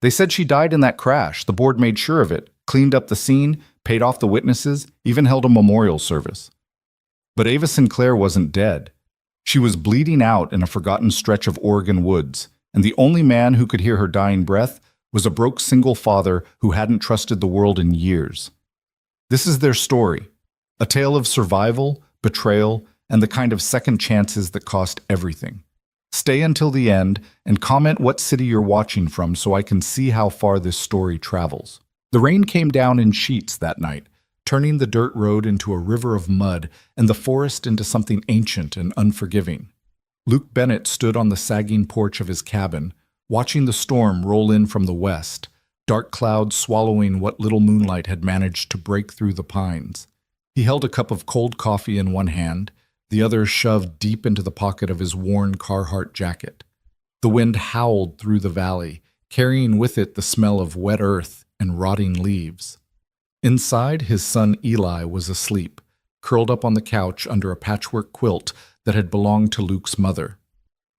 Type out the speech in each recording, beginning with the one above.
They said she died in that crash. The board made sure of it, cleaned up the scene, paid off the witnesses, even held a memorial service. But Ava Sinclair wasn't dead. She was bleeding out in a forgotten stretch of Oregon woods, and the only man who could hear her dying breath was a broke single father who hadn't trusted the world in years. This is their story, a tale of survival, betrayal, and the kind of second chances that cost everything. Stay until the end and comment what city you're watching from so I can see how far this story travels. The rain came down in sheets that night, turning the dirt road into a river of mud and the forest into something ancient and unforgiving. Luke Bennett stood on the sagging porch of his cabin, watching the storm roll in from the west, dark clouds swallowing what little moonlight had managed to break through the pines. He held a cup of cold coffee in one hand, the other shoved deep into the pocket of his worn Carhartt jacket. The wind howled through the valley, carrying with it the smell of wet earth and rotting leaves. Inside, his son Eli was asleep, curled up on the couch under a patchwork quilt that had belonged to Luke's mother.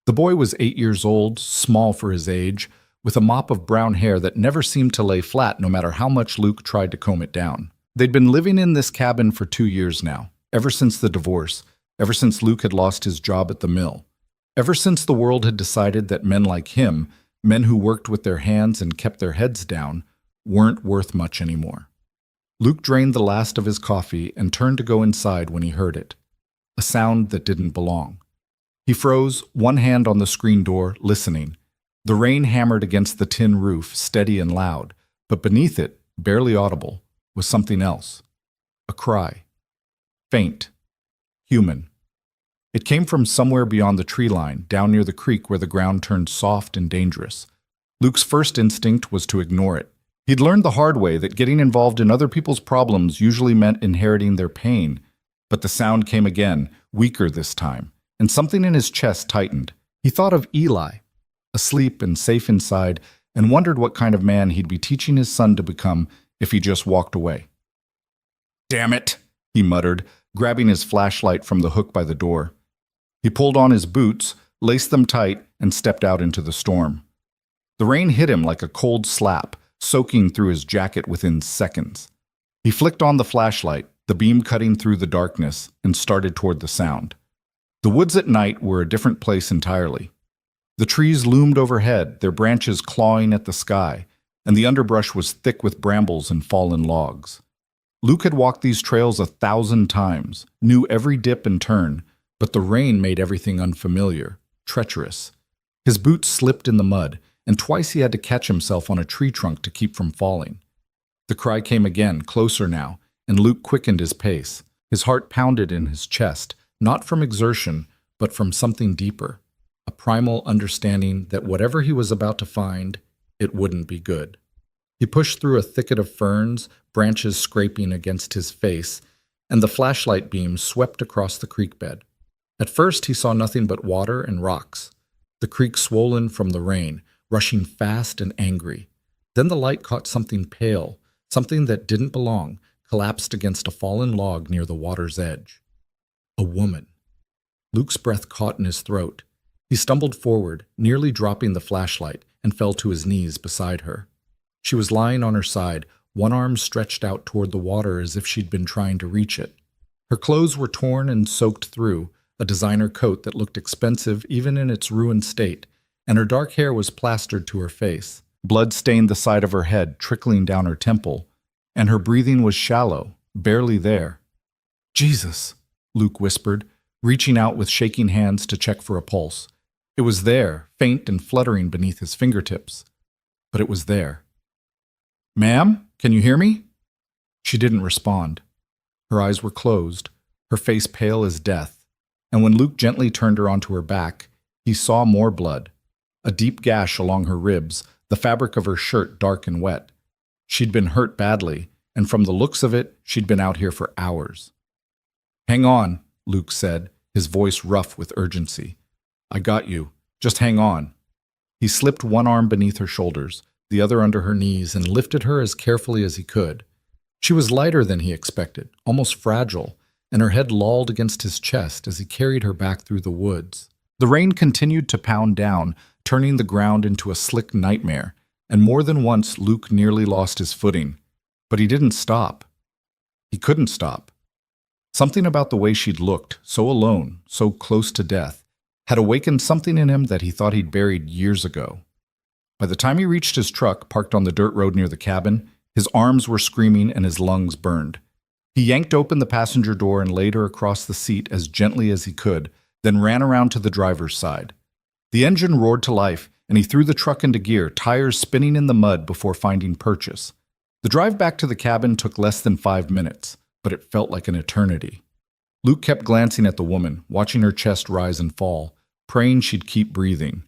The boy was 8 years old, small for his age, with a mop of brown hair that never seemed to lay flat no matter how much Luke tried to comb it down. They'd been living in this cabin for 2 years now, ever since the divorce, ever since Luke had lost his job at the mill, ever since the world had decided that men like him, men who worked with their hands and kept their heads down, weren't worth much anymore. Luke drained the last of his coffee and turned to go inside when he heard it, a sound that didn't belong. He froze, one hand on the screen door, listening. The rain hammered against the tin roof, steady and loud, but beneath it, barely audible, was something else. A cry. Faint. Human. It came from somewhere beyond the tree line, down near the creek where the ground turned soft and dangerous. Luke's first instinct was to ignore it. He'd learned the hard way that getting involved in other people's problems usually meant inheriting their pain. But the sound came again, weaker this time, and something in his chest tightened. He thought of Eli, asleep and safe inside, and wondered what kind of man he'd be teaching his son to become if he just walked away. "Damn it," he muttered, grabbing his flashlight from the hook by the door. He pulled on his boots, laced them tight, and stepped out into the storm. The rain hit him like a cold slap, soaking through his jacket within seconds. He flicked on the flashlight, the beam cutting through the darkness, and started toward the sound. The woods at night were a different place entirely. The trees loomed overhead, their branches clawing at the sky, and the underbrush was thick with brambles and fallen logs. Luke had walked these trails 1,000 times, knew every dip and turn, but the rain made everything unfamiliar, treacherous. His boots slipped in the mud, and twice he had to catch himself on a tree trunk to keep from falling. The cry came again, closer now, and Luke quickened his pace. His heart pounded in his chest, not from exertion, but from something deeper, a primal understanding that whatever he was about to find, it wouldn't be good. He pushed through a thicket of ferns, branches scraping against his face, and the flashlight beam swept across the creek bed. At first he saw nothing but water and rocks, the creek swollen from the rain, rushing fast and angry. Then the light caught something pale, something that didn't belong, collapsed against a fallen log near the water's edge. A woman. Luke's breath caught in his throat. He stumbled forward, nearly dropping the flashlight, and fell to his knees beside her. She was lying on her side, one arm stretched out toward the water as if she'd been trying to reach it. Her clothes were torn and soaked through, a designer coat that looked expensive even in its ruined state, and her dark hair was plastered to her face. Blood stained the side of her head, trickling down her temple, and her breathing was shallow, barely there. "Jesus," Luke whispered, reaching out with shaking hands to check for a pulse. It was there, faint and fluttering beneath his fingertips. But it was there. "Ma'am, can you hear me?" She didn't respond. Her eyes were closed, her face pale as death, and when Luke gently turned her onto her back, he saw more blood, a deep gash along her ribs, the fabric of her shirt dark and wet. She'd been hurt badly, and from the looks of it, she'd been out here for hours. "Hang on," Luke said, his voice rough with urgency. "I got you. Just hang on." He slipped one arm beneath her shoulders, the other under her knees, and lifted her as carefully as he could. She was lighter than he expected, almost fragile, and her head lolled against his chest as he carried her back through the woods. The rain continued to pound down, turning the ground into a slick nightmare, and more than once Luke nearly lost his footing. But he didn't stop. He couldn't stop. Something about the way she'd looked, so alone, so close to death, had awakened something in him that he thought he'd buried years ago. By the time he reached his truck, parked on the dirt road near the cabin, his arms were screaming and his lungs burned. He yanked open the passenger door and laid her across the seat as gently as he could, then ran around to the driver's side. The engine roared to life, and he threw the truck into gear, tires spinning in the mud before finding purchase. The drive back to the cabin took less than 5 minutes, but it felt like an eternity. Luke kept glancing at the woman, watching her chest rise and fall, praying she'd keep breathing.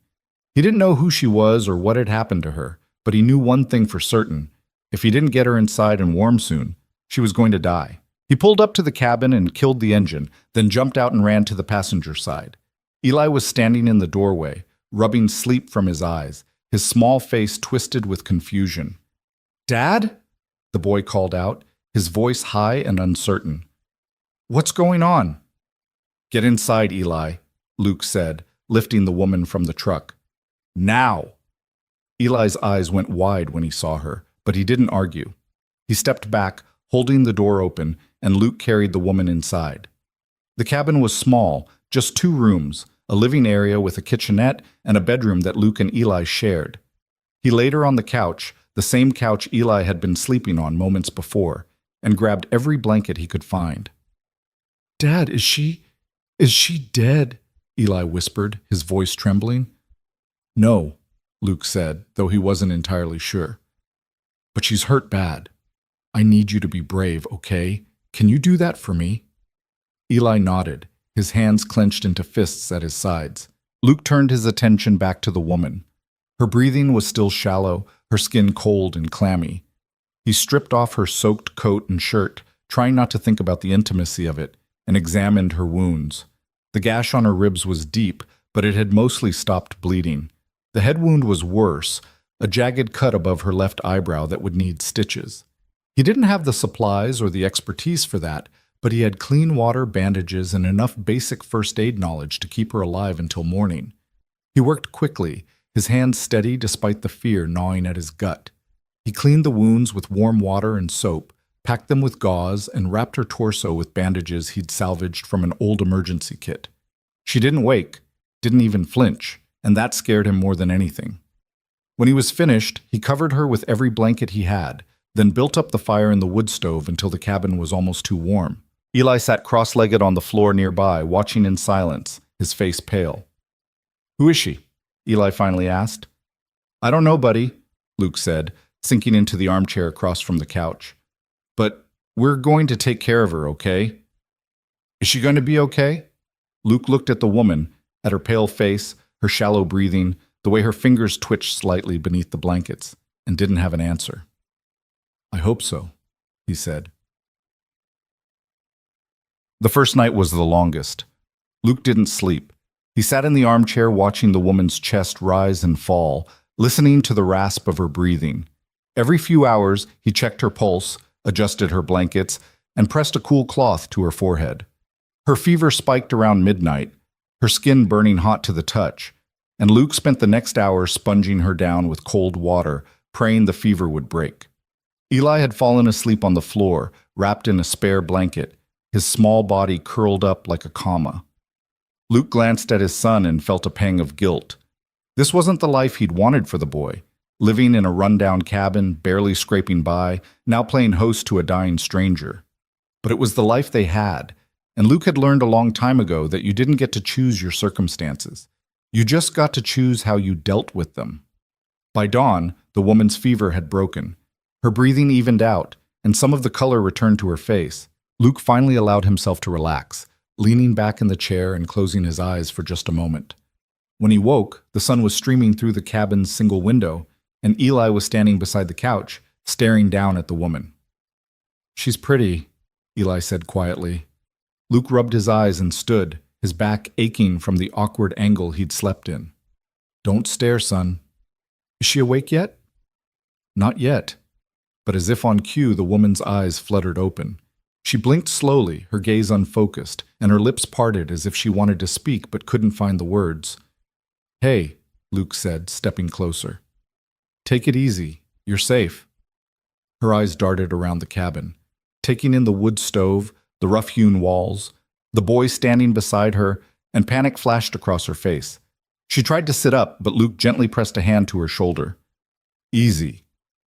He didn't know who she was or what had happened to her, but he knew one thing for certain. If he didn't get her inside and warm soon, she was going to die. He pulled up to the cabin and killed the engine, then jumped out and ran to the passenger side. Eli was standing in the doorway, rubbing sleep from his eyes, his small face twisted with confusion. "Dad?" the boy called out, his voice high and uncertain. "What's going on?" "Get inside, Eli," Luke said, lifting the woman from the truck. "Now!" Eli's eyes went wide when he saw her, but he didn't argue. He stepped back, holding the door open, and Luke carried the woman inside. The cabin was small, just 2 rooms, a living area with a kitchenette and a bedroom that Luke and Eli shared. He laid her on the couch, the same couch Eli had been sleeping on moments before, and grabbed every blanket he could find. "Dad, is she dead?" Eli whispered, his voice trembling. "No," Luke said, though he wasn't entirely sure. "But she's hurt bad. I need you to be brave, okay? Can you do that for me?" Eli nodded, his hands clenched into fists at his sides. Luke turned his attention back to the woman. Her breathing was still shallow, her skin cold and clammy. He stripped off her soaked coat and shirt, trying not to think about the intimacy of it, and examined her wounds. The gash on her ribs was deep, but it had mostly stopped bleeding. The head wound was worse, a jagged cut above her left eyebrow that would need stitches. He didn't have the supplies or the expertise for that, but he had clean water, bandages, and enough basic first aid knowledge to keep her alive until morning. He worked quickly, his hands steady despite the fear gnawing at his gut. He cleaned the wounds with warm water and soap, packed them with gauze, and wrapped her torso with bandages he'd salvaged from an old emergency kit. She didn't wake, didn't even flinch, and that scared him more than anything. When he was finished, he covered her with every blanket he had, then built up the fire in the wood stove until the cabin was almost too warm. Eli sat cross-legged on the floor nearby, watching in silence, his face pale. "Who is she?" Eli finally asked. "I don't know, buddy," Luke said, sinking into the armchair across from the couch. "But we're going to take care of her, okay?" "Is she going to be okay?" Luke looked at the woman, at her pale face, her shallow breathing, the way her fingers twitched slightly beneath the blankets, and didn't have an answer. "I hope so," he said. The first night was the longest. Luke didn't sleep. He sat in the armchair watching the woman's chest rise and fall, listening to the rasp of her breathing. Every few hours, he checked her pulse, adjusted her blankets, and pressed a cool cloth to her forehead. Her fever spiked around midnight, her skin burning hot to the touch, and Luke spent the next hour sponging her down with cold water, praying the fever would break. Eli had fallen asleep on the floor, wrapped in a spare blanket, his small body curled up like a comma. Luke glanced at his son and felt a pang of guilt. This wasn't the life he'd wanted for the boy, living in a rundown cabin, barely scraping by, now playing host to a dying stranger. But it was the life they had, and Luke had learned a long time ago that you didn't get to choose your circumstances. You just got to choose how you dealt with them. By dawn, the woman's fever had broken. Her breathing evened out, and some of the color returned to her face. Luke finally allowed himself to relax, leaning back in the chair and closing his eyes for just a moment. When he woke, the sun was streaming through the cabin's single window, and Eli was standing beside the couch, staring down at the woman. "She's pretty," Eli said quietly. Luke rubbed his eyes and stood, his back aching from the awkward angle he'd slept in. "Don't stare, son." "Is she awake yet?" "Not yet." But as if on cue, the woman's eyes fluttered open. She blinked slowly, her gaze unfocused, and her lips parted as if she wanted to speak but couldn't find the words. "Hey," Luke said, stepping closer. Take it easy. You're safe. Her eyes darted around the cabin, taking in the wood stove, the rough-hewn walls, the boy standing beside her, and panic flashed across her face. She tried to sit up, but Luke gently pressed a hand to her shoulder. Easy,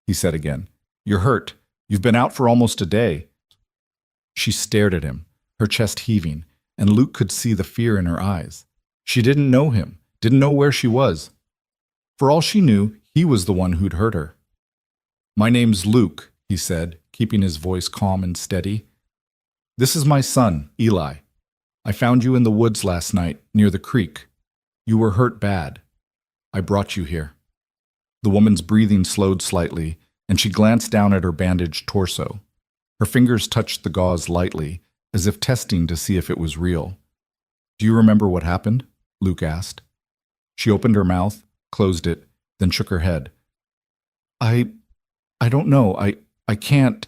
he said again. You're hurt. You've been out for almost a day. She stared at him, her chest heaving, and Luke could see the fear in her eyes. She didn't know him, didn't know where she was. For all she knew, he was the one who'd hurt her. My name's Luke, he said, keeping his voice calm and steady. This is my son, Eli. I found you in the woods last night, near the creek. You were hurt bad. I brought you here. The woman's breathing slowed slightly, and she glanced down at her bandaged torso. Her fingers touched the gauze lightly, as if testing to see if it was real. Do you remember what happened? Luke asked. She opened her mouth, closed it, then shook her head. I don't know. I can't.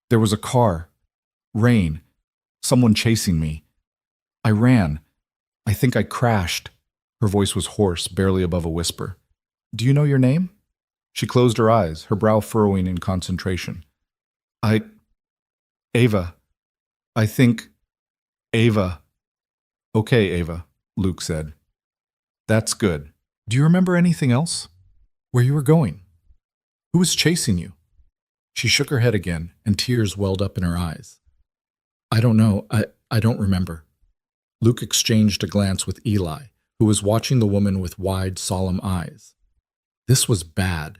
There was a car. Rain. Someone chasing me. I ran. I think I crashed. Her voice was hoarse, barely above a whisper. Do you know your name? She closed her eyes, her brow furrowing in concentration. Ava. I think... Ava. Okay, Ava, Luke said. That's good. Do you remember anything else? Where you were going? Who was chasing you? She shook her head again, and tears welled up in her eyes. I don't know. I don't remember. Luke exchanged a glance with Eli, who was watching the woman with wide, solemn eyes. This was bad.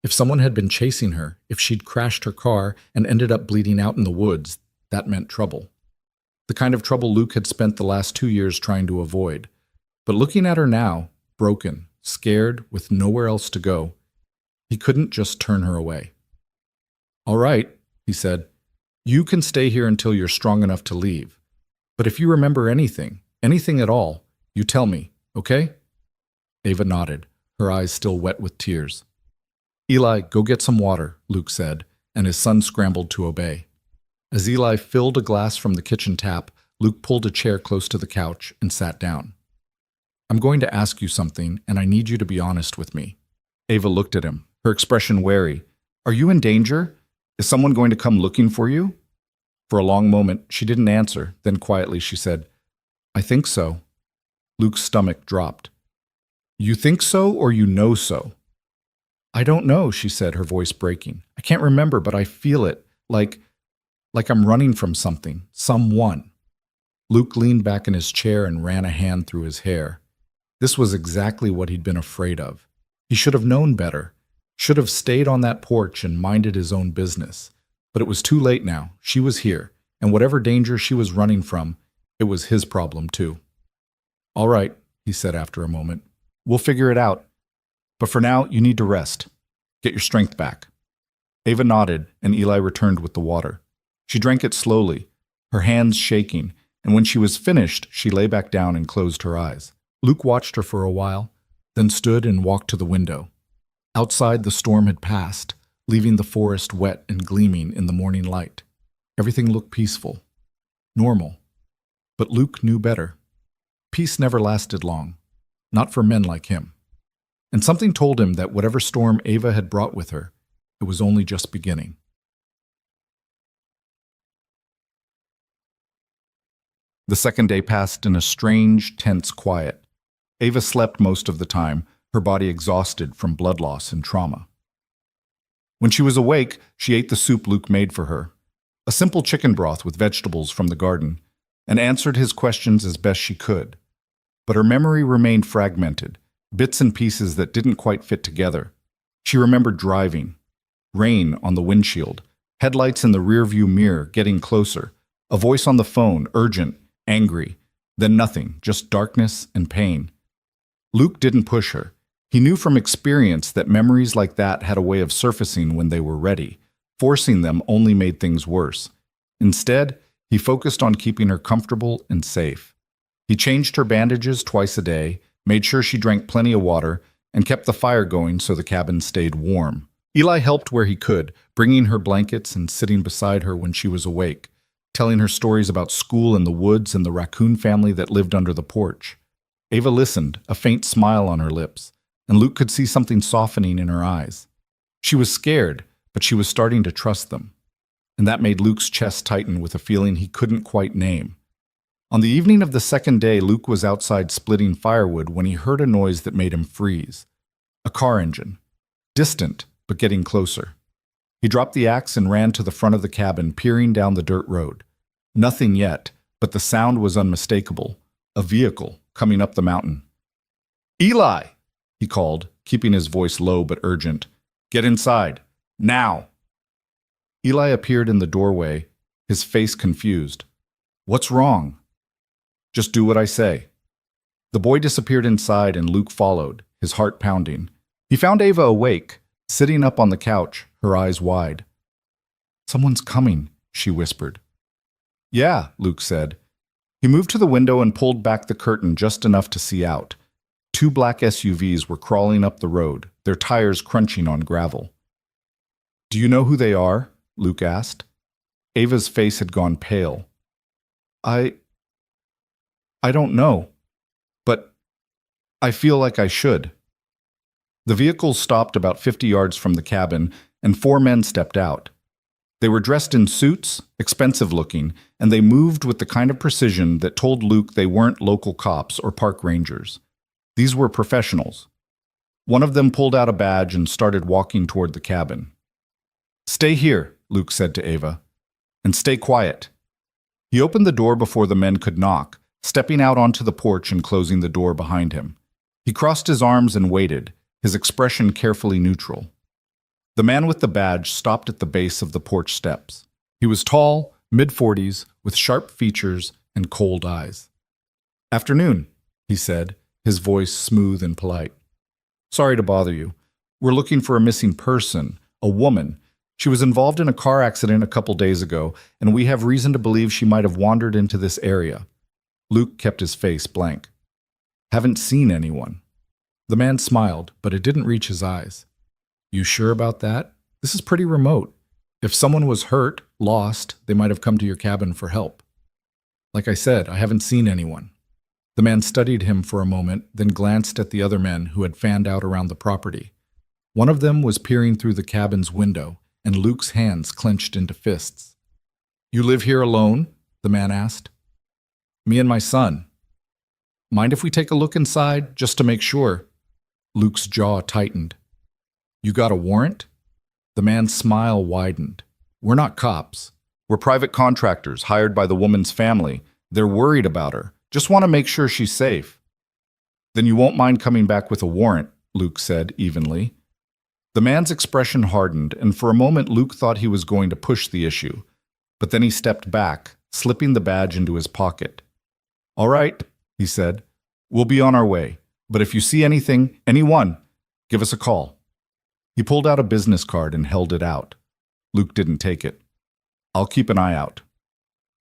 If someone had been chasing her, if she'd crashed her car and ended up bleeding out in the woods, that meant trouble. The kind of trouble Luke had spent the last 2 years trying to avoid. But looking at her now, broken, scared, with nowhere else to go, he couldn't just turn her away. All right, he said. You can stay here until you're strong enough to leave. But if you remember anything at all, you tell me, okay? Ava nodded, her eyes still wet with tears. Eli, go get some water, Luke said, and his son scrambled to obey. As Eli filled a glass from the kitchen tap, Luke pulled a chair close to the couch and sat down. I'm going to ask you something, and I need you to be honest with me. Ava looked at him, her expression wary. Are you in danger? Is someone going to come looking for you? For a long moment, she didn't answer. Then quietly she said, I think so. Luke's stomach dropped. You think so or you know so? I don't know, she said, her voice breaking. I can't remember, but I feel it, like I'm running from something, someone. Luke leaned back in his chair and ran a hand through his hair. This was exactly what he'd been afraid of. He should have known better, should have stayed on that porch and minded his own business. But it was too late now. She was here, and whatever danger she was running from, it was his problem too. All right, he said after a moment. We'll figure it out. But for now, you need to rest. Get your strength back. Ava nodded, and Eli returned with the water. She drank it slowly, her hands shaking, and when she was finished, she lay back down and closed her eyes. Luke watched her for a while, then stood and walked to the window. Outside, the storm had passed, leaving the forest wet and gleaming in the morning light. Everything looked peaceful, normal. But Luke knew better. Peace never lasted long, not for men like him. And something told him that whatever storm Ava had brought with her, it was only just beginning. The second day passed in a strange, tense quiet. Ava slept most of the time, her body exhausted from blood loss and trauma. When she was awake, she ate the soup Luke made for her, a simple chicken broth with vegetables from the garden, and answered his questions as best she could. But her memory remained fragmented, bits and pieces that didn't quite fit together. She remembered driving, rain on the windshield, headlights in the rearview mirror getting closer, a voice on the phone, urgent, angry, then nothing, just darkness and pain. Luke didn't push her. He knew from experience that memories like that had a way of surfacing when they were ready. Forcing them only made things worse. Instead, he focused on keeping her comfortable and safe. He changed her bandages twice a day, made sure she drank plenty of water, and kept the fire going so the cabin stayed warm. Eli helped where he could, bringing her blankets and sitting beside her when she was awake, telling her stories about school in the woods and the raccoon family that lived under the porch. Ava listened, a faint smile on her lips, and Luke could see something softening in her eyes. She was scared, but she was starting to trust them. And that made Luke's chest tighten with a feeling he couldn't quite name. On the evening of the second day, Luke was outside splitting firewood when he heard a noise that made him freeze. A car engine. Distant, but getting closer. He dropped the axe and ran to the front of the cabin, peering down the dirt road. Nothing yet, but the sound was unmistakable. A vehicle coming up the mountain. "Eli!" he called, keeping his voice low but urgent. "Get inside. Now!" Eli appeared in the doorway, his face confused. "What's wrong?" "Just do what I say." The boy disappeared inside and Luke followed, his heart pounding. He found Ava awake, sitting up on the couch, her eyes wide. "Someone's coming," she whispered. "Yeah," Luke said. He moved to the window and pulled back the curtain just enough to see out. 2 black SUVs were crawling up the road, their tires crunching on gravel. "Do you know who they are?" Luke asked. Ava's face had gone pale. I don't know, but I feel like I should." The vehicle stopped about 50 yards from the cabin, and 4 men stepped out. They were dressed in suits, expensive looking, and they moved with the kind of precision that told Luke they weren't local cops or park rangers. These were professionals. One of them pulled out a badge and started walking toward the cabin. "Stay here," Luke said to Ava, "and stay quiet." He opened the door before the men could knock, stepping out onto the porch and closing the door behind him. He crossed his arms and waited, his expression carefully neutral. The man with the badge stopped at the base of the porch steps. He was tall, mid-40s, with sharp features and cold eyes. "Afternoon," he said, his voice smooth and polite. "Sorry to bother you. We're looking for a missing person, a woman. She was involved in a car accident a couple days ago, and we have reason to believe she might have wandered into this area." Luke kept his face blank. "Haven't seen anyone." The man smiled, but it didn't reach his eyes. "You sure about that? This is pretty remote. If someone was hurt, lost, they might have come to your cabin for help." "Like I said, I haven't seen anyone." The man studied him for a moment, then glanced at the other men who had fanned out around the property. One of them was peering through the cabin's window, and Luke's hands clenched into fists. "You live here alone?" the man asked. "Me and my son." "Mind if we take a look inside, just to make sure?" Luke's jaw tightened. "You got a warrant?" The man's smile widened. "We're not cops. We're private contractors hired by the woman's family. They're worried about her. Just want to make sure she's safe." "Then you won't mind coming back with a warrant," Luke said evenly. The man's expression hardened, and for a moment Luke thought he was going to push the issue. But then he stepped back, slipping the badge into his pocket. "All right," he said. "We'll be on our way. But if you see anyone, give us a call." He pulled out a business card and held it out. Luke didn't take it. "I'll keep an eye out."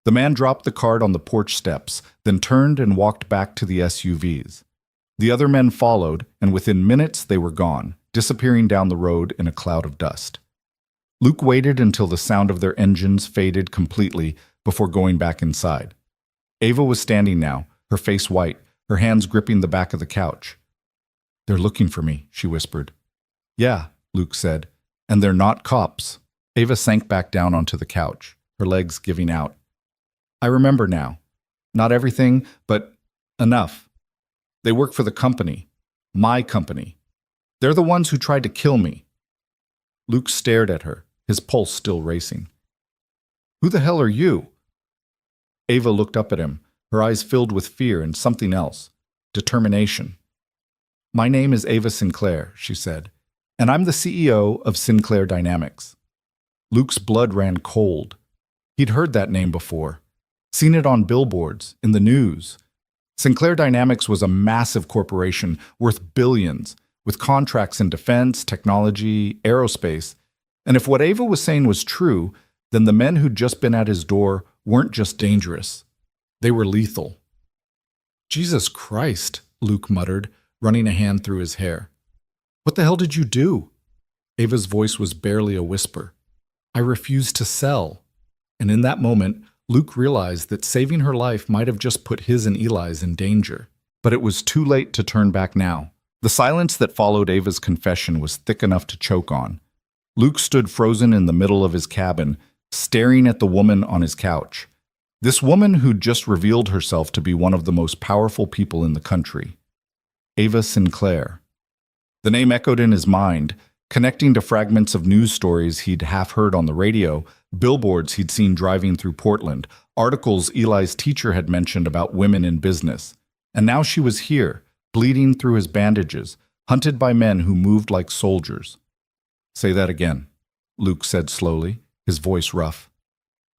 The man dropped the card on the porch steps, then turned and walked back to the SUVs. The other men followed, and within minutes they were gone, disappearing down the road in a cloud of dust. Luke waited until the sound of their engines faded completely before going back inside. Ava was standing now, her face white, her hands gripping the back of the couch. "They're looking for me," she whispered. "Yeah," Luke said, "and they're not cops." Ava sank back down onto the couch, her legs giving out. "I remember now. Not everything, but enough. They work for the company. My company. They're the ones who tried to kill me." Luke stared at her, his pulse still racing. "Who the hell are you?" Ava looked up at him, her eyes filled with fear and something else, determination. "My name is Ava Sinclair," she said, "and I'm the CEO of Sinclair Dynamics." Luke's blood ran cold. He'd heard that name before, seen it on billboards, in the news. Sinclair Dynamics was a massive corporation worth billions, with contracts in defense, technology, aerospace. And if what Ava was saying was true, then the men who'd just been at his door weren't just dangerous. They were lethal. "Jesus Christ," Luke muttered, running a hand through his hair. "What the hell did you do?" Ava's voice was barely a whisper. "I refused to sell." And in that moment, Luke realized that saving her life might have just put his and Eli's in danger. But it was too late to turn back now. The silence that followed Ava's confession was thick enough to choke on. Luke stood frozen in the middle of his cabin, staring at the woman on his couch. This woman who'd just revealed herself to be one of the most powerful people in the country. Ava Sinclair. The name echoed in his mind, connecting to fragments of news stories he'd half heard on the radio, billboards he'd seen driving through Portland, articles Eli's teacher had mentioned about women in business. And now she was here, bleeding through his bandages, hunted by men who moved like soldiers. "Say that again," Luke said slowly, his voice rough.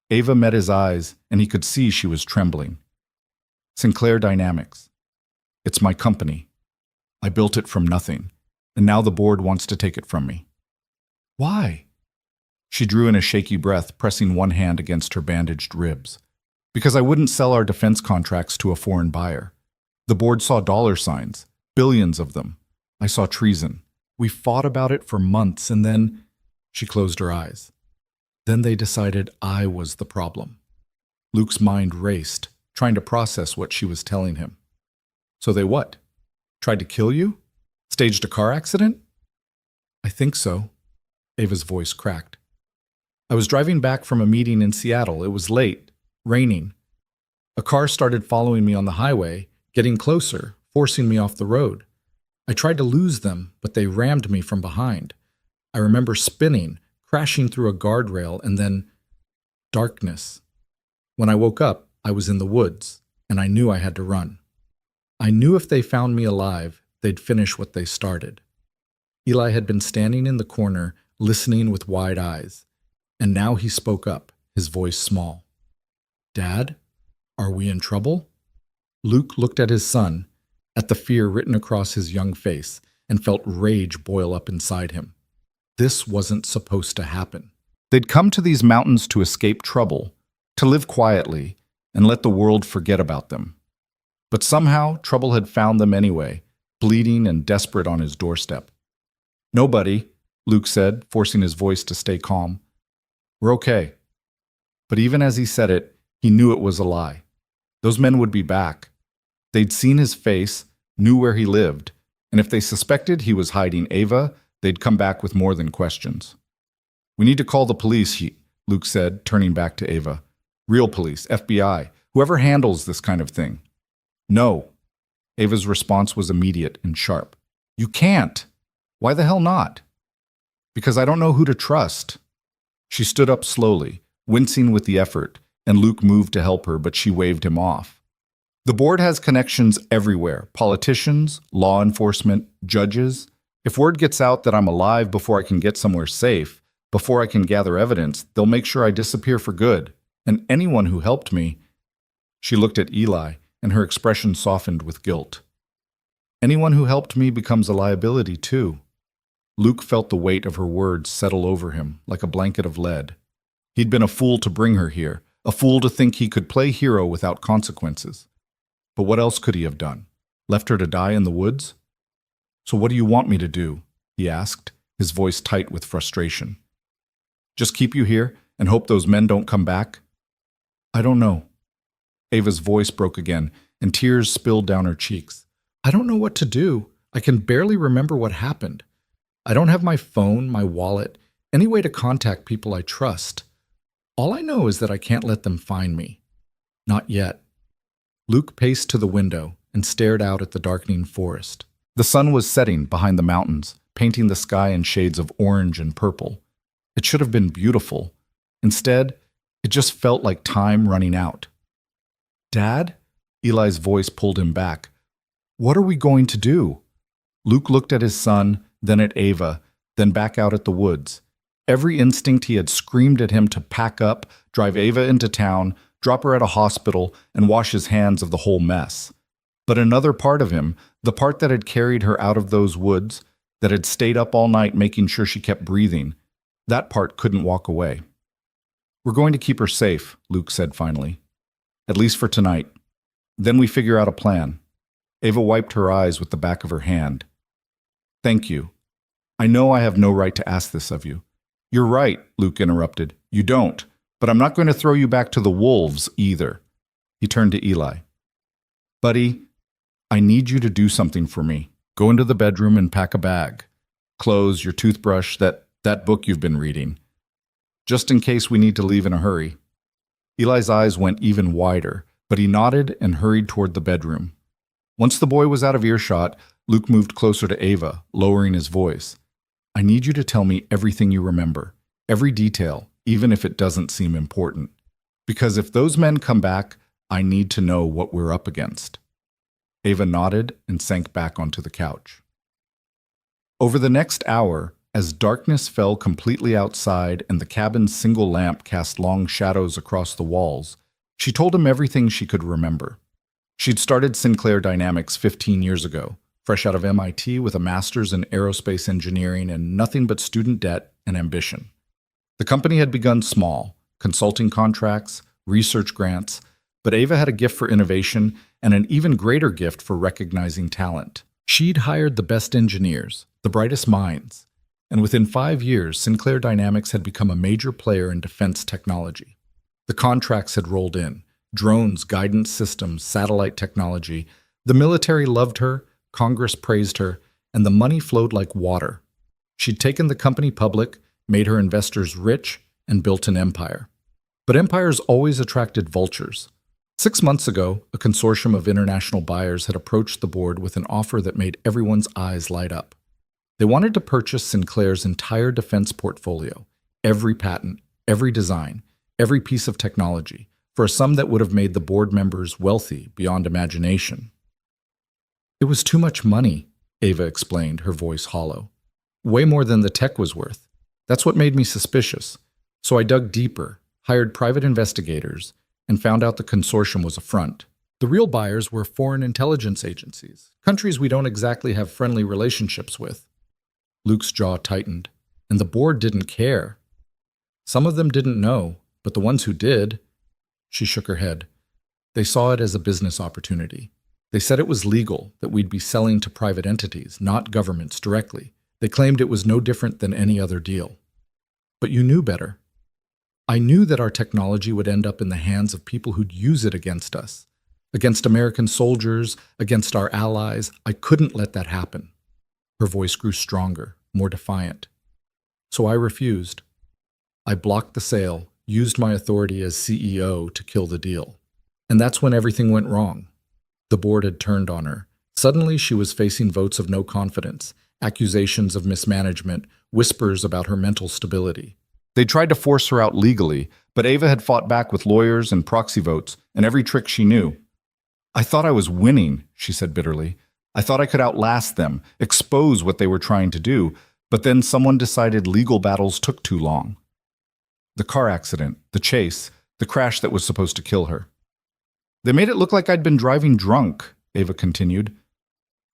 Ava met his eyes, and he could see she was trembling. "Sinclair Dynamics. It's my company. I built it from nothing, and now the board wants to take it from me." "Why?" She drew in a shaky breath, pressing one hand against her bandaged ribs. "Because I wouldn't sell our defense contracts to a foreign buyer. The board saw dollar signs, billions of them. I saw treason. We fought about it for months, and then—" She closed her eyes. "Then they decided I was the problem." Luke's mind raced, trying to process what she was telling him. "So they what? Tried to kill you? Staged a car accident?" "I think so." Ava's voice cracked. "I was driving back from a meeting in Seattle. It was late, raining. A car started following me on the highway, getting closer, forcing me off the road. I tried to lose them, but they rammed me from behind. I remember spinning, crashing through a guardrail, and then darkness. When I woke up, I was in the woods, and I knew I had to run. I knew if they found me alive, they'd finish what they started." Eli had been standing in the corner, listening with wide eyes, and now he spoke up, his voice small. "Dad, are we in trouble?" Luke looked at his son, at the fear written across his young face, and felt rage boil up inside him. This wasn't supposed to happen. They'd come to these mountains to escape trouble, to live quietly, and let the world forget about them. But somehow, trouble had found them anyway, bleeding and desperate on his doorstep. "Nobody," Luke said, forcing his voice to stay calm. "We're okay." But even as he said it, he knew it was a lie. Those men would be back. They'd seen his face, knew where he lived, and if they suspected he was hiding Ava, they'd come back with more than questions. "We need to call the police," Luke said, turning back to Ava. "Real police, FBI, whoever handles this kind of thing." "No." Ava's response was immediate and sharp. "You can't." "Why the hell not?" "Because I don't know who to trust." She stood up slowly, wincing with the effort, and Luke moved to help her, but she waved him off. "The board has connections everywhere. Politicians, law enforcement, judges. If word gets out that I'm alive before I can get somewhere safe, before I can gather evidence, they'll make sure I disappear for good. And anyone who helped me—" She looked at Eli, and her expression softened with guilt. "Anyone who helped me becomes a liability, too." Luke felt the weight of her words settle over him like a blanket of lead. He'd been a fool to bring her here, a fool to think he could play hero without consequences. But what else could he have done? Left her to die in the woods? "So what do you want me to do?" he asked, his voice tight with frustration. "Just keep you here and hope those men don't come back?" "I don't know." Ava's voice broke again, and tears spilled down her cheeks. "I don't know what to do. I can barely remember what happened. I don't have my phone, my wallet, any way to contact people I trust. All I know is that I can't let them find me. Not yet." Luke paced to the window and stared out at the darkening forest. The sun was setting behind the mountains, painting the sky in shades of orange and purple. It should have been beautiful. Instead, it just felt like time running out. "Dad?" Eli's voice pulled him back. "What are we going to do?" Luke looked at his son, then at Ava, then back out at the woods. Every instinct he had screamed at him to pack up, drive Ava into town, drop her at a hospital, and wash his hands of the whole mess. But another part of him, the part that had carried her out of those woods, that had stayed up all night making sure she kept breathing, that part couldn't walk away. "We're going to keep her safe," Luke said finally. "At least for tonight. Then we figure out a plan." Ava wiped her eyes with the back of her hand. "Thank you. I know I have no right to ask this of you." "You're right," Luke interrupted. "You don't. But I'm not going to throw you back to the wolves either." He turned to Eli. "Buddy, I need you to do something for me." Go into the bedroom and pack a bag. Clothes, your toothbrush, that book you've been reading. Just in case we need to leave in a hurry." Eli's eyes went even wider, but he nodded and hurried toward the bedroom. Once the boy was out of earshot, Luke moved closer to Ava, lowering his voice. "I need you to tell me everything you remember, every detail, even if it doesn't seem important. Because if those men come back, I need to know what we're up against." Ava nodded and sank back onto the couch. Over the next hour, as darkness fell completely outside and the cabin's single lamp cast long shadows across the walls, she told him everything she could remember. She'd started Sinclair Dynamics 15 years ago, fresh out of MIT with a master's in aerospace engineering and nothing but student debt and ambition. The company had begun small, consulting contracts, research grants, but Ava had a gift for innovation and an even greater gift for recognizing talent. She'd hired the best engineers, the brightest minds, and within 5 years, Sinclair Dynamics had become a major player in defense technology. The contracts had rolled in: drones, guidance systems, satellite technology. The military loved her, Congress praised her, and the money flowed like water. She'd taken the company public, made her investors rich, and built an empire. But empires always attracted vultures. 6 months ago, a consortium of international buyers had approached the board with an offer that made everyone's eyes light up. They wanted to purchase Sinclair's entire defense portfolio, every patent, every design, every piece of technology, for a sum that would have made the board members wealthy beyond imagination. "It was too much money," Ava explained, her voice hollow. "Way more than the tech was worth. That's what made me suspicious. So I dug deeper, hired private investigators, and found out the consortium was a front. The real buyers were foreign intelligence agencies, countries we don't exactly have friendly relationships with." Luke's jaw tightened, and the board didn't care. Some of them didn't know, but the ones who did— She shook her head. "They saw it as a business opportunity. They said it was legal, that we'd be selling to private entities, not governments directly. They claimed it was no different than any other deal." "But you knew better." "I knew that our technology would end up in the hands of people who'd use it against us, against American soldiers, against our allies. I couldn't let that happen." Her voice grew stronger, more defiant. "So I refused. I blocked the sale, used my authority as CEO to kill the deal. And that's when everything went wrong." The board had turned on her. Suddenly she was facing votes of no confidence, accusations of mismanagement, whispers about her mental stability. They tried to force her out legally, but Ava had fought back with lawyers and proxy votes and every trick she knew. "I thought I was winning," she said bitterly. "I thought I could outlast them, expose what they were trying to do, but then someone decided legal battles took too long. The car accident, the chase, the crash that was supposed to kill her. They made it look like I'd been driving drunk," Ava continued.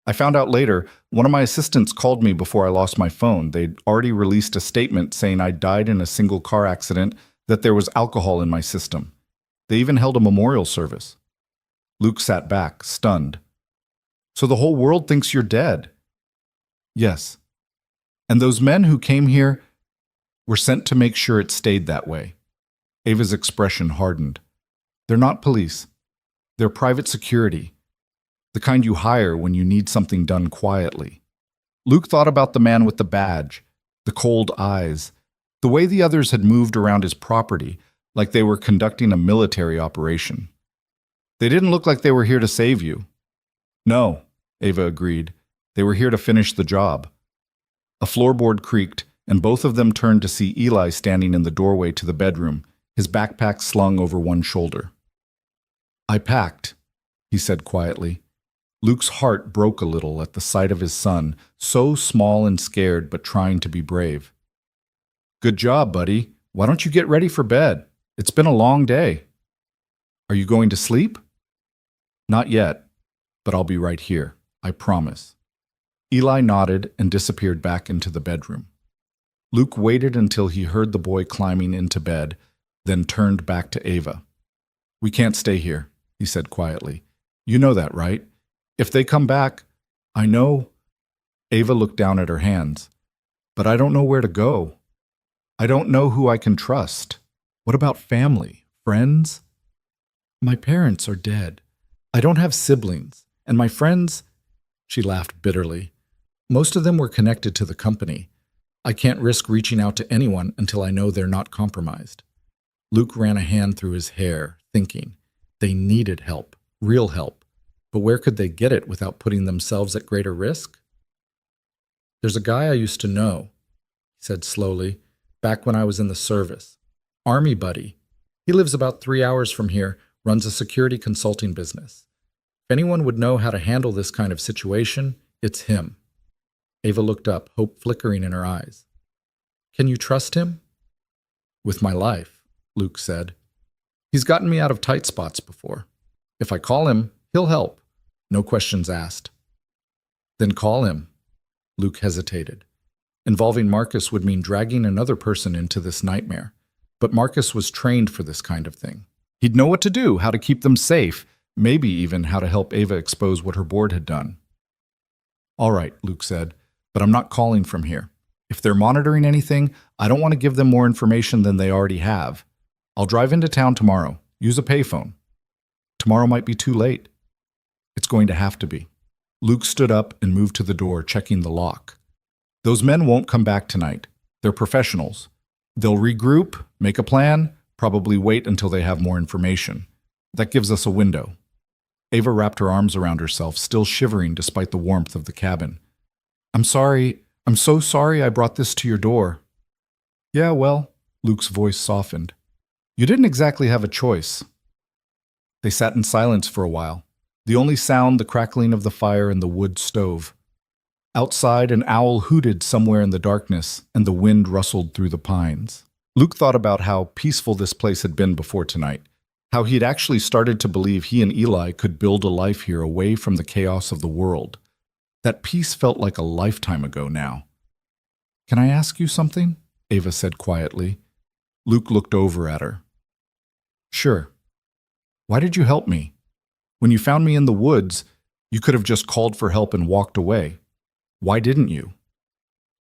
"I found out later, one of my assistants called me before I lost my phone. They'd already released a statement saying I died in a single car accident, that there was alcohol in my system. They even held a memorial service." Luke sat back, stunned. "So the whole world thinks you're dead?" "Yes. And those men who came here were sent to make sure it stayed that way." Ava's expression hardened. "They're not police. They're private security. The kind you hire when you need something done quietly." Luke thought about the man with the badge, the cold eyes, the way the others had moved around his property, like they were conducting a military operation. "They didn't look like they were here to save you." "No," Ava agreed. "They were here to finish the job." A floorboard creaked, and both of them turned to see Eli standing in the doorway to the bedroom, his backpack slung over one shoulder. "I packed," he said quietly. Luke's heart broke a little at the sight of his son, so small and scared but trying to be brave. "Good job, buddy. Why don't you get ready for bed? It's been a long day." "Are you going to sleep?" "Not yet, but I'll be right here, I promise." Eli nodded and disappeared back into the bedroom. Luke waited until he heard the boy climbing into bed, then turned back to Ava. "We can't stay here," he said quietly. "You know that, right? If they come back—" "I know." Ava looked down at her hands. "But I don't know where to go. I don't know who I can trust. What about family, friends?" "My parents are dead. I don't have siblings, and my friends—" She laughed bitterly. Most of them were connected to the company. I can't risk reaching out to anyone until I know they're not compromised. Luke ran a hand through his hair, thinking. They needed help, real help. But where could they get it without putting themselves at greater risk? There's a guy I used to know, he said slowly, back when I was in the service. Army buddy. He lives about 3 hours from here, runs a security consulting business. If anyone would know how to handle this kind of situation, it's him. Ava looked up, hope flickering in her eyes. Can you trust him? With my life, Luke said. He's gotten me out of tight spots before. If I call him, he'll help. No questions asked. Then call him. Luke hesitated. Involving Marcus would mean dragging another person into this nightmare. But Marcus was trained for this kind of thing. He'd know what to do, how to keep them safe, maybe even how to help Ava expose what her board had done. All right, Luke said, but I'm not calling from here. If they're monitoring anything, I don't want to give them more information than they already have. I'll drive into town tomorrow. Use a payphone. Tomorrow might be too late. It's going to have to be. Luke stood up and moved to the door, checking the lock. Those men won't come back tonight. They're professionals. They'll regroup, make a plan, probably wait until they have more information. That gives us a window. Ava wrapped her arms around herself, still shivering despite the warmth of the cabin. I'm so sorry I brought this to your door. Yeah, well, Luke's voice softened. You didn't exactly have a choice. They sat in silence for a while, the only sound the crackling of the fire in the wood stove. Outside, an owl hooted somewhere in the darkness, and the wind rustled through the pines. Luke thought about how peaceful this place had been before tonight, how he had actually started to believe he and Eli could build a life here away from the chaos of the world. That peace felt like a lifetime ago now. Can I ask you something? Ava said quietly. Luke looked over at her. Sure. Why did you help me? When you found me in the woods, you could have just called for help and walked away. Why didn't you?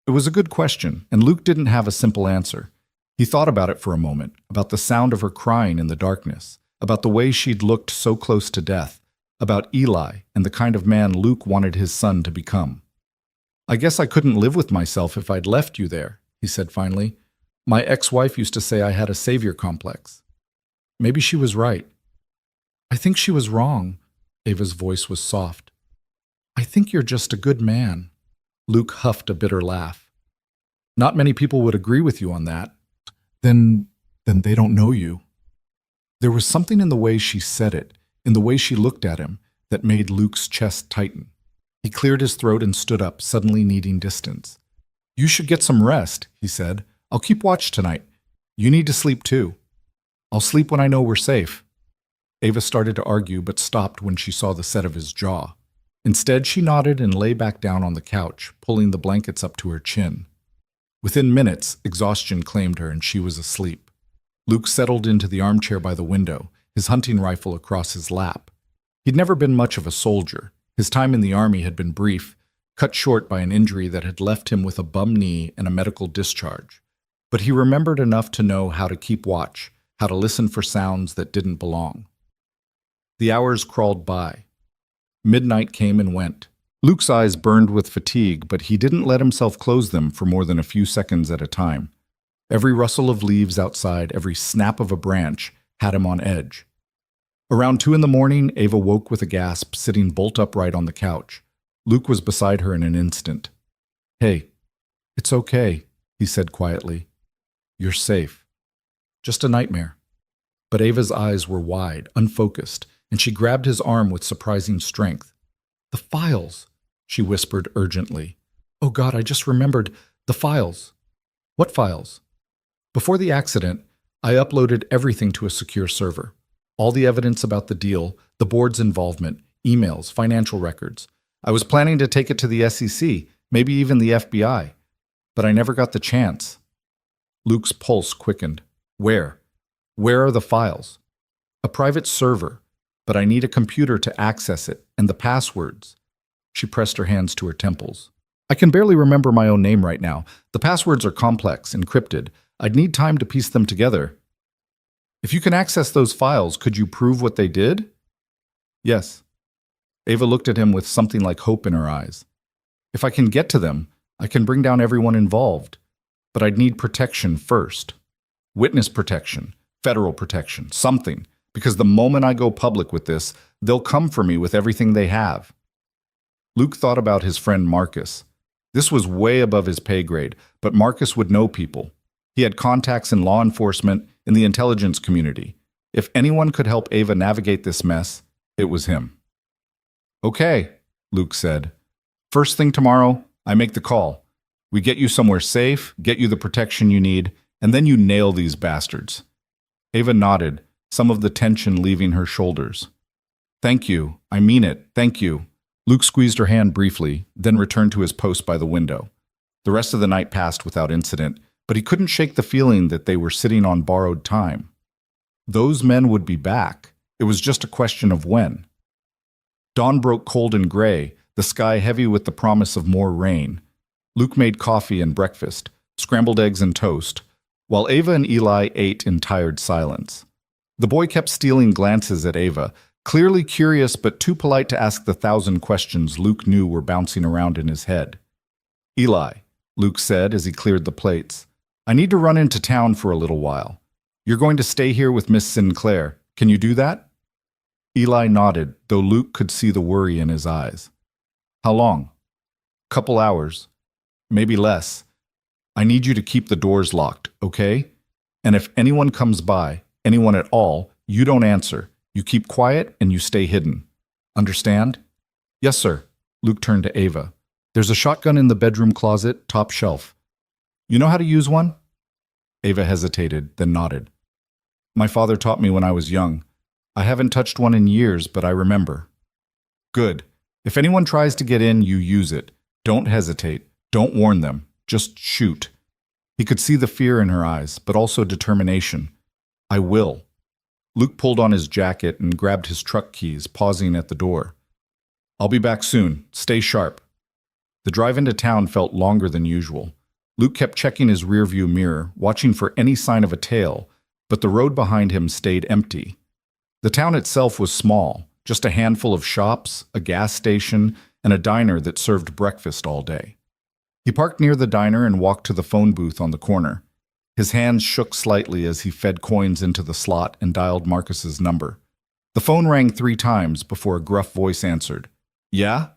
It was a good question, and Luke didn't have a simple answer. He thought about it for a moment, about the sound of her crying in the darkness, about the way she'd looked so close to death, about Eli and the kind of man Luke wanted his son to become. I guess I couldn't live with myself if I'd left you there, he said finally. My ex-wife used to say I had a savior complex. Maybe she was right. I think she was wrong. Ava's voice was soft. I think you're just a good man. Luke huffed a bitter laugh. Not many people would agree with you on that. Then they don't know you. There was something in the way she said it, in the way she looked at him, that made Luke's chest tighten. He cleared his throat and stood up, suddenly needing distance. You should get some rest, he said. I'll keep watch tonight. You need to sleep too. I'll sleep when I know we're safe. Ava started to argue, but stopped when she saw the set of his jaw. Instead, she nodded and lay back down on the couch, pulling the blankets up to her chin. Within minutes, exhaustion claimed her and she was asleep. Luke settled into the armchair by the window, his hunting rifle across his lap. He'd never been much of a soldier. His time in the army had been brief, cut short by an injury that had left him with a bum knee and a medical discharge. But he remembered enough to know how to keep watch, how to listen for sounds that didn't belong. The hours crawled by. Midnight came and went. Luke's eyes burned with fatigue, but he didn't let himself close them for more than a few seconds at a time. Every rustle of leaves outside, every snap of a branch, had him on edge. Around 2 a.m, Ava woke with a gasp, sitting bolt upright on the couch. Luke was beside her in an instant. Hey, it's okay, he said quietly. You're safe. Just a nightmare. But Ava's eyes were wide, unfocused, and she grabbed his arm with surprising strength. The files, she whispered urgently. Oh God, I just remembered. The files. What files? Before the accident, I uploaded everything to a secure server. All the evidence about the deal, the board's involvement, emails, financial records. I was planning to take it to the SEC, maybe even the FBI. But I never got the chance. Luke's pulse quickened. Where? Where are the files? A private server. But I need a computer to access it, and the passwords. She pressed her hands to her temples. I can barely remember my own name right now. The passwords are complex, encrypted. I'd need time to piece them together. If you can access those files, could you prove what they did? Yes. Ava looked at him with something like hope in her eyes. If I can get to them, I can bring down everyone involved. But I'd need protection first. Witness protection, federal protection, something. Because the moment I go public with this, they'll come for me with everything they have. Luke thought about his friend Marcus. This was way above his pay grade, but Marcus would know people. He had contacts in law enforcement, in the intelligence community. If anyone could help Ava navigate this mess, it was him. Okay, Luke said. First thing tomorrow, I make the call. We get you somewhere safe, get you the protection you need, and then you nail these bastards. Ava nodded, some of the tension leaving her shoulders. Thank you. I mean it. Thank you. Luke squeezed her hand briefly, then returned to his post by the window. The rest of the night passed without incident, but he couldn't shake the feeling that they were sitting on borrowed time. Those men would be back. It was just a question of when. Dawn broke cold and gray, the sky heavy with the promise of more rain. Luke made coffee and breakfast, scrambled eggs and toast, while Ava and Eli ate in tired silence. The boy kept stealing glances at Ava, clearly curious but too polite to ask the 1,000 questions Luke knew were bouncing around in his head. Eli, Luke said as he cleared the plates, I need to run into town for a little while. You're going to stay here with Miss Sinclair. Can you do that? Eli nodded, though Luke could see the worry in his eyes. How long? Couple hours. Maybe less. I need you to keep the doors locked, okay? And if anyone comes by, anyone at all, you don't answer. You keep quiet and you stay hidden. Understand? Yes, sir. Luke turned to Ava. There's a shotgun in the bedroom closet, top shelf. You know how to use one? Ava hesitated, then nodded. My father taught me when I was young. I haven't touched one in years, but I remember. Good. If anyone tries to get in, you use it. Don't hesitate. Don't warn them. Just shoot. He could see the fear in her eyes, but also determination. I will. Luke pulled on his jacket and grabbed his truck keys, pausing at the door. I'll be back soon. Stay sharp. The drive into town felt longer than usual. Luke kept checking his rearview mirror, watching for any sign of a tail, but the road behind him stayed empty. The town itself was small, just a handful of shops, a gas station, and a diner that served breakfast all day. He parked near the diner and walked to the phone booth on the corner. His hands shook slightly as he fed coins into the slot and dialed Marcus's number. The phone rang 3 times before a gruff voice answered. Yeah?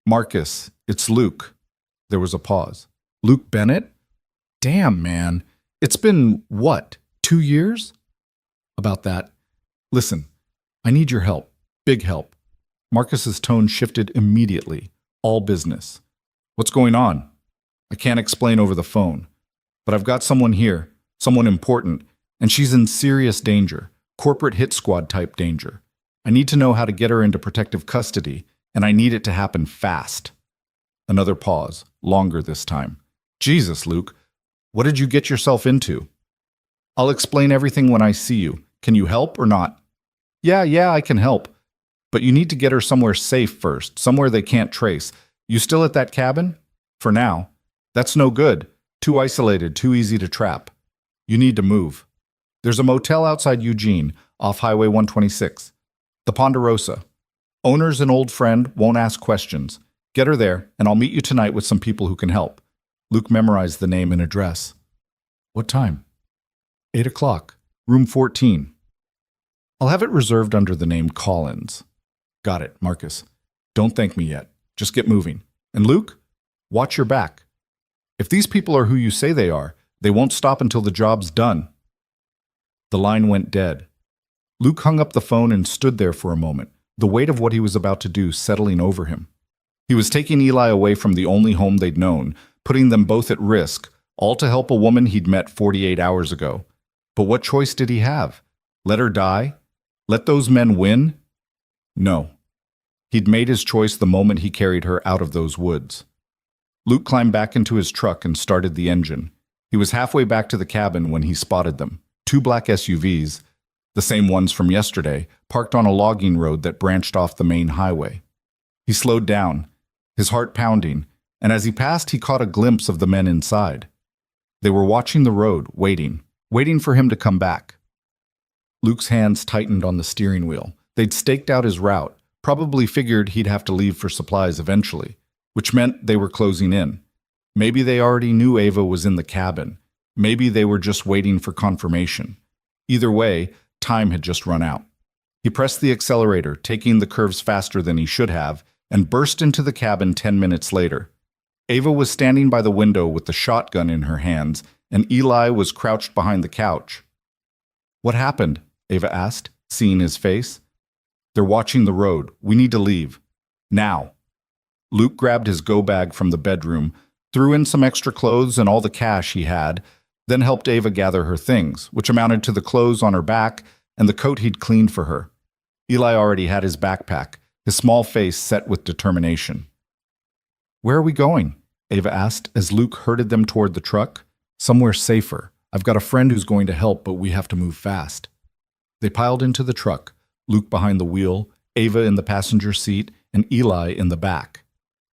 Marcus, it's Luke. There was a pause. Luke Bennett? Damn, man. It's been, what, 2 years? About that. Listen, I need your help. Big help. Marcus's tone shifted immediately. All business. What's going on? I can't explain over the phone. But I've got someone here, someone important, and she's in serious danger, corporate hit squad type danger. I need to know how to get her into protective custody, and I need it to happen fast. Another pause, longer this time. Jesus, Luke, what did you get yourself into? I'll explain everything when I see you. Can you help or not? Yeah, I can help. But you need to get her somewhere safe first, somewhere they can't trace. You still at that cabin? For now. That's no good. Too isolated, too easy to trap. You need to move. There's a motel outside Eugene, off Highway 126. The Ponderosa. Owner's an old friend, won't ask questions. Get her there, and I'll meet you tonight with some people who can help. Luke memorized the name and address. What time? 8 o'clock. Room 14. I'll have it reserved under the name Collins. Got it, Marcus. Don't thank me yet. Just get moving. And Luke, watch your back. If these people are who you say they are, they won't stop until the job's done. The line went dead. Luke hung up the phone and stood there for a moment, the weight of what he was about to do settling over him. He was taking Eli away from the only home they'd known, putting them both at risk, all to help a woman he'd met 48 hours ago. But what choice did he have? Let her die? Let those men win? No. He'd made his choice the moment he carried her out of those woods. Luke climbed back into his truck and started the engine. He was halfway back to the cabin when he spotted them. 2 black SUVs, the same ones from yesterday, parked on a logging road that branched off the main highway. He slowed down, his heart pounding, and as he passed he caught a glimpse of the men inside. They were watching the road, waiting for him to come back. Luke's hands tightened on the steering wheel. They'd staked out his route, Probably figured he'd have to leave for supplies eventually, which meant they were closing in. Maybe they already knew Ava was in the cabin. Maybe they were just waiting for confirmation. Either way, time had just run out. He pressed the accelerator, taking the curves faster than he should have, and burst into the cabin 10 minutes later. Ava was standing by the window with the shotgun in her hands, and Eli was crouched behind the couch. "What happened?" Ava asked, seeing his face. "They're watching the road. We need to leave. Now." Luke grabbed his go-bag from the bedroom, threw in some extra clothes and all the cash he had, then helped Ava gather her things, which amounted to the clothes on her back and the coat he'd cleaned for her. Eli already had his backpack, his small face set with determination. "Where are we going?" Ava asked as Luke herded them toward the truck. "Somewhere safer. I've got a friend who's going to help, but we have to move fast." They piled into the truck, Luke behind the wheel, Ava in the passenger seat, and Eli in the back.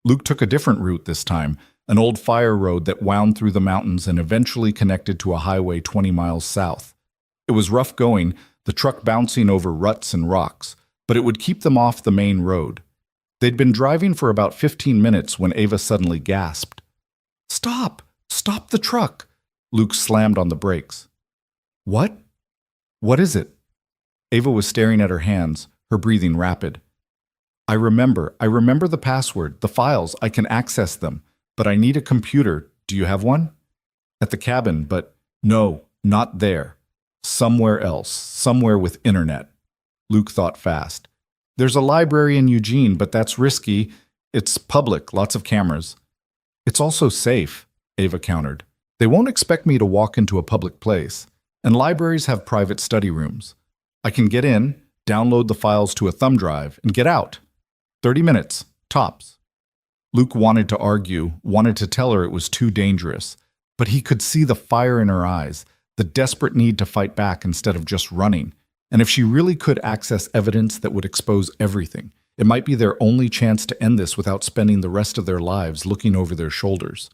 Luke took a different route this time, an old fire road that wound through the mountains and eventually connected to a highway 20 miles south. It was rough going, the truck bouncing over ruts and rocks, but it would keep them off the main road. They'd been driving for about 15 minutes when Ava suddenly gasped. "Stop! Stop the truck!" Luke slammed on the brakes. "What? What is it?" Ava was staring at her hands, her breathing rapid. I remember the password, the files, I can access them, but I need a computer. Do you have one?" "At the cabin, but no, not there. Somewhere else, somewhere with internet." Luke thought fast. "There's a library in Eugene, but that's risky. It's public, lots of cameras." "It's also safe," Ava countered. "They won't expect me to walk into a public place, and libraries have private study rooms. I can get in, download the files to a thumb drive, and get out. 30 minutes, tops." Luke wanted to argue, wanted to tell her it was too dangerous, but he could see the fire in her eyes, the desperate need to fight back instead of just running. And if she really could access evidence that would expose everything, it might be their only chance to end this without spending the rest of their lives looking over their shoulders.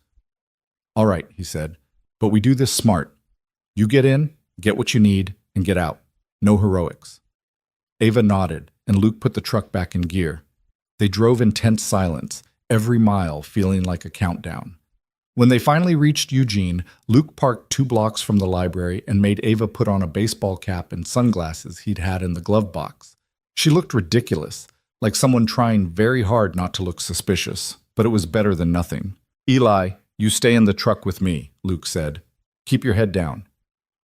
"All right," he said, "but we do this smart. You get in, get what you need, and get out. No heroics." Ava nodded, and Luke put the truck back in gear. They drove in tense silence, every mile feeling like a countdown. When they finally reached Eugene, Luke parked 2 blocks from the library and made Ava put on a baseball cap and sunglasses he'd had in the glove box. She looked ridiculous, like someone trying very hard not to look suspicious, but it was better than nothing. "Eli, you stay in the truck with me," Luke said. "Keep your head down."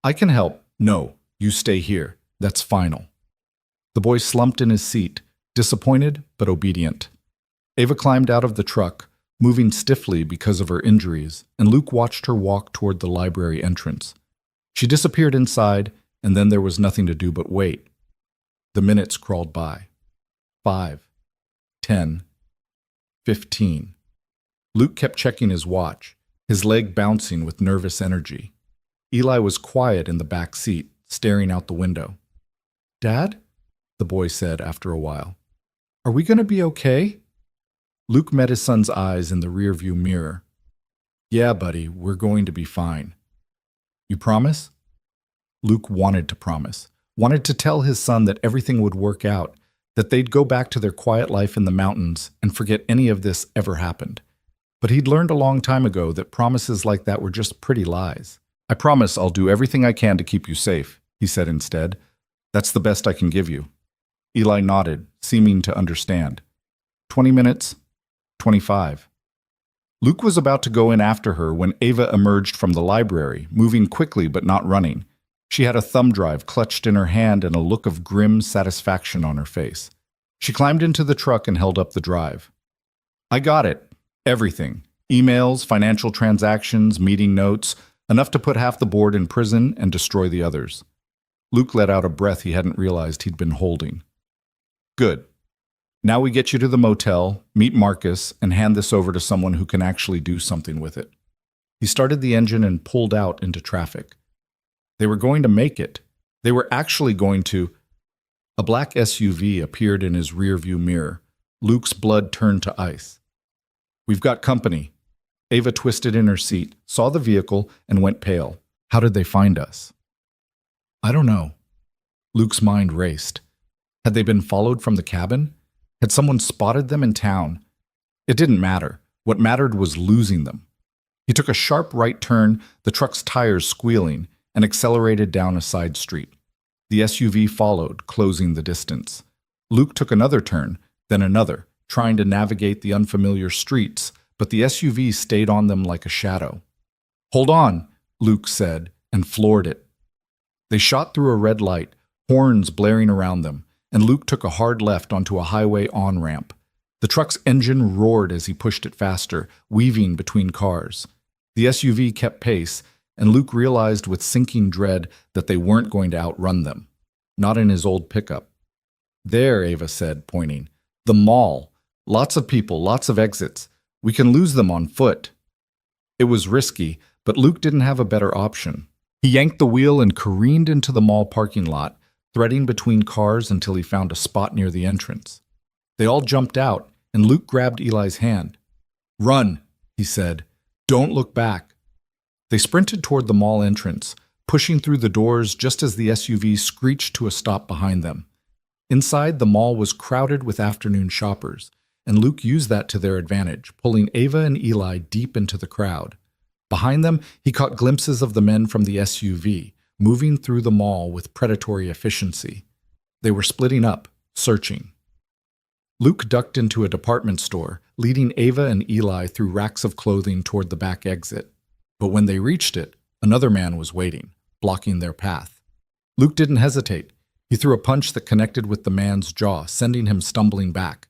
"I can help." "No, you stay here. That's final." The boy slumped in his seat, disappointed but obedient. Ava climbed out of the truck, moving stiffly because of her injuries, and Luke watched her walk toward the library entrance. She disappeared inside, and then there was nothing to do but wait. The minutes crawled by. 5, 10, 15. Luke kept checking his watch, his leg bouncing with nervous energy. Eli was quiet in the back seat, staring out the window. "Dad?" the boy said after a while. "Are we going to be okay?" Luke met his son's eyes in the rearview mirror. "Yeah, buddy, we're going to be fine." "You promise?" Luke wanted to promise, wanted to tell his son that everything would work out, that they'd go back to their quiet life in the mountains and forget any of this ever happened. But he'd learned a long time ago that promises like that were just pretty lies. "I promise I'll do everything I can to keep you safe," he said instead. "That's the best I can give you." Eli nodded, seeming to understand. 20 minutes, 25. Luke was about to go in after her when Ava emerged from the library, moving quickly but not running. She had a thumb drive clutched in her hand and a look of grim satisfaction on her face. She climbed into the truck and held up the drive. "I got it. Everything. Emails, financial transactions, meeting notes, enough to put half the board in prison and destroy the others." Luke let out a breath he hadn't realized he'd been holding. "Good. Now we get you to the motel, meet Marcus, and hand this over to someone who can actually do something with it." He started the engine and pulled out into traffic. They were going to make it. They were actually going to. A black SUV appeared in his rearview mirror. Luke's blood turned to ice. "We've got company." Ava twisted in her seat, saw the vehicle, and went pale. "How did they find us?" "I don't know." Luke's mind raced. Had they been followed from the cabin? Had someone spotted them in town? It didn't matter. What mattered was losing them. He took a sharp right turn, the truck's tires squealing, and accelerated down a side street. The SUV followed, closing the distance. Luke took another turn, then another, trying to navigate the unfamiliar streets, but the SUV stayed on them like a shadow. "Hold on," Luke said, and floored it. They shot through a red light, horns blaring around them, and Luke took a hard left onto a highway on-ramp. The truck's engine roared as he pushed it faster, weaving between cars. The SUV kept pace, and Luke realized with sinking dread that they weren't going to outrun them. Not in his old pickup. "There," Ava said, pointing. "The mall. Lots of people, lots of exits. We can lose them on foot." It was risky, but Luke didn't have a better option. He yanked the wheel and careened into the mall parking lot, threading between cars until he found a spot near the entrance. They all jumped out, and Luke grabbed Eli's hand. "Run," he said. "Don't look back." They sprinted toward the mall entrance, pushing through the doors just as the SUV screeched to a stop behind them. Inside, the mall was crowded with afternoon shoppers, and Luke used that to their advantage, pulling Ava and Eli deep into the crowd. Behind them, he caught glimpses of the men from the SUV, moving through the mall with predatory efficiency. They were splitting up, searching. Luke ducked into a department store, leading Ava and Eli through racks of clothing toward the back exit. But when they reached it, another man was waiting, blocking their path. Luke didn't hesitate. He threw a punch that connected with the man's jaw, sending him stumbling back.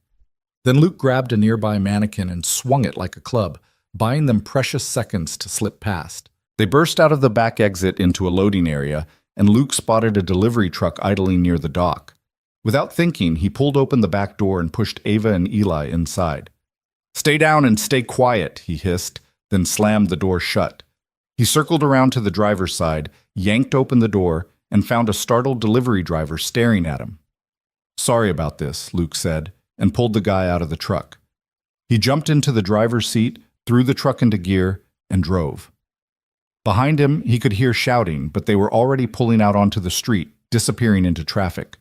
Then Luke grabbed a nearby mannequin and swung it like a club, buying them precious seconds to slip past. They burst out of the back exit into a loading area, and Luke spotted a delivery truck idling near the dock. Without thinking, he pulled open the back door and pushed Ava and Eli inside. "Stay down and stay quiet," he hissed, then slammed the door shut. He circled around to the driver's side, yanked open the door, and found a startled delivery driver staring at him. "Sorry about this," Luke said, and pulled the guy out of the truck. He jumped into the driver's seat, threw the truck into gear, and drove. Behind him, he could hear shouting, but they were already pulling out onto the street, disappearing into traffic.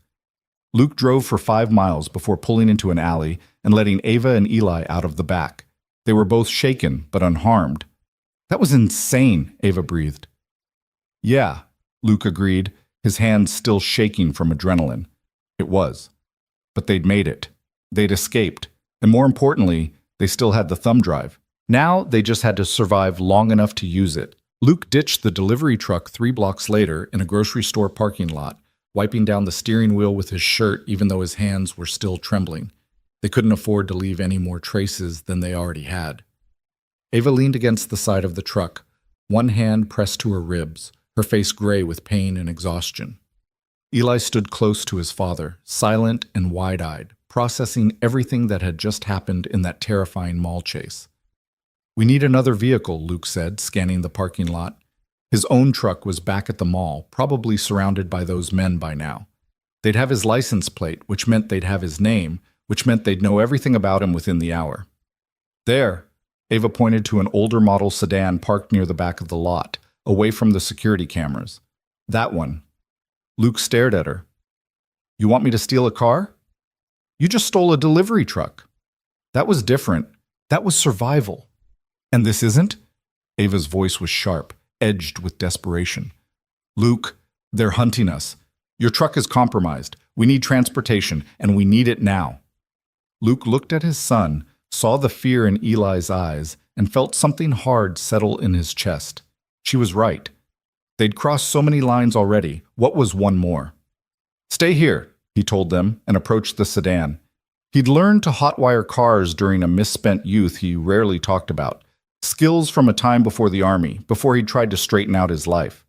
Luke drove for 5 miles before pulling into an alley and letting Ava and Eli out of the back. They were both shaken, but unharmed. "That was insane," Ava breathed. "Yeah," Luke agreed, his hands still shaking from adrenaline. It was. But they'd made it. They'd escaped. And more importantly, they still had the thumb drive. Now they just had to survive long enough to use it. Luke ditched the delivery truck 3 blocks later in a grocery store parking lot, wiping down the steering wheel with his shirt even though his hands were still trembling. They couldn't afford to leave any more traces than they already had. Ava leaned against the side of the truck, one hand pressed to her ribs, her face gray with pain and exhaustion. Eli stood close to his father, silent and wide-eyed, processing everything that had just happened in that terrifying mall chase. "We need another vehicle," Luke said, scanning the parking lot. His own truck was back at the mall, probably surrounded by those men by now. They'd have his license plate, which meant they'd have his name, which meant they'd know everything about him within the hour. "There," Ava pointed to an older model sedan parked near the back of the lot, away from the security cameras. "That one." Luke stared at her. "You want me to steal a car? You just stole a delivery truck." "That was different. That was survival." "And this isn't?" Ava's voice was sharp, edged with desperation. "Luke, they're hunting us. Your truck is compromised. We need transportation, and we need it now." Luke looked at his son, saw the fear in Eli's eyes, and felt something hard settle in his chest. She was right. They'd crossed so many lines already. What was one more? "Stay here," he told them, and approached the sedan. He'd learned to hotwire cars during a misspent youth he rarely talked about. Skills from a time before the army, before he'd tried to straighten out his life.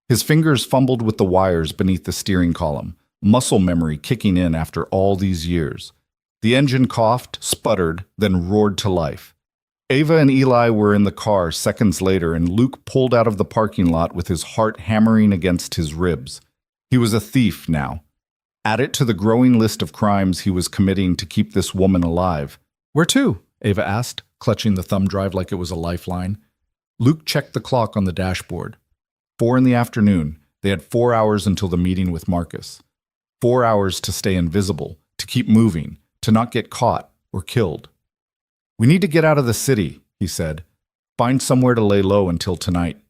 His fingers fumbled with the wires beneath the steering column, muscle memory kicking in after all these years. The engine coughed, sputtered, then roared to life. Ava and Eli were in the car seconds later, and Luke pulled out of the parking lot with his heart hammering against his ribs. He was a thief now. Add it to the growing list of crimes he was committing to keep this woman alive. "Where to?" Ava asked, clutching the thumb drive like it was a lifeline. Luke checked the clock on the dashboard. 4 in the afternoon. They had 4 hours until the meeting with Marcus. 4 hours to stay invisible, to keep moving, to not get caught or killed. "We need to get out of the city," he said. "Find somewhere to lay low until tonight."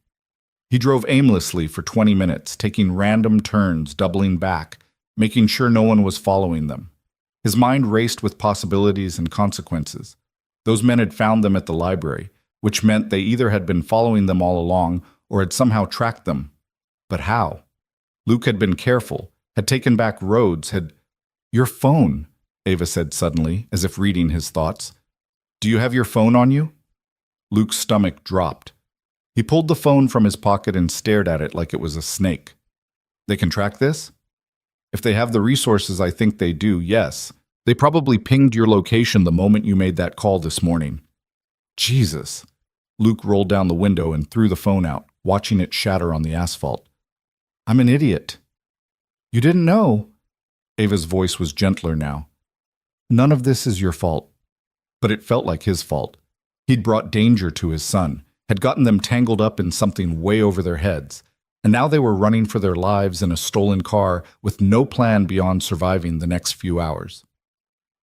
He drove aimlessly for 20 minutes, taking random turns, doubling back, making sure no one was following them. His mind raced with possibilities and consequences. Those men had found them at the library, which meant they either had been following them all along or had somehow tracked them. But how? Luke had been careful, had taken back roads, had... "Your phone," Ava said suddenly, as if reading his thoughts. "Do you have your phone on you?" Luke's stomach dropped. He pulled the phone from his pocket and stared at it like it was a snake. "They can track this?" "If they have the resources I think they do, yes. They probably pinged your location the moment you made that call this morning." Jesus. Luke rolled down the window and threw the phone out, watching it shatter on the asphalt. "I'm an idiot." "You didn't know?" Ava's voice was gentler now. "None of this is your fault." But it felt like his fault. He'd brought danger to his son, had gotten them tangled up in something way over their heads, and now they were running for their lives in a stolen car with no plan beyond surviving the next few hours.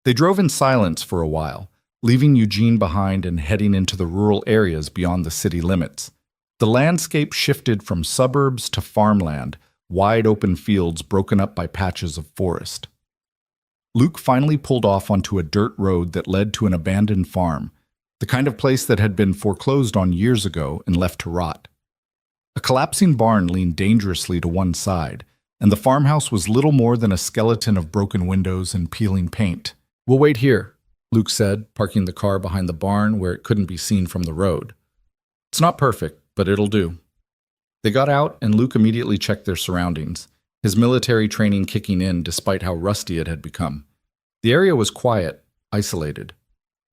They drove in silence for a while, leaving Eugene behind and heading into the rural areas beyond the city limits. The landscape shifted from suburbs to farmland, wide open fields broken up by patches of forest. Luke finally pulled off onto a dirt road that led to an abandoned farm, the kind of place that had been foreclosed on years ago and left to rot. A collapsing barn leaned dangerously to one side, and the farmhouse was little more than a skeleton of broken windows and peeling paint. "We'll wait here," Luke said, parking the car behind the barn where it couldn't be seen from the road. "It's not perfect, but it'll do." They got out, and Luke immediately checked their surroundings, his military training kicking in despite how rusty it had become. The area was quiet, isolated.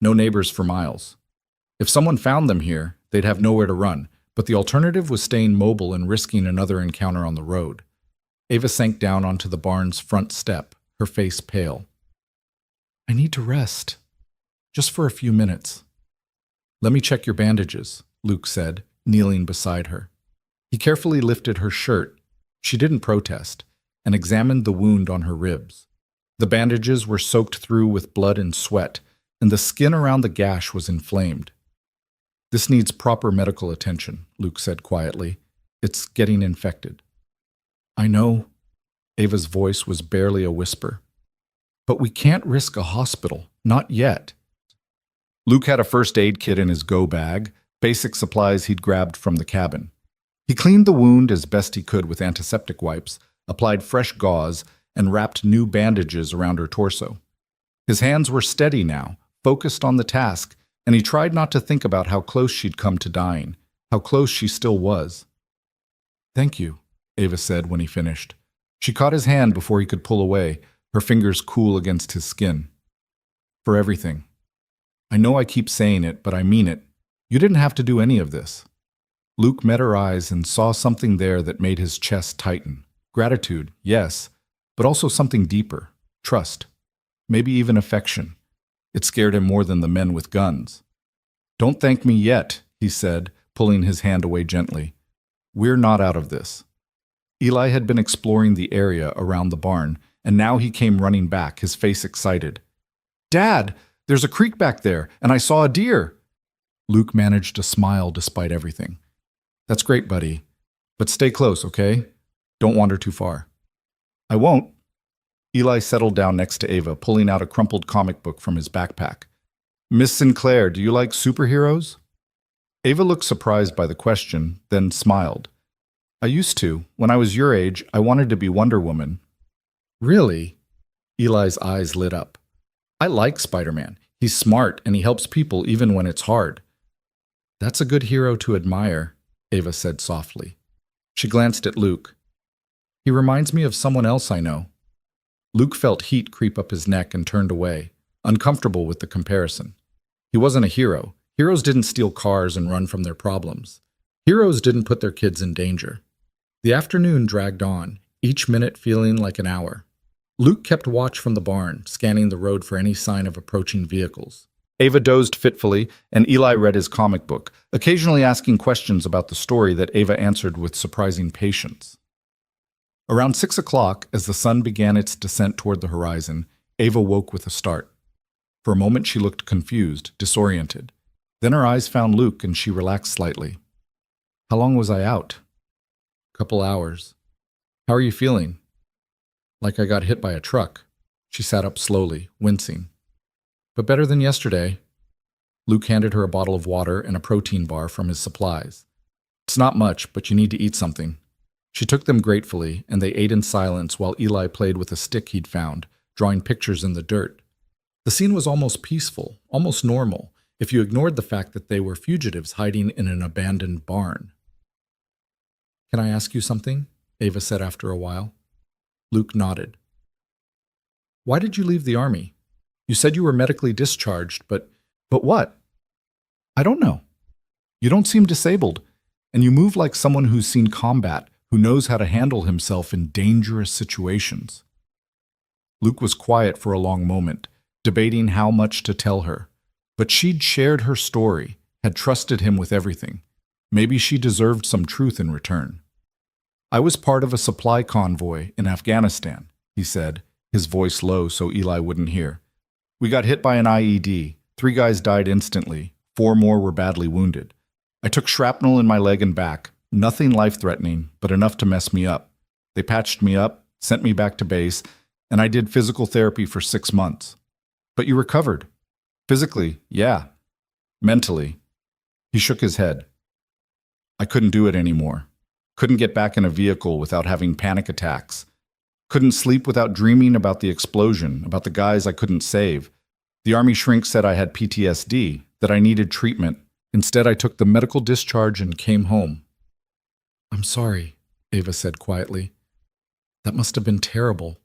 No neighbors for miles. If someone found them here, they'd have nowhere to run, but the alternative was staying mobile and risking another encounter on the road. Ava sank down onto the barn's front step, her face pale. "I need to rest. Just for a few minutes." "Let me check your bandages," Luke said, kneeling beside her. He carefully lifted her shirt. She didn't protest, and examined the wound on her ribs. The bandages were soaked through with blood and sweat, and the skin around the gash was inflamed. "This needs proper medical attention," Luke said quietly. "It's getting infected." "I know." Ava's voice was barely a whisper. "But we can't risk a hospital. Not yet." Luke had a first aid kit in his go bag, basic supplies he'd grabbed from the cabin. He cleaned the wound as best he could with antiseptic wipes, applied fresh gauze, and wrapped new bandages around her torso. His hands were steady now, focused on the task, and he tried not to think about how close she'd come to dying, how close she still was. "Thank you," Ava said when he finished. She caught his hand before he could pull away, her fingers cool against his skin. "For everything. I know I keep saying it, but I mean it. You didn't have to do any of this." Luke met her eyes and saw something there that made his chest tighten. Gratitude, yes, but also something deeper. Trust. Maybe even affection. It scared him more than the men with guns. "Don't thank me yet," he said, pulling his hand away gently. "We're not out of this." Eli had been exploring the area around the barn, and now he came running back, his face excited. "Dad, there's a creek back there, and I saw a deer." Luke managed to smile despite everything. "That's great, buddy. But stay close, okay? Don't wander too far." "I won't." Eli settled down next to Ava, pulling out a crumpled comic book from his backpack. "Miss Sinclair, do you like superheroes?" Ava looked surprised by the question, then smiled. "I used to. When I was your age, I wanted to be Wonder Woman." "Really?" Eli's eyes lit up. "I like Spider-Man. He's smart, and he helps people even when it's hard." "That's a good hero to admire," Ava said softly. She glanced at Luke. "He reminds me of someone else I know." Luke felt heat creep up his neck and turned away, uncomfortable with the comparison. He wasn't a hero. Heroes didn't steal cars and run from their problems. Heroes didn't put their kids in danger. The afternoon dragged on, each minute feeling like an hour. Luke kept watch from the barn, scanning the road for any sign of approaching vehicles. Ava dozed fitfully, and Eli read his comic book, occasionally asking questions about the story that Ava answered with surprising patience. Around 6 o'clock, as the sun began its descent toward the horizon, Ava woke with a start. For a moment she looked confused, disoriented. Then her eyes found Luke and she relaxed slightly. How long was I out? Couple hours. How are you feeling? Like I got hit by a truck. She sat up slowly, wincing. But better than yesterday. Luke handed her a bottle of water and a protein bar from his supplies. It's not much, but you need to eat something. She took them gratefully, and they ate in silence while Eli played with a stick he'd found, drawing pictures in the dirt. The scene was almost peaceful, almost normal, if you ignored the fact that they were fugitives hiding in an abandoned barn. Can I ask you something? Ava said after a while. Luke nodded. Why did you leave the army? You said you were medically discharged, but what? I don't know. You don't seem disabled, and you move like someone who's seen combat, who knows how to handle himself in dangerous situations. Luke was quiet for a long moment, debating how much to tell her. But she'd shared her story, had trusted him with everything. Maybe she deserved some truth in return. I was part of a supply convoy in Afghanistan, he said, his voice low so Eli wouldn't hear. We got hit by an IED. 3 guys died instantly. 4 more were badly wounded. I took shrapnel in my leg and back. Nothing life-threatening, but enough to mess me up. They patched me up, sent me back to base, and I did physical therapy for 6 months. But you recovered. Physically, yeah. Mentally. He shook his head. I couldn't do it anymore. Couldn't get back in a vehicle without having panic attacks. Couldn't sleep without dreaming about the explosion, about the guys I couldn't save. The army shrink said I had PTSD, that I needed treatment. Instead, I took the medical discharge and came home. I'm sorry, Ava said quietly. That must have been terrible.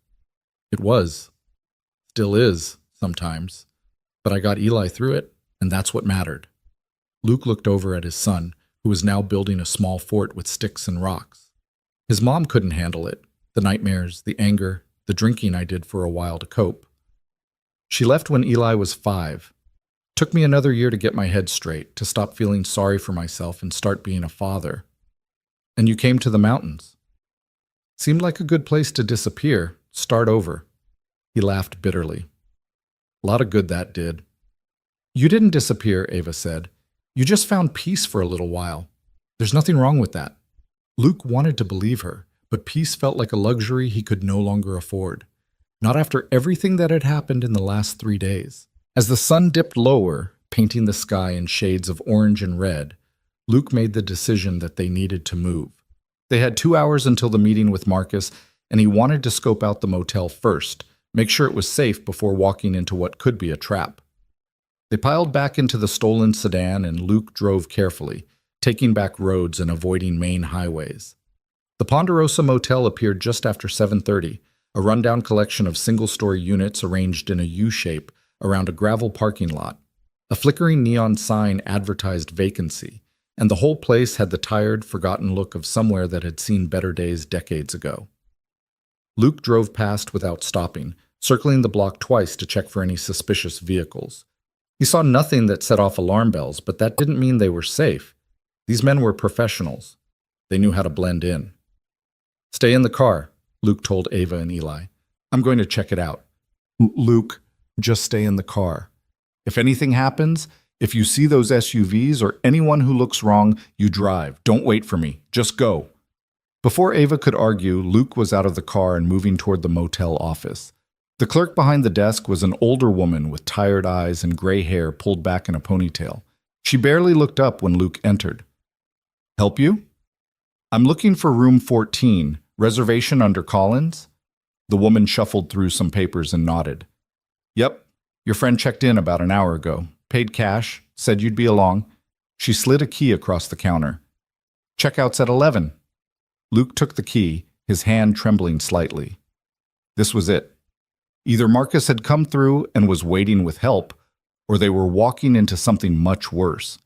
It was. Still is, sometimes. But I got Eli through it, and that's what mattered. Luke looked over at his son, who was now building a small fort with sticks and rocks. His mom couldn't handle it, the nightmares, the anger, the drinking I did for a while to cope. She left when Eli was 5. Took me another year to get my head straight, to stop feeling sorry for myself and start being a father. And you came to the mountains. Seemed like a good place to disappear, start over. He laughed bitterly. A lot of good that did. You didn't disappear, Ava said. You just found peace for a little while. There's nothing wrong with that. Luke wanted to believe her, but peace felt like a luxury he could no longer afford. Not after everything that had happened in the last 3 days. As the sun dipped lower, painting the sky in shades of orange and red, Luke made the decision that they needed to move. They had 2 hours until the meeting with Marcus, and he wanted to scope out the motel first, make sure it was safe before walking into what could be a trap. They piled back into the stolen sedan and Luke drove carefully, taking back roads and avoiding main highways. The Ponderosa Motel appeared just after 7:30, a rundown collection of single-story units arranged in a U-shape around a gravel parking lot. A flickering neon sign advertised vacancy, and the whole place had the tired, forgotten look of somewhere that had seen better days decades ago. Luke drove past without stopping, circling the block twice to check for any suspicious vehicles. He saw nothing that set off alarm bells, but that didn't mean they were safe. These men were professionals. They knew how to blend in. Stay in the car, Luke told Ava and Eli. I'm going to check it out. Luke, just stay in the car. If anything happens, if you see those SUVs or anyone who looks wrong, you drive. Don't wait for me. Just go. Before Ava could argue, Luke was out of the car and moving toward the motel office. The clerk behind the desk was an older woman with tired eyes and gray hair pulled back in a ponytail. She barely looked up when Luke entered. Help you? I'm looking for room 14, reservation under Collins. The woman shuffled through some papers and nodded. Yep, your friend checked in about an hour ago. Paid cash, said you'd be along. She slid a key across the counter. Checkout's at 11. Luke took the key, his hand trembling slightly. This was it. Either Marcus had come through and was waiting with help, or they were walking into something much worse.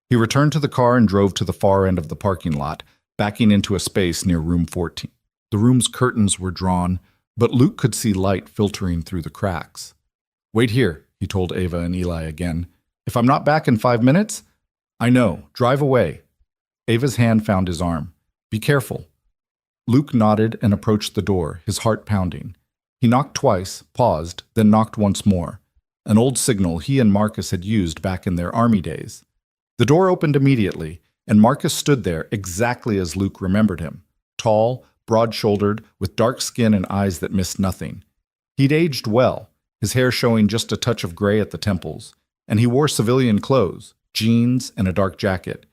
He returned to the car and drove to the far end of the parking lot, backing into a space near room 14. The room's curtains were drawn, but Luke could see light filtering through the cracks. Wait here, he told Ava and Eli again. If I'm not back in 5 minutes? I know. Drive away. Ava's hand found his arm. Be careful. Luke nodded and approached the door, his heart pounding. He knocked twice, paused, then knocked once more. an old signal he and Marcus had used back in their army days. The door opened immediately, and Marcus stood there exactly as Luke remembered him, tall, broad-shouldered, with dark skin and eyes that missed nothing. He'd aged well, his hair showing just a touch of gray at the temples, and he wore civilian clothes, jeans, and a dark jacket,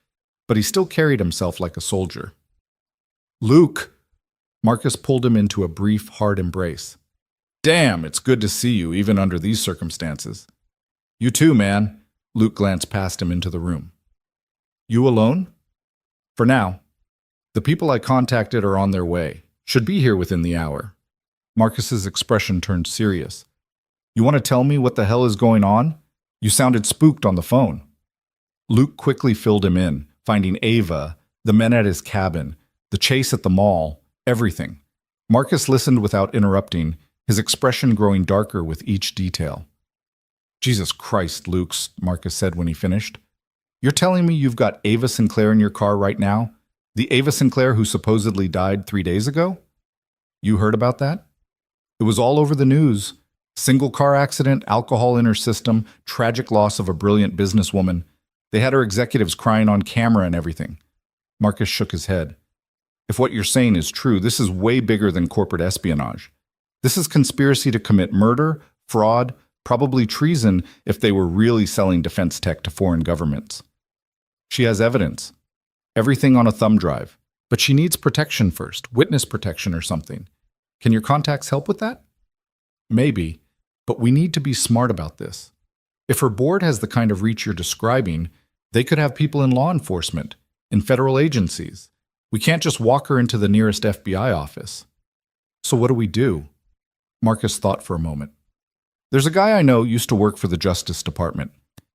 but he still carried himself like a soldier. "Luke!" Marcus pulled him into a brief, hard embrace. "Damn, it's good to see you, even under these circumstances." "You too, man." Luke glanced past him into the room. "You alone?" "For now. The people I contacted are on their way. Should be here within the hour." Marcus's expression turned serious. "You want to tell me what the hell is going on? You sounded spooked on the phone." Luke quickly filled him in, finding Ava, the men at his cabin, the chase at the mall, everything. Marcus listened without interrupting, his expression growing darker with each detail. "Jesus Christ, Luke," Marcus said when he finished. "You're telling me you've got Ava Sinclair in your car right now? The Ava Sinclair who supposedly died 3 days ago? You heard about that? It was all over the news. Single car accident, alcohol in her system, tragic loss of a brilliant businesswoman. They had her executives crying on camera and everything." Marcus shook his head. "If what you're saying is true, this is way bigger than corporate espionage. This is conspiracy to commit murder, fraud, probably treason if they were really selling defense tech to foreign governments. She has evidence. Everything on a thumb drive. But she needs protection first, witness protection or something. Can your contacts help with that?" "Maybe, but we need to be smart about this. If her board has the kind of reach you're describing, they could have people in law enforcement, in federal agencies. We can't just walk her into the nearest FBI office." "So what do we do?" Marcus thought for a moment. "There's a guy I know used to work for the Justice Department.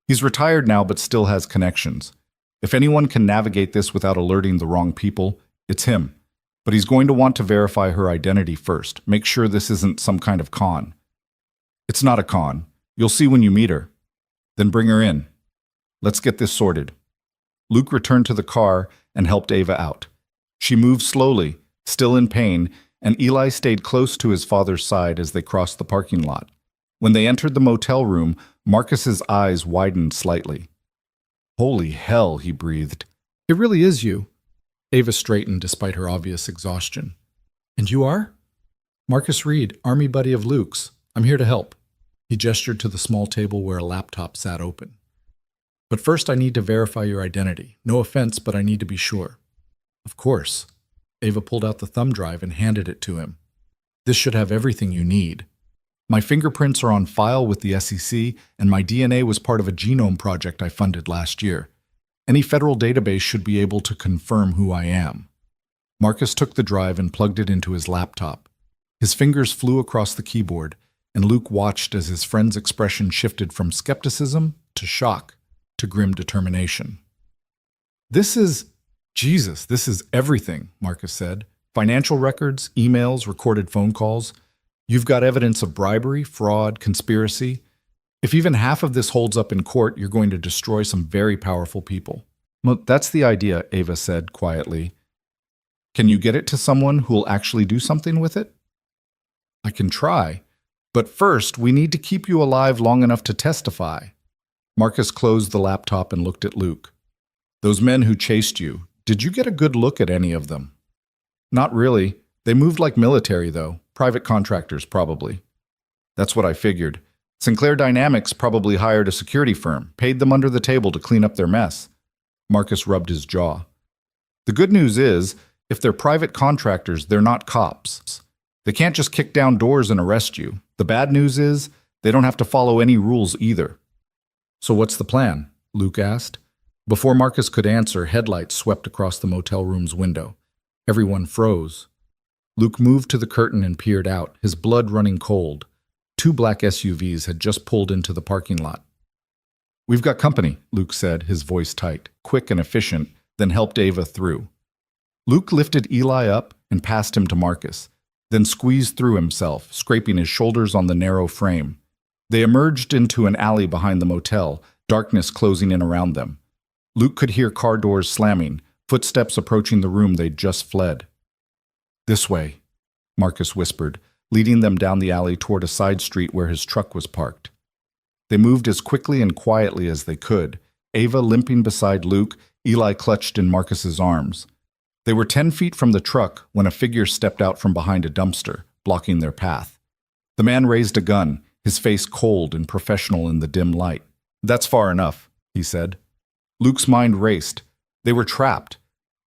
He's retired now but still has connections. If anyone can navigate this without alerting the wrong people, it's him. But he's going to want to verify her identity first, make sure this isn't some kind of con." "It's not a con. You'll see when you meet her." "Then bring her in. Let's get this sorted." Luke returned to the car and helped Ava out. She moved slowly, still in pain, and Eli stayed close to his father's side as they crossed the parking lot. When they entered the motel room, Marcus's eyes widened slightly. "Holy hell," he breathed. "It really is you." Ava straightened despite her obvious exhaustion. "And you are?" "Marcus Reed, army buddy of Luke's. I'm here to help." He gestured to the small table where a laptop sat open. "But first I need to verify your identity. No offense, but I need to be sure." "Of course." Ava pulled out the thumb drive and handed it to him. "This should have everything you need. My fingerprints are on file with the SEC, and my DNA was part of a genome project I funded last year. Any federal database should be able to confirm who I am." Marcus took the drive and plugged it into his laptop. His fingers flew across the keyboard, and Luke watched as his friend's expression shifted from skepticism to shock to grim determination. This is everything," Marcus said. "Financial records, emails, recorded phone calls. You've got evidence of bribery, fraud, conspiracy. If even half of this holds up in court, you're going to destroy some very powerful people." "Well, that's the idea," Ava said quietly. "Can you get it to someone who'll actually do something with it?" "I can try. But first, we need to keep you alive long enough to testify." Marcus closed the laptop and looked at Luke. "Those men who chased you, did you get a good look at any of them?" "Not really. They moved like military, though. Private contractors, probably." "That's what I figured. Sinclair Dynamics probably hired a security firm, paid them under the table to clean up their mess." Marcus rubbed his jaw. "The good news is, if they're private contractors, they're not cops. They can't just kick down doors and arrest you. The bad news is, they don't have to follow any rules either." "So what's the plan?" Luke asked. Before Marcus could answer, headlights swept across the motel room's window. Everyone froze. Luke moved to the curtain and peered out, his blood running cold. 2 black SUVs had just pulled into the parking lot. "We've got company," Luke said, his voice tight, quick and efficient, then helped Ava through. Luke lifted Eli up and passed him to Marcus, then squeezed through himself, scraping his shoulders on the narrow frame. They emerged into an alley behind the motel, darkness closing in around them. Luke could hear car doors slamming, footsteps approaching the room they'd just fled. "This way," Marcus whispered, leading them down the alley toward a side street where his truck was parked. They moved as quickly and quietly as they could, Ava limping beside Luke, Eli clutched in Marcus's arms. They were 10 feet from the truck when a figure stepped out from behind a dumpster, blocking their path. The man raised a gun, his face cold and professional in the dim light. "That's far enough," he said. Luke's mind raced. They were trapped.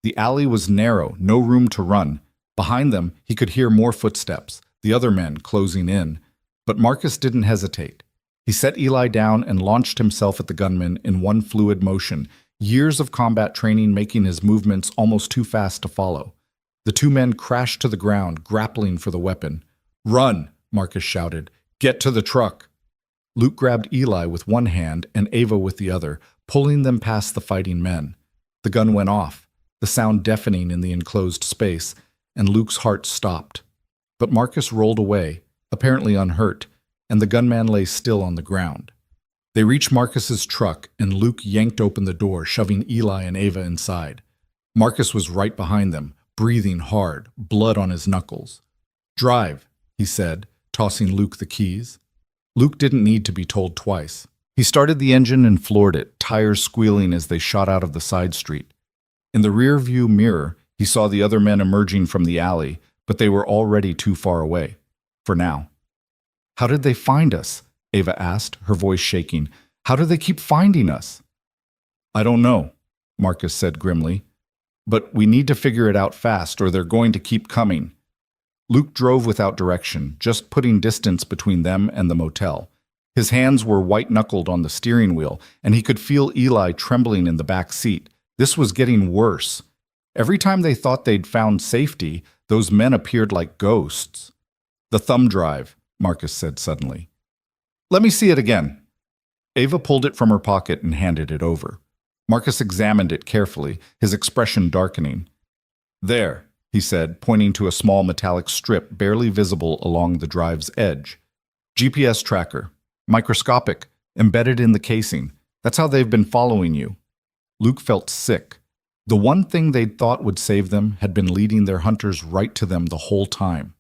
The alley was narrow, no room to run. Behind them, he could hear more footsteps, the other men closing in. But Marcus didn't hesitate. He set Eli down and launched himself at the gunman in one fluid motion, years of combat training making his movements almost too fast to follow. The two men crashed to the ground, grappling for the weapon. "Run!" Marcus shouted. "Get to the truck!" Luke grabbed Eli with one hand and Ava with the other, pulling them past the fighting men. The gun went off, the sound deafening in the enclosed space, and Luke's heart stopped. But Marcus rolled away, apparently unhurt, and the gunman lay still on the ground. They reached Marcus's truck, and Luke yanked open the door, shoving Eli and Ava inside. Marcus was right behind them, breathing hard, blood on his knuckles. "Drive," he said, tossing Luke the keys. Luke didn't need to be told twice. He started the engine and floored it, tires squealing as they shot out of the side street. In the rear-view mirror, he saw the other men emerging from the alley, but they were already too far away. For now. "How did they find us?" Ava asked, her voice shaking. "How do they keep finding us?" "I don't know," Marcus said grimly. "But we need to figure it out fast, or they're going to keep coming." Luke drove without direction, just putting distance between them and the motel. His hands were white-knuckled on the steering wheel, and he could feel Eli trembling in the back seat. This was getting worse. Every time they thought they'd found safety, those men appeared like ghosts. "The thumb drive," Marcus said suddenly. "Let me see it again." Ava pulled it from her pocket and handed it over. Marcus examined it carefully, his expression darkening. "There," he said, pointing to a small metallic strip barely visible along the drive's edge. "GPS tracker. Microscopic. Embedded in the casing. That's how they've been following you." Luke felt sick. The one thing they'd thought would save them had been leading their hunters right to them the whole time.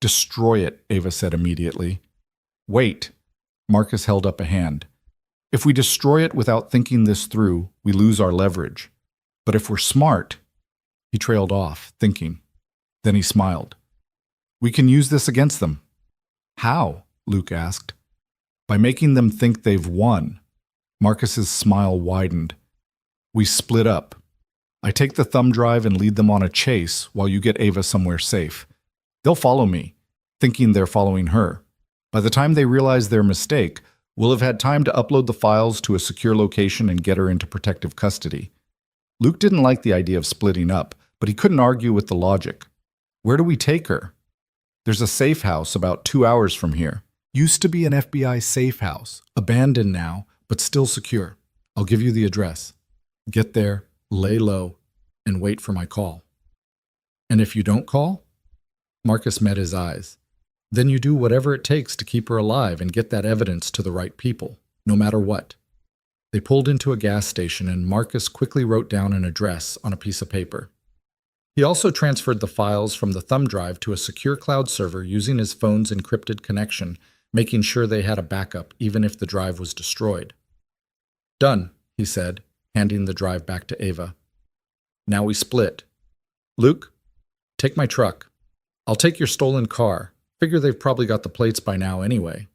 "Destroy it," Ava said immediately. "Wait." Marcus held up a hand. "If we destroy it without thinking this through, we lose our leverage. But if we're smart—" He trailed off, thinking. Then he smiled. "We can use this against them." "How?" Luke asked. "By making them think they've won." Marcus's smile widened. "We split up. I take the thumb drive and lead them on a chase while you get Ava somewhere safe. They'll follow me, thinking they're following her. By the time they realize their mistake, we'll have had time to upload the files to a secure location and get her into protective custody." Luke didn't like the idea of splitting up, but he couldn't argue with the logic. "Where do we take her?" "There's a safe house about 2 hours from here. Used to be an FBI safe house, abandoned now, but still secure. I'll give you the address. Get there, lay low, and wait for my call." "And if you don't call?" Marcus met his eyes. "Then you do whatever it takes to keep her alive and get that evidence to the right people, no matter what." They pulled into a gas station and Marcus quickly wrote down an address on a piece of paper. He also transferred the files from the thumb drive to a secure cloud server using his phone's encrypted connection, making sure they had a backup even if the drive was destroyed. "Done," he said, handing the drive back to Ava. "Now we split. Luke, take my truck. I'll take your stolen car. Figure they've probably got the plates by now anyway."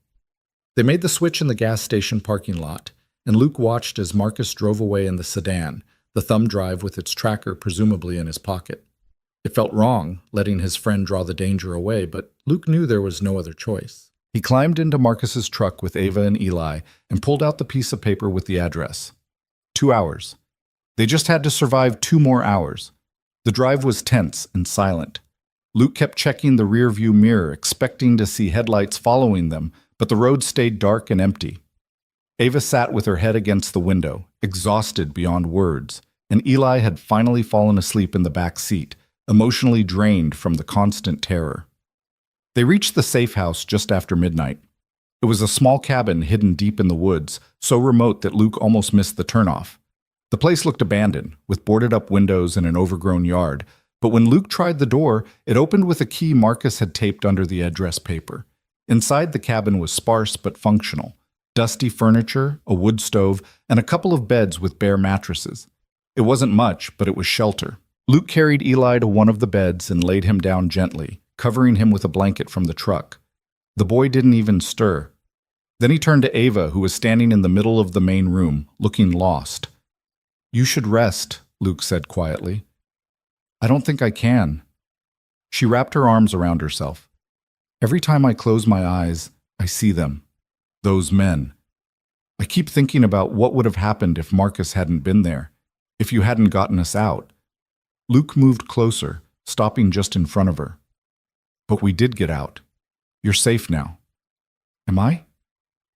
They made the switch in the gas station parking lot, and Luke watched as Marcus drove away in the sedan, the thumb drive with its tracker presumably in his pocket. It felt wrong, letting his friend draw the danger away, but Luke knew there was no other choice. He climbed into Marcus's truck with Ava and Eli and pulled out the piece of paper with the address. 2 hours. They just had to survive 2 more hours. The drive was tense and silent. Luke kept checking the rear-view mirror, expecting to see headlights following them, but the road stayed dark and empty. Ava sat with her head against the window, exhausted beyond words, and Eli had finally fallen asleep in the back seat, emotionally drained from the constant terror. They reached the safe house just after midnight. It was a small cabin hidden deep in the woods, so remote that Luke almost missed the turnoff. The place looked abandoned, with boarded-up windows and an overgrown yard, but when Luke tried the door, it opened with a key Marcus had taped under the address paper. Inside the cabin was sparse but functional. Dusty furniture, a wood stove, and a couple of beds with bare mattresses. It wasn't much, but it was shelter. Luke carried Eli to one of the beds and laid him down gently, covering him with a blanket from the truck. The boy didn't even stir. Then he turned to Ava, who was standing in the middle of the main room, looking lost. "You should rest," Luke said quietly. "I don't think I can." She wrapped her arms around herself. "Every time I close my eyes, I see them. Those men. I keep thinking about what would have happened if Marcus hadn't been there, if you hadn't gotten us out." Luke moved closer, stopping just in front of her. "But we did get out. You're safe now." "Am I?"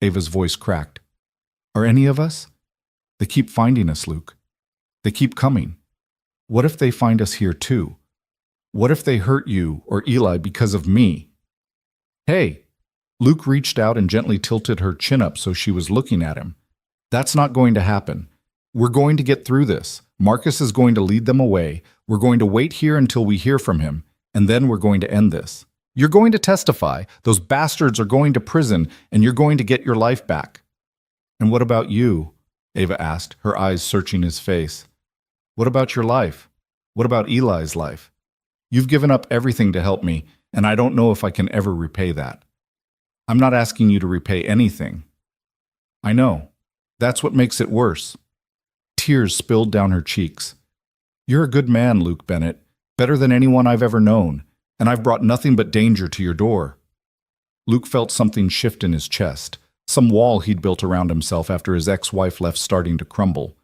Ava's voice cracked. "Are any of us? They keep finding us, Luke. They keep coming. What if they find us here too? What if they hurt you or Eli because of me?" "Hey!" Luke reached out and gently tilted her chin up so she was looking at him. "That's not going to happen. We're going to get through this. Marcus is going to lead them away. We're going to wait here until we hear from him, and then we're going to end this. You're going to testify. Those bastards are going to prison, and you're going to get your life back." "And what about you?" Ava asked, her eyes searching his face. "What about your life? What about Eli's life? You've given up everything to help me, and I don't know if I can ever repay that." "I'm not asking you to repay anything." "I know. That's what makes it worse." Tears spilled down her cheeks. "You're a good man, Luke Bennett, better than anyone I've ever known, and I've brought nothing but danger to your door." Luke felt something shift in his chest, some wall he'd built around himself after his ex-wife left starting to crumble.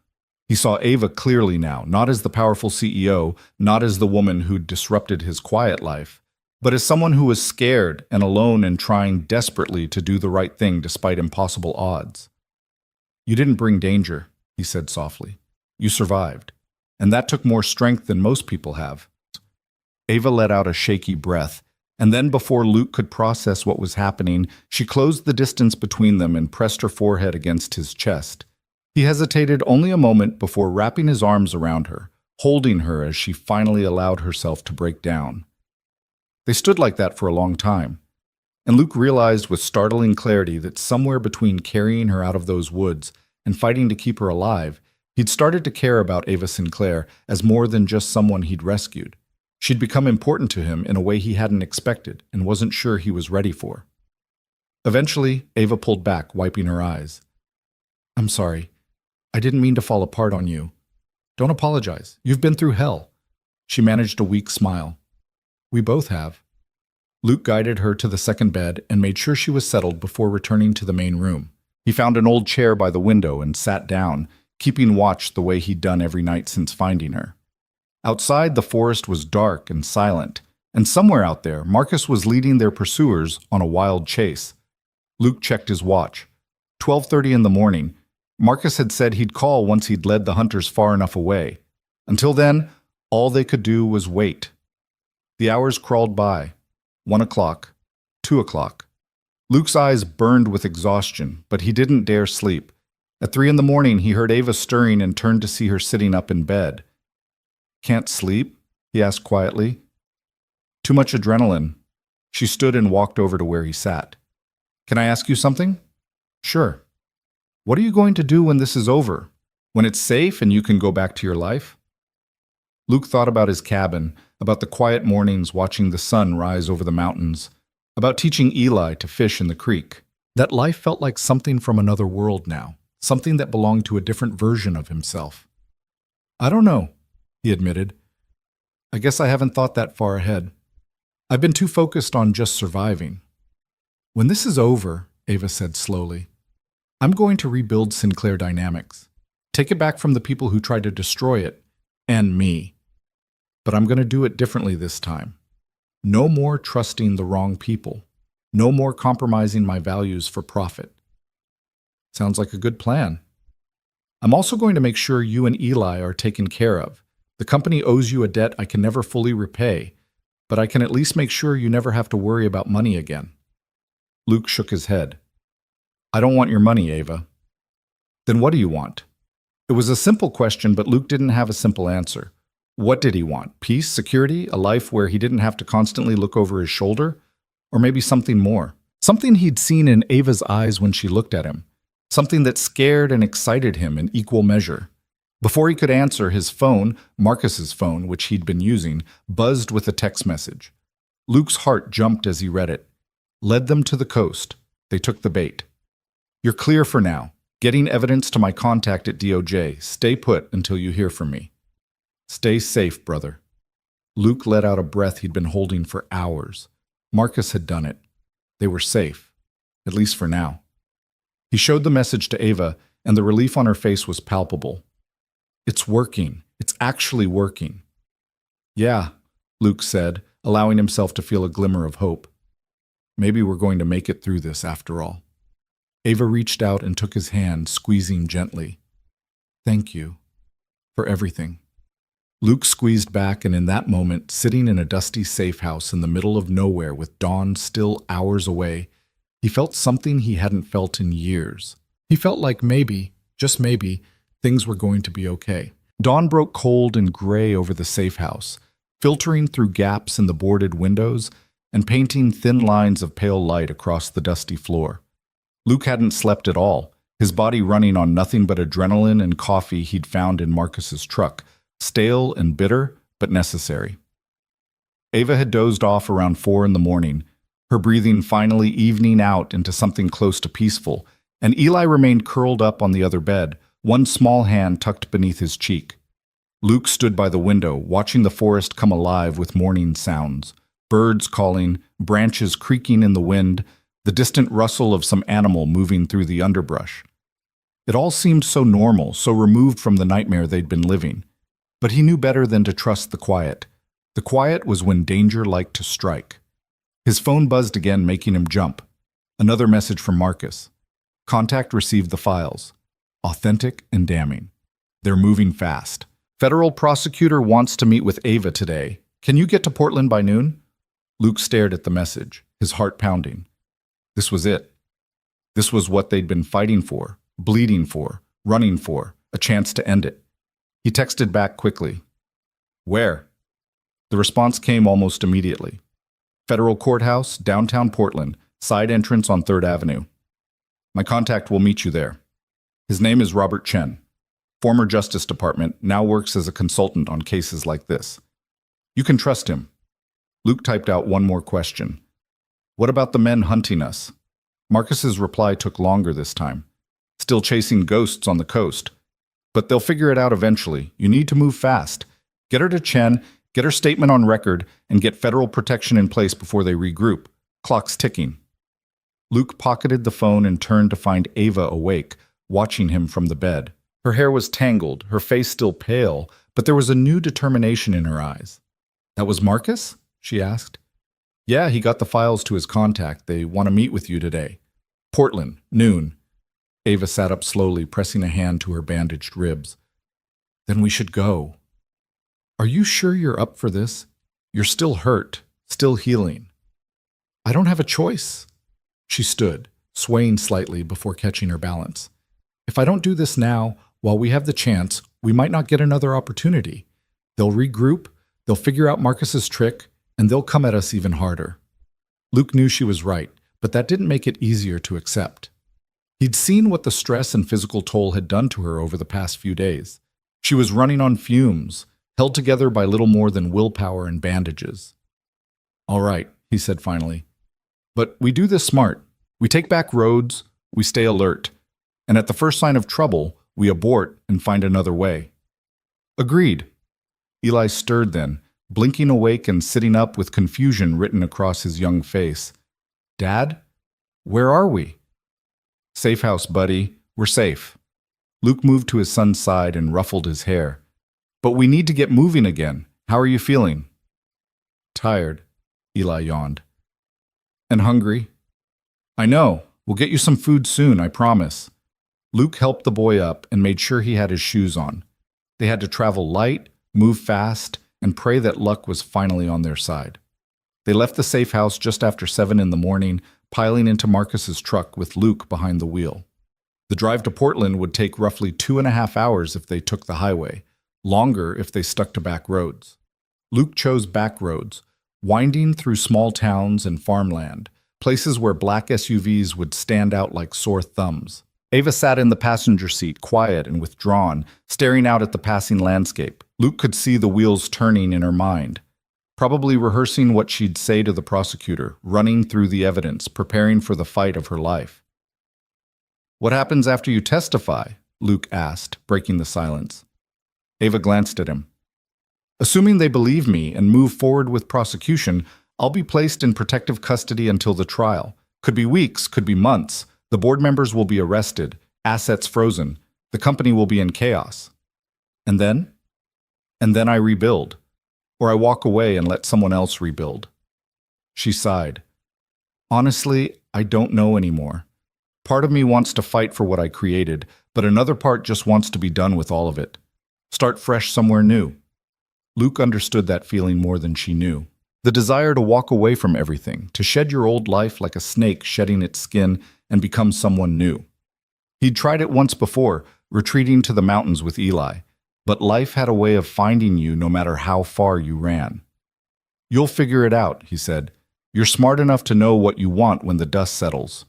He saw Ava clearly now, not as the powerful CEO, not as the woman who'd disrupted his quiet life, but as someone who was scared and alone and trying desperately to do the right thing despite impossible odds. "You didn't bring danger," he said softly. "You survived, and that took more strength than most people have." Ava let out a shaky breath, and then before Luke could process what was happening, she closed the distance between them and pressed her forehead against his chest. He hesitated only a moment before wrapping his arms around her, holding her as she finally allowed herself to break down. They stood like that for a long time, and Luke realized with startling clarity that somewhere between carrying her out of those woods and fighting to keep her alive, he'd started to care about Ava Sinclair as more than just someone he'd rescued. She'd become important to him in a way he hadn't expected and wasn't sure he was ready for. Eventually, Ava pulled back, wiping her eyes. "I'm sorry. I didn't mean to fall apart on you. Don't apologize. You've been through hell." She managed a weak smile. "We both have." Luke guided her to the second bed and made sure she was settled before returning to the main room. He found an old chair by the window and sat down, keeping watch the way he'd done every night since finding her. Outside, the forest was dark and silent, and somewhere out there, Marcus was leading their pursuers on a wild chase. Luke checked his watch. 12:30 in the morning. Marcus had said he'd call once he'd led the hunters far enough away. Until then, all they could do was wait. The hours crawled by. 1 o'clock, 2 o'clock. Luke's eyes burned with exhaustion, but he didn't dare sleep. At 3 in the morning, he heard Ava stirring and turned to see her sitting up in bed. "Can't sleep?" he asked quietly. "Too much adrenaline." She stood and walked over to where he sat. "Can I ask you something?" "Sure." "What are you going to do when this is over? When it's safe and you can go back to your life?" Luke thought about his cabin, about the quiet mornings watching the sun rise over the mountains, about teaching Eli to fish in the creek. That life felt like something from another world now, something that belonged to a different version of himself. "I don't know," he admitted. "I guess I haven't thought that far ahead. I've been too focused on just surviving." "When this is over," Ava said slowly, "I'm going to rebuild Sinclair Dynamics. Take it back from the people who tried to destroy it, and me. But I'm going to do it differently this time. No more trusting the wrong people. No more compromising my values for profit." "Sounds like a good plan." "I'm also going to make sure you and Eli are taken care of. The company owes you a debt I can never fully repay, but I can at least make sure you never have to worry about money again." Luke shook his head. "I don't want your money, Ava." "Then what do you want?" It was a simple question, but Luke didn't have a simple answer. What did he want? Peace, security, a life where he didn't have to constantly look over his shoulder? Or maybe something more? Something he'd seen in Ava's eyes when she looked at him. something that scared and excited him in equal measure. Before he could answer, his phone, Marcus's phone, which he'd been using, buzzed with a text message. Luke's heart jumped as he read it. Led them to the coast. They took the bait. You're clear for now. Getting evidence to my contact at DOJ. Stay put until you hear from me. Stay safe, brother. Luke let out a breath he'd been holding for hours. Marcus had done it. They were safe, at least for now. He showed the message to Ava, and the relief on her face was palpable. It's working. It's actually working. Yeah, Luke said, allowing himself to feel a glimmer of hope. Maybe we're going to make it through this after all. Ava reached out and took his hand, squeezing gently. Thank you for everything. Luke squeezed back, and in that moment, sitting in a dusty safe house in the middle of nowhere with dawn still hours away, he felt something he hadn't felt in years. He felt like maybe, just maybe, things were going to be okay. Dawn broke cold and gray over the safe house, filtering through gaps in the boarded windows and painting thin lines of pale light across the dusty floor. Luke hadn't slept at all, his body running on nothing but adrenaline and coffee he'd found in Marcus's truck, stale and bitter, but necessary. Ava had dozed off around 4 a.m, her breathing finally evening out into something close to peaceful, and Eli remained curled up on the other bed, one small hand tucked beneath his cheek. Luke stood by the window, watching the forest come alive with morning sounds, birds calling, branches creaking in the wind, the distant rustle of some animal moving through the underbrush. It all seemed so normal, so removed from the nightmare they'd been living. But he knew better than to trust the quiet. The quiet was when danger liked to strike. His phone buzzed again, making him jump. Another message from Marcus. Contact received the files. Authentic and damning. They're moving fast. Federal prosecutor wants to meet with Ava today. Can you get to Portland by noon? Luke stared at the message, his heart pounding. This was it. This was what they'd been fighting for, bleeding for, running for, a chance to end it. He texted back quickly. Where? The response came almost immediately. Federal Courthouse, downtown Portland, side entrance on 3rd Avenue. My contact will meet you there. His name is Robert Chen. Former Justice Department, now works as a consultant on cases like this. You can trust him. Luke typed out one more question. What about the men hunting us? Marcus's reply took longer this time. Still chasing ghosts on the coast. But they'll figure it out eventually. You need to move fast. Get her to Chen, get her statement on record, and get federal protection in place before they regroup. Clock's ticking. Luke pocketed the phone and turned to find Ava awake, watching him from the bed. Her hair was tangled, her face still pale, but there was a new determination in her eyes. That was Marcus? She asked. Yeah, he got the files to his contact. They want to meet with you today. Portland, noon. Ava sat up slowly, pressing a hand to her bandaged ribs. Then we should go. Are you sure you're up for this? You're still hurt, still healing. I don't have a choice. She stood, swaying slightly before catching her balance. If I don't do this now, while we have the chance, we might not get another opportunity. They'll regroup, they'll figure out Marcus's trick, and they'll come at us even harder. Luke knew she was right, but that didn't make it easier to accept. He'd seen what the stress and physical toll had done to her over the past few days. She was running on fumes, held together by little more than willpower and bandages. All right, he said finally. But we do this smart. We take back roads, we stay alert, and at the first sign of trouble, we abort and find another way. Agreed. Eli stirred then, blinking awake and sitting up with confusion written across his young face. Dad? Where are we? Safe house, buddy. We're safe. Luke moved to his son's side and ruffled his hair. But we need to get moving again. How are you feeling? Tired, Eli yawned. And hungry? I know. We'll get you some food soon, I promise. Luke helped the boy up and made sure he had his shoes on. They had to travel light, move fast, and pray that luck was finally on their side. They left the safe house just after 7 a.m, piling into Marcus's truck with Luke behind the wheel. The drive to Portland would take roughly 2.5 hours if they took the highway, longer if they stuck to back roads. Luke chose back roads, winding through small towns and farmland, places where black SUVs would stand out like sore thumbs. Ava sat in the passenger seat, quiet and withdrawn, staring out at the passing landscape. Luke could see the wheels turning in her mind, probably rehearsing what she'd say to the prosecutor, running through the evidence, preparing for the fight of her life. "What happens after you testify?" Luke asked, breaking the silence. Ava glanced at him. "Assuming they believe me and move forward with prosecution, I'll be placed in protective custody until the trial. Could be weeks, could be months. The board members will be arrested, assets frozen. The company will be in chaos. And then? And then I rebuild. Or I walk away and let someone else rebuild." She sighed. "Honestly, I don't know anymore. Part of me wants to fight for what I created, but another part just wants to be done with all of it. Start fresh somewhere new." Luke understood that feeling more than she knew. The desire to walk away from everything, to shed your old life like a snake shedding its skin and become someone new. He'd tried it once before, retreating to the mountains with Eli, but life had a way of finding you no matter how far you ran. "You'll figure it out," he said. "You're smart enough to know what you want when the dust settles."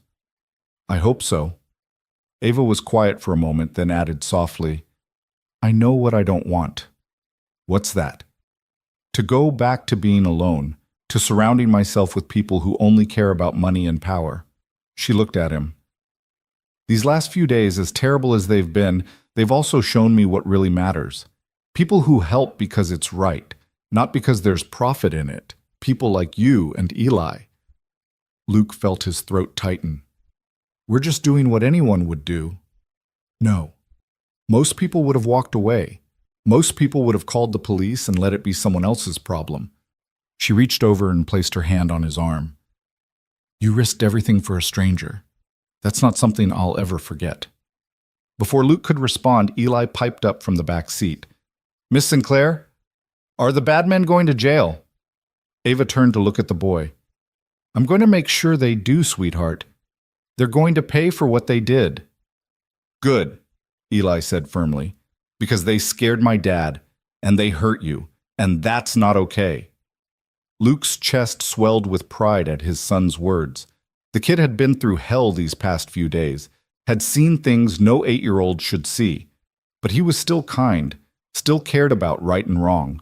"I hope so." Ava was quiet for a moment, then added softly, "I know what I don't want." "What's that?" "To go back to being alone, to surrounding myself with people who only care about money and power." She looked at him. "These last few days, as terrible as they've been, they've also shown me what really matters. People who help because it's right, not because there's profit in it. People like you and Eli." Luke felt his throat tighten. "We're just doing what anyone would do." "No. Most people would have walked away. Most people would have called the police and let it be someone else's problem." She reached over and placed her hand on his arm. "You risked everything for a stranger. That's not something I'll ever forget." Before Luke could respond, Eli piped up from the back seat. "Miss Sinclair, are the bad men going to jail?" Ava turned to look at the boy. "I'm going to make sure they do, sweetheart. They're going to pay for what they did." "Good," Eli said firmly, "because they scared my dad, and they hurt you, and that's not okay." Luke's chest swelled with pride at his son's words. The kid had been through hell these past few days, had seen things no 8-year-old should see. But he was still kind, still cared about right and wrong.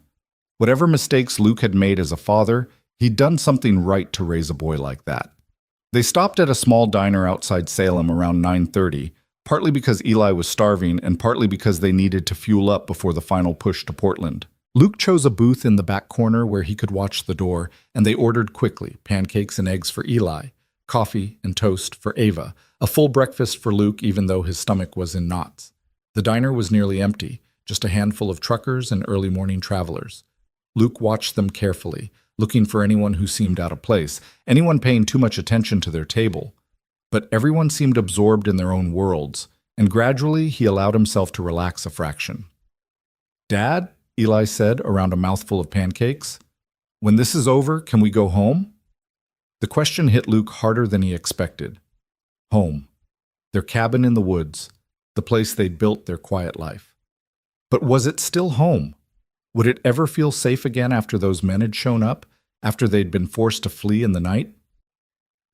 Whatever mistakes Luke had made as a father, he'd done something right to raise a boy like that. They stopped at a small diner outside Salem around 9:30, partly because Eli was starving and partly because they needed to fuel up before the final push to Portland. Luke chose a booth in the back corner where he could watch the door, and they ordered quickly, pancakes and eggs for Eli, coffee and toast for Ava, a full breakfast for Luke even though his stomach was in knots. The diner was nearly empty, just a handful of truckers and early morning travelers. Luke watched them carefully, looking for anyone who seemed out of place, anyone paying too much attention to their table. But everyone seemed absorbed in their own worlds, and gradually he allowed himself to relax a fraction. "Dad," Eli said around a mouthful of pancakes, "when this is over, can we go home?" The question hit Luke harder than he expected. Home. Their cabin in the woods, the place they'd built their quiet life. But was it still home? Would it ever feel safe again after those men had shown up, after they'd been forced to flee in the night?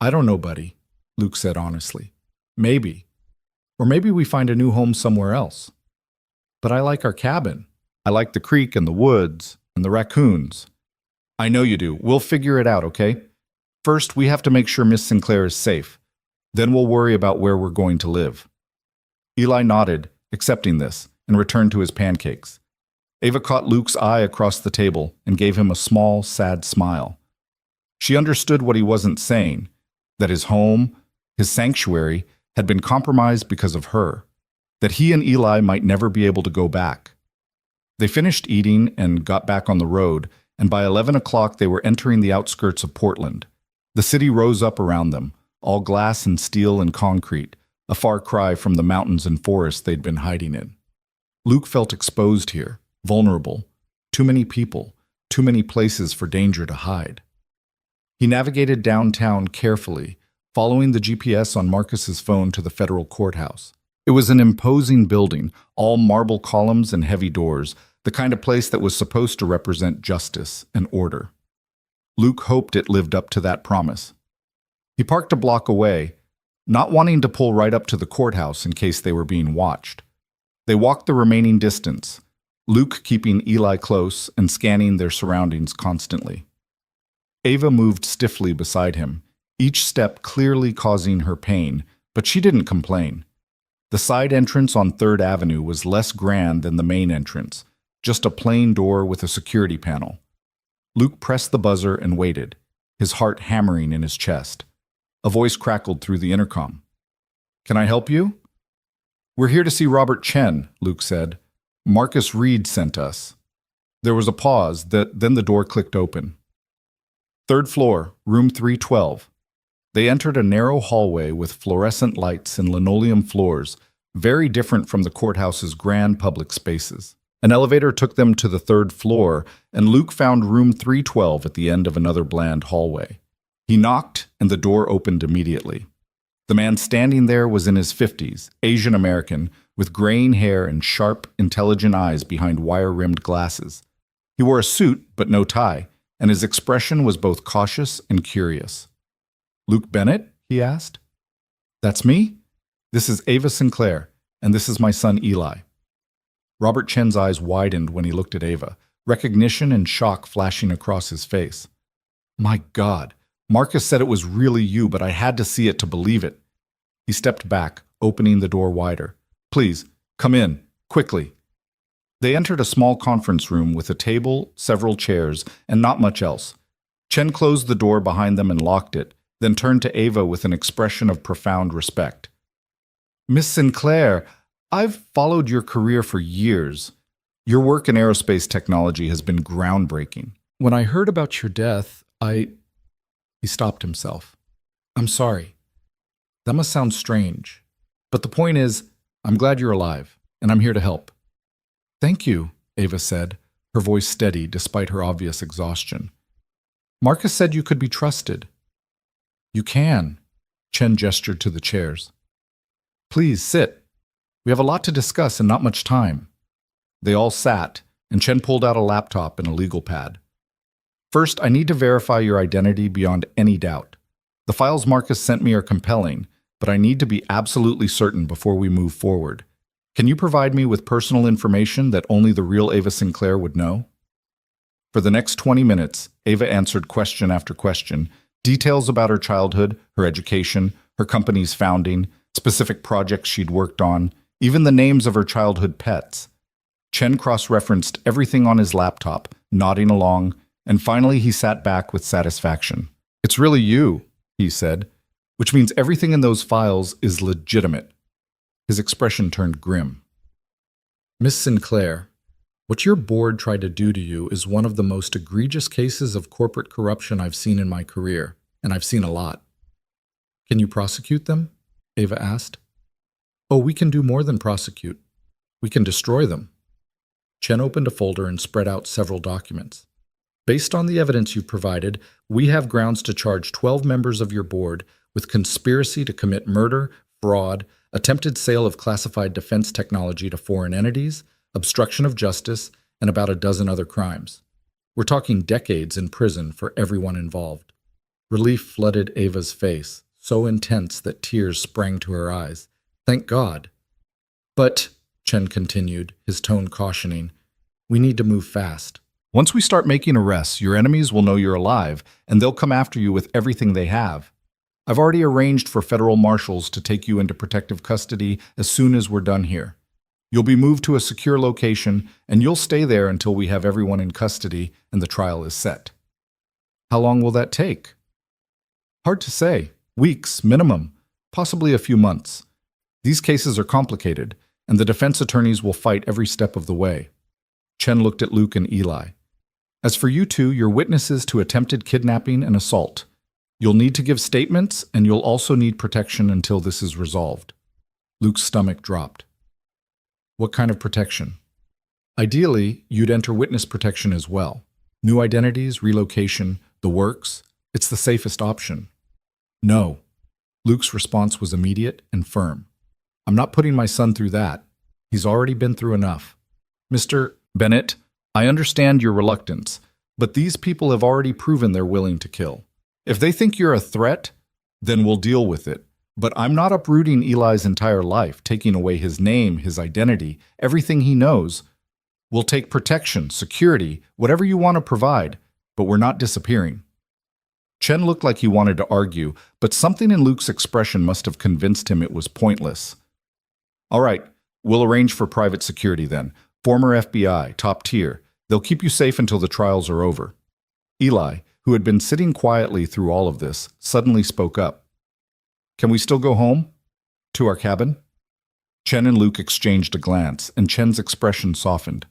"I don't know, buddy," Luke said honestly. "Maybe. Or maybe we find a new home somewhere else. But I like our cabin. I like the creek and the woods and the raccoons." "I know you do. We'll figure it out, okay? First, we have to make sure Miss Sinclair is safe. Then we'll worry about where we're going to live." Eli nodded, accepting this, and returned to his pancakes. Ava caught Luke's eye across the table and gave him a small, sad smile. She understood what he wasn't saying, that his home, his sanctuary, had been compromised because of her, that he and Eli might never be able to go back. They finished eating and got back on the road, and by 11 o'clock they were entering the outskirts of Portland. The city rose up around them, all glass and steel and concrete, a far cry from the mountains and forests they'd been hiding in. Luke felt exposed here, vulnerable, too many people, too many places for danger to hide. He navigated downtown carefully, following the GPS on Marcus's phone to the federal courthouse. It was an imposing building, all marble columns and heavy doors, the kind of place that was supposed to represent justice and order. Luke hoped it lived up to that promise. He parked a block away, not wanting to pull right up to the courthouse in case they were being watched. They walked the remaining distance, Luke keeping Eli close and scanning their surroundings constantly. Ava moved stiffly beside him, each step clearly causing her pain, but she didn't complain. The side entrance on 3rd Avenue was less grand than the main entrance, just a plain door with a security panel. Luke pressed the buzzer and waited, his heart hammering in his chest. A voice crackled through the intercom. "Can I help you?" "We're here to see Robert Chen," Luke said. "Marcus Reed sent us." There was a pause, then the door clicked open. "3rd floor, room 312. They entered a narrow hallway with fluorescent lights and linoleum floors, very different from the courthouse's grand public spaces. An elevator took them to the 3rd floor, and Luke found room 312 at the end of another bland hallway. He knocked, and the door opened immediately. The man standing there was in his 50s, Asian American, with graying hair and sharp, intelligent eyes behind wire-rimmed glasses. He wore a suit, but no tie, and his expression was both cautious and curious. "Luke Bennett?" he asked. "That's me. This is Ava Sinclair, and this is my son Eli." Robert Chen's eyes widened when he looked at Ava, recognition and shock flashing across his face. "My God, Marcus said it was really you, but I had to see it to believe it." He stepped back, opening the door wider. "Please, come in, quickly." They entered a small conference room with a table, several chairs, and not much else. Chen closed the door behind them and locked it, then turned to Ava with an expression of profound respect. "Miss Sinclair, I've followed your career for years. Your work in aerospace technology has been groundbreaking. When I heard about your death, He stopped himself. "I'm sorry. That must sound strange. But the point is, I'm glad you're alive, and I'm here to help." "Thank you," Ava said, her voice steady despite her obvious exhaustion. "Marcus said you could be trusted." "You can." Chen gestured to the chairs. "Please, sit. We have a lot to discuss and not much time." They all sat, and Chen pulled out a laptop and a legal pad. "First, I need to verify your identity beyond any doubt. The files Marcus sent me are compelling, but I need to be absolutely certain before we move forward. Can you provide me with personal information that only the real Ava Sinclair would know?" For the next 20 minutes, Ava answered question after question, details about her childhood, her education, her company's founding, specific projects she'd worked on, even the names of her childhood pets. Chen cross-referenced everything on his laptop, nodding along, and finally he sat back with satisfaction. "It's really you," he said, "which means everything in those files is legitimate." His expression turned grim. "Miss Sinclair, what your board tried to do to you is one of the most egregious cases of corporate corruption I've seen in my career, and I've seen a lot." "Can you prosecute them?" Ava asked. "Oh, we can do more than prosecute. We can destroy them." Chen opened a folder and spread out several documents. "Based on the evidence you've provided, we have grounds to charge 12 members of your board with conspiracy to commit murder, fraud, attempted sale of classified defense technology to foreign entities, obstruction of justice, and about a dozen other crimes. We're talking decades in prison for everyone involved." Relief flooded Ava's face, so intense that tears sprang to her eyes. "Thank God." "But," Chen continued, his tone cautioning, "we need to move fast. Once we start making arrests, your enemies will know you're alive, and they'll come after you with everything they have. I've already arranged for federal marshals to take you into protective custody as soon as we're done here. You'll be moved to a secure location, and you'll stay there until we have everyone in custody and the trial is set." "How long will that take?" "Hard to say. Weeks, minimum. Possibly a few months. These cases are complicated, and the defense attorneys will fight every step of the way." Chen looked at Luke and Eli. "As for you two, you're witnesses to attempted kidnapping and assault. You'll need to give statements, and you'll also need protection until this is resolved." Luke's stomach dropped. "What kind of protection?" "Ideally, you'd enter witness protection as well. New identities, relocation, the works. It's the safest option." "No." Luke's response was immediate and firm. "I'm not putting my son through that. He's already been through enough. Mr. Bennett, I understand your reluctance, but these people have already proven they're willing to kill. If they think you're a threat, then we'll deal with it. But I'm not uprooting Eli's entire life, taking away his name, his identity, everything he knows. We'll take protection, security, whatever you want to provide, but we're not disappearing. Chen looked like he wanted to argue, but something in Luke's expression must have convinced him it was pointless. All right, we'll arrange for private security then. Former FBI, top tier. They'll keep you safe until the trials are over. Eli, who had been sitting quietly through all of this, suddenly spoke up. Can we still go home? To our cabin? Chen and Luke exchanged a glance, and Chen's expression softened.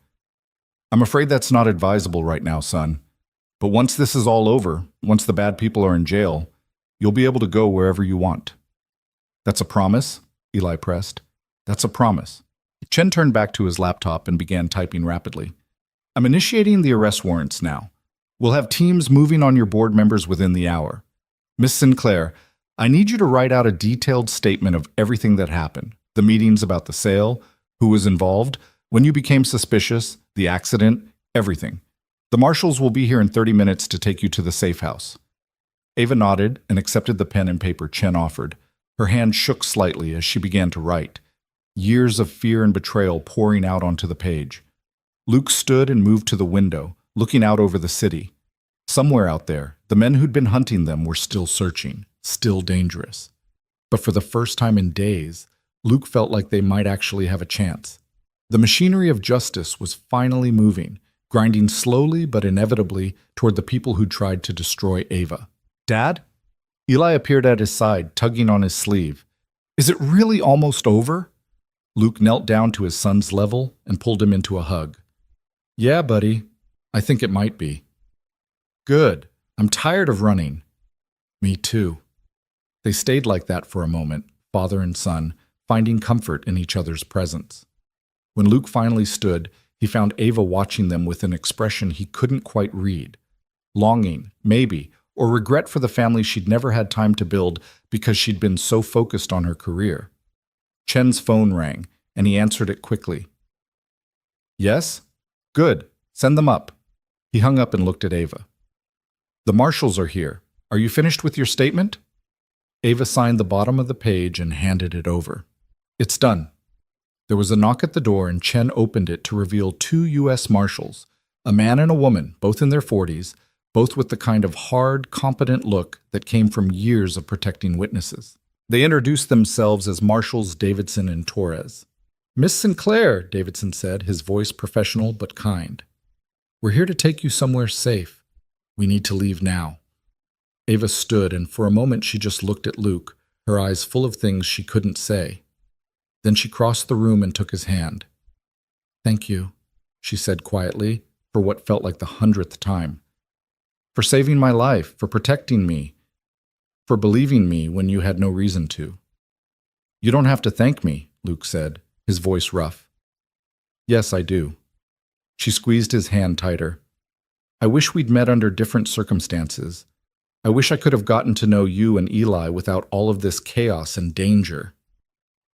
I'm afraid that's not advisable right now, son. But once this is all over, once the bad people are in jail, you'll be able to go wherever you want. That's a promise? Eli pressed. That's a promise. Chen turned back to his laptop and began typing rapidly. I'm initiating the arrest warrants now. We'll have teams moving on your board members within the hour. Miss Sinclair, I need you to write out a detailed statement of everything that happened. The meetings about the sale, who was involved, when you became suspicious, the accident, everything. The marshals will be here in 30 minutes to take you to the safe house. Ava nodded and accepted the pen and paper Chen offered. Her hand shook slightly as she began to write, years of fear and betrayal pouring out onto the page. Luke stood and moved to the window, looking out over the city. Somewhere out there, the men who'd been hunting them were still searching, still dangerous. But for the first time in days, Luke felt like they might actually have a chance. The machinery of justice was finally moving, grinding slowly but inevitably toward the people who tried to destroy Ava. Dad? Eli appeared at his side, tugging on his sleeve. Is it really almost over? Luke knelt down to his son's level and pulled him into a hug. Yeah, buddy. I think it might be. Good. I'm tired of running. Me too. They stayed like that for a moment, father and son, finding comfort in each other's presence. When Luke finally stood, he found Ava watching them with an expression he couldn't quite read. Longing, maybe, or regret for the family she'd never had time to build because she'd been so focused on her career. Chen's phone rang, and he answered it quickly. Yes? Good. Send them up. He hung up and looked at Ava. The marshals are here. Are you finished with your statement? Ava signed the bottom of the page and handed it over. It's done. There was a knock at the door, and Chen opened it to reveal 2 U.S. Marshals, a man and a woman, both in their 40s, both with the kind of hard, competent look that came from years of protecting witnesses. They introduced themselves as Marshals Davidson and Torres. Miss Sinclair, Davidson said, his voice professional but kind. We're here to take you somewhere safe. We need to leave now. Ava stood, and for a moment she just looked at Luke, her eyes full of things she couldn't say. Then she crossed the room and took his hand. Thank you, she said quietly, for what felt like the 100th time. For saving my life, for protecting me, for believing me when you had no reason to. You don't have to thank me, Luke said, his voice rough. Yes, I do. She squeezed his hand tighter. I wish we'd met under different circumstances. I wish I could have gotten to know you and Eli without all of this chaos and danger.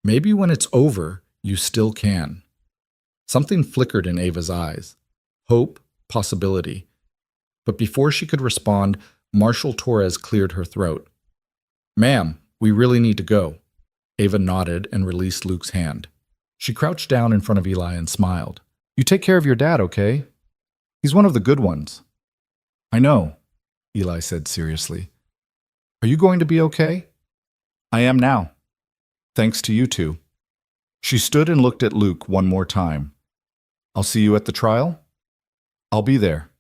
Maybe when it's over, you still can. Something flickered in Ava's eyes. Hope, possibility. But before she could respond, Marshal Torres cleared her throat. Ma'am, we really need to go. Ava nodded and released Luke's hand. She crouched down in front of Eli and smiled. You take care of your dad, okay? He's one of the good ones. I know, Eli said seriously. Are you going to be okay? I am now. Thanks to you two. She stood and looked at Luke one more time. I'll see you at the trial? I'll be there.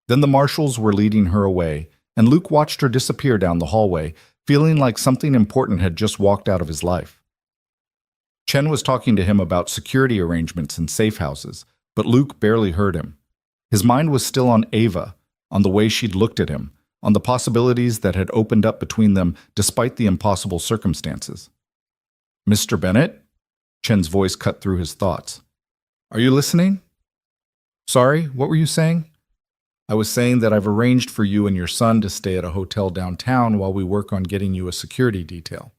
Then the marshals were leading her away, and Luke watched her disappear down the hallway, feeling like something important had just walked out of his life. Chen was talking to him about security arrangements and safe houses, but Luke barely heard him. His mind was still on Ava, on the way she'd looked at him, on the possibilities that had opened up between them despite the impossible circumstances. Mr. Bennett? Chen's voice cut through his thoughts. Are you listening? Sorry, what were you saying? I was saying that I've arranged for you and your son to stay at a hotel downtown while we work on getting you a security detail.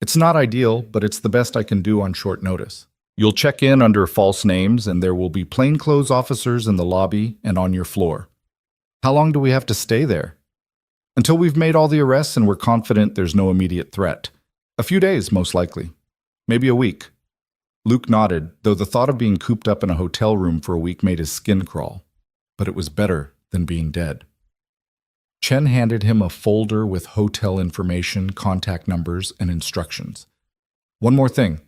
It's not ideal, but it's the best I can do on short notice. You'll check in under false names, and there will be plainclothes officers in the lobby and on your floor. How long do we have to stay there? Until we've made all the arrests and we're confident there's no immediate threat. A few days, most likely. Maybe a week. Luke nodded, though the thought of being cooped up in a hotel room for a week made his skin crawl. But it was better than being dead. Chen handed him a folder with hotel information, contact numbers, and instructions. One more thing.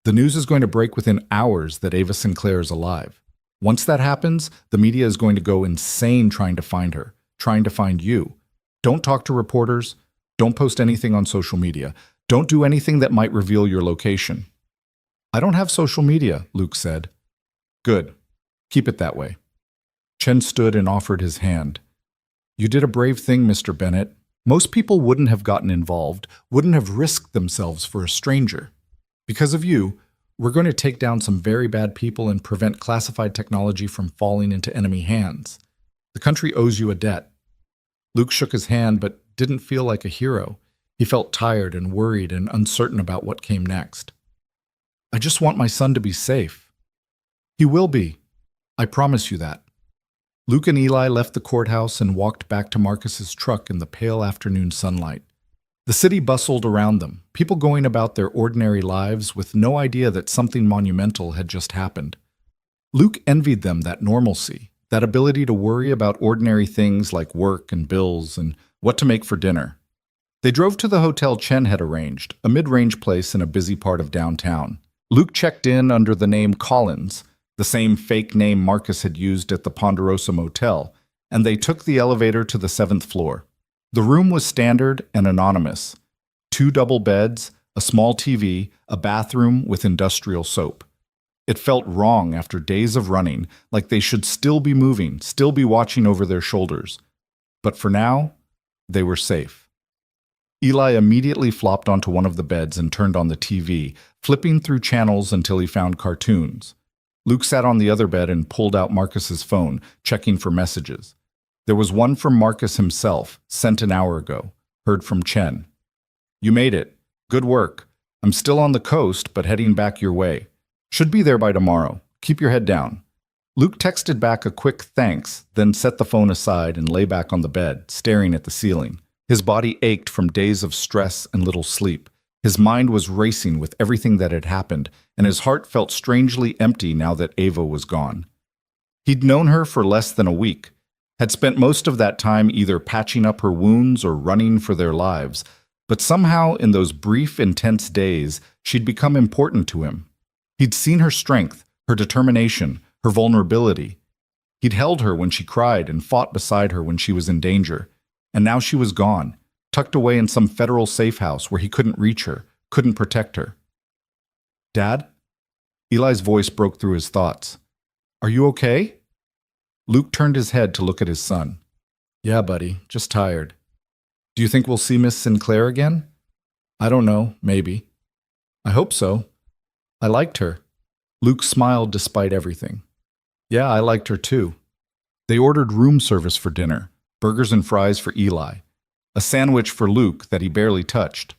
The news is going to break within hours that Ava Sinclair is alive. Once that happens, the media is going to go insane trying to find her, trying to find you. Don't talk to reporters. Don't post anything on social media. Don't do anything that might reveal your location. I don't have social media, Luke said. Good. Keep it that way. Chen stood and offered his hand. You did a brave thing, Mr. Bennett. Most people wouldn't have gotten involved, wouldn't have risked themselves for a stranger. Because of you, we're going to take down some very bad people and prevent classified technology from falling into enemy hands. The country owes you a debt. Luke shook his hand but didn't feel like a hero. He felt tired and worried and uncertain about what came next. I just want my son to be safe. He will be. I promise you that. Luke and Eli left the courthouse and walked back to Marcus's truck in the pale afternoon sunlight. The city bustled around them, people going about their ordinary lives with no idea that something monumental had just happened. Luke envied them that normalcy, that ability to worry about ordinary things like work and bills and what to make for dinner. They drove to the hotel Chen had arranged, a mid-range place in a busy part of downtown. Luke checked in under the name Collins, the same fake name Marcus had used at the Ponderosa Motel, and they took the elevator to the 7th floor. The room was standard and anonymous. 2 double beds, a small TV, a bathroom with industrial soap. It felt wrong after days of running, like they should still be moving, still be watching over their shoulders. But for now, they were safe. Eli immediately flopped onto one of the beds and turned on the TV, flipping through channels until he found cartoons. Luke sat on the other bed and pulled out Marcus's phone, checking for messages. There was one from Marcus himself, sent an hour ago, heard from Chen. You made it. Good work. I'm still on the coast, but heading back your way. Should be there by tomorrow. Keep your head down. Luke texted back a quick thanks, then set the phone aside and lay back on the bed, staring at the ceiling. His body ached from days of stress and little sleep. His mind was racing with everything that had happened, and his heart felt strangely empty now that Ava was gone. He'd known her for less than a week, had spent most of that time either patching up her wounds or running for their lives, but somehow in those brief, intense days, she'd become important to him. He'd seen her strength, her determination, her vulnerability. He'd held her when she cried and fought beside her when she was in danger, and now she was gone, tucked away in some federal safe house where he couldn't reach her, couldn't protect her. Dad? Eli's voice broke through his thoughts. Are you okay? Luke turned his head to look at his son. Yeah, buddy, just tired. Do you think we'll see Miss Sinclair again? I don't know, maybe. I hope so. I liked her. Luke smiled despite everything. Yeah, I liked her too. They ordered room service for dinner, burgers and fries for Eli, a sandwich for Luke that he barely touched.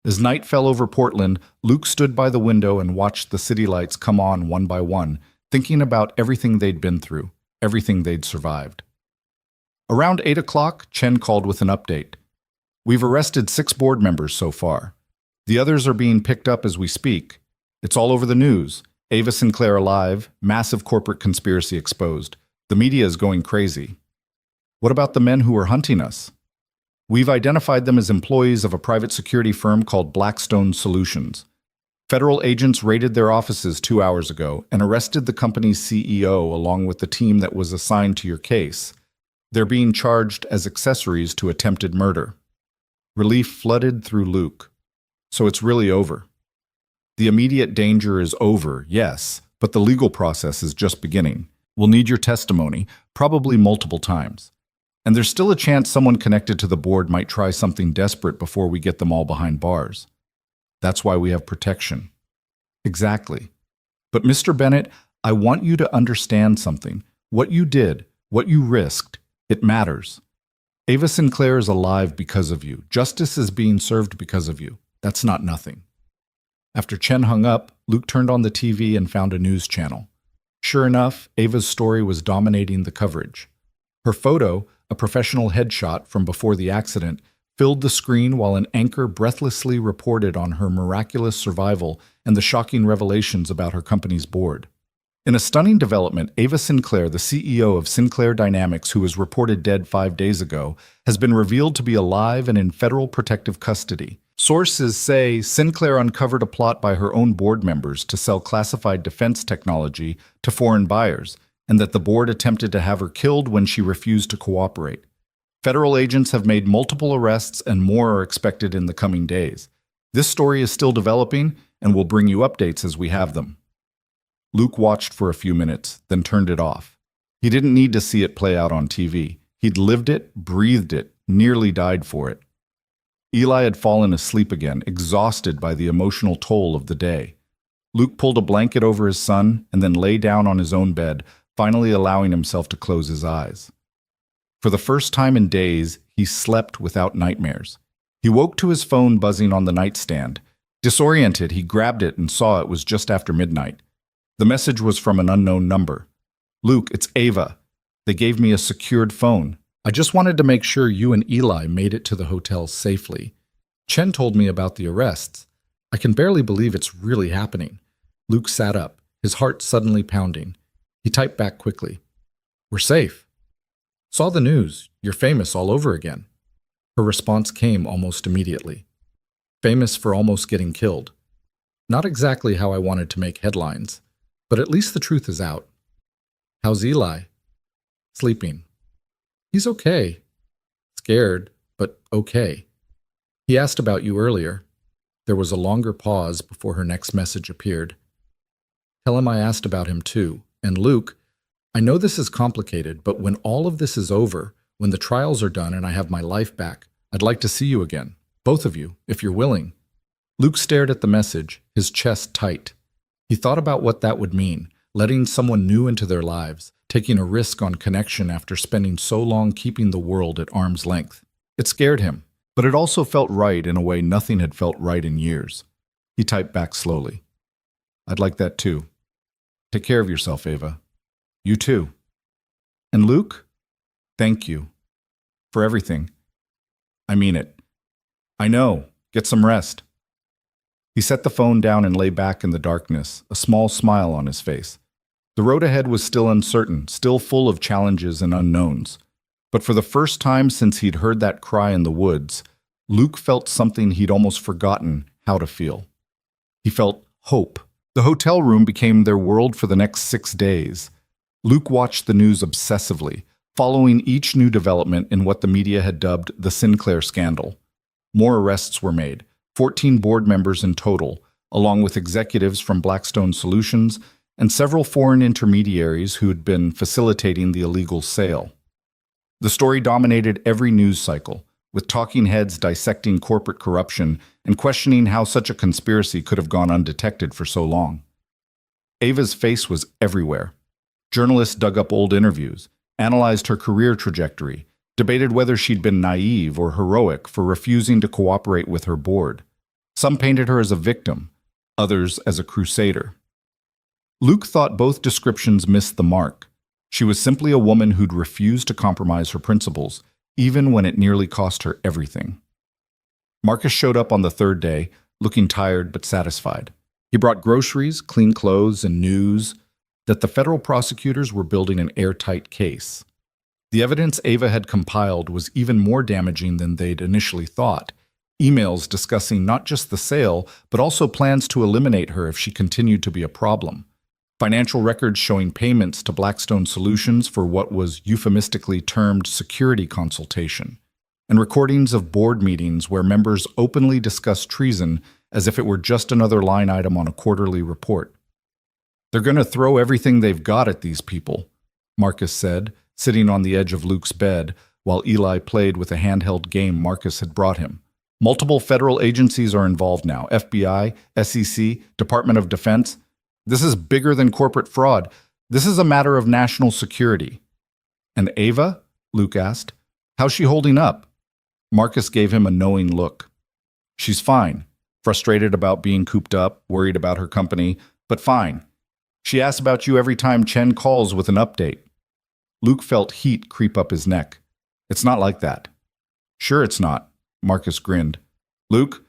As night fell over Portland, Luke stood by the window and watched the city lights come on one by one, thinking about everything they'd been through, everything they'd survived. Around 8 o'clock, Chen called with an update. We've arrested 6 board members so far. The others are being picked up as we speak. It's all over the news. Ava Sinclair alive, massive corporate conspiracy exposed. The media is going crazy. What about the men who are hunting us? We've identified them as employees of a private security firm called Blackstone Solutions. Federal agents raided their offices 2 hours ago and arrested the company's CEO along with the team that was assigned to your case. They're being charged as accessories to attempted murder. Relief flooded through Luke. So it's really over. The immediate danger is over, yes, but the legal process is just beginning. We'll need your testimony, probably multiple times. And there's still a chance someone connected to the board might try something desperate before we get them all behind bars. That's why we have protection. Exactly. But Mr. Bennett, I want you to understand something. What you did, what you risked, it matters. Ava Sinclair is alive because of you. Justice is being served because of you. That's not nothing. After Chen hung up, Luke turned on the TV and found a news channel. Sure enough, Ava's story was dominating the coverage. Her photo, a professional headshot from before the accident, filled the screen while an anchor breathlessly reported on her miraculous survival and the shocking revelations about her company's board. In a stunning development, Ava Sinclair, the CEO of Sinclair Dynamics, who was reported dead 5 days ago, has been revealed to be alive and in federal protective custody. Sources say Sinclair uncovered a plot by her own board members to sell classified defense technology to foreign buyers, and that the board attempted to have her killed when she refused to cooperate. Federal agents have made multiple arrests and more are expected in the coming days. This story is still developing and we'll bring you updates as we have them. Luke watched for a few minutes, then turned it off. He didn't need to see it play out on TV. He'd lived it, breathed it, nearly died for it. Eli had fallen asleep again, exhausted by the emotional toll of the day. Luke pulled a blanket over his son and then lay down on his own bed, finally allowing himself to close his eyes. For the first time in days, he slept without nightmares. He woke to his phone buzzing on the nightstand. Disoriented, he grabbed it and saw it was just after midnight. The message was from an unknown number. "Luke, it's Ava. They gave me a secured phone. I just wanted to make sure you and Eli made it to the hotel safely. Chen told me about the arrests. I can barely believe it's really happening." Luke sat up, his heart suddenly pounding. He typed back quickly. "We're safe. Saw the news. You're famous all over again." Her response came almost immediately. "Famous for almost getting killed. Not exactly how I wanted to make headlines, but at least the truth is out. How's Eli?" "Sleeping. He's okay. Scared, but okay. He asked about you earlier." There was a longer pause before her next message appeared. "Tell him I asked about him too. And Luke, I know this is complicated, but when all of this is over, when the trials are done and I have my life back, I'd like to see you again. Both of you, if you're willing." Luke stared at the message, his chest tight. He thought about what that would mean, letting someone new into their lives, taking a risk on connection after spending so long keeping the world at arm's length. It scared him, but it also felt right in a way nothing had felt right in years. He typed back slowly. "I'd like that too. Take care of yourself, Ava. You too. And Luke, thank you for everything. I mean it. I know. Get some rest." He set the phone down and lay back in the darkness, a small smile on his face. The road ahead was still uncertain, still full of challenges and unknowns. But for the first time since he'd heard that cry in the woods, Luke felt something he'd almost forgotten how to feel. He felt hope. The hotel room became their world for the next 6 days. Luke watched the news obsessively, following each new development in what the media had dubbed the Sinclair scandal. More arrests were made, 14 board members in total, along with executives from Blackstone Solutions and several foreign intermediaries who had been facilitating the illegal sale. The story dominated every news cycle, with talking heads dissecting corporate corruption and questioning how such a conspiracy could have gone undetected for so long. Ava's face was everywhere. Journalists dug up old interviews, analyzed her career trajectory, debated whether she'd been naive or heroic for refusing to cooperate with her board. Some painted her as a victim, others as a crusader. Luke thought both descriptions missed the mark. She was simply a woman who'd refused to compromise her principles, even when it nearly cost her everything. Marcus showed up on the 3rd day, looking tired but satisfied. He brought groceries, clean clothes, and news that the federal prosecutors were building an airtight case. The evidence Ava had compiled was even more damaging than they'd initially thought. Emails discussing not just the sale, but also plans to eliminate her if she continued to be a problem. Financial records showing payments to Blackstone Solutions for what was euphemistically termed security consultation, and recordings of board meetings where members openly discussed treason as if it were just another line item on a quarterly report. "They're going to throw everything they've got at these people," Marcus said, sitting on the edge of Luke's bed while Eli played with a handheld game Marcus had brought him. "Multiple federal agencies are involved now: FBI, SEC, Department of Defense. This is bigger than corporate fraud. This is a matter of national security." "And Ava?" Luke asked. "How's she holding up?" Marcus gave him a knowing look. "She's fine. Frustrated about being cooped up, worried about her company, but fine. She asks about you every time Chen calls with an update." Luke felt heat creep up his neck. "It's not like that." "Sure it's not. Marcus grinned. Luke,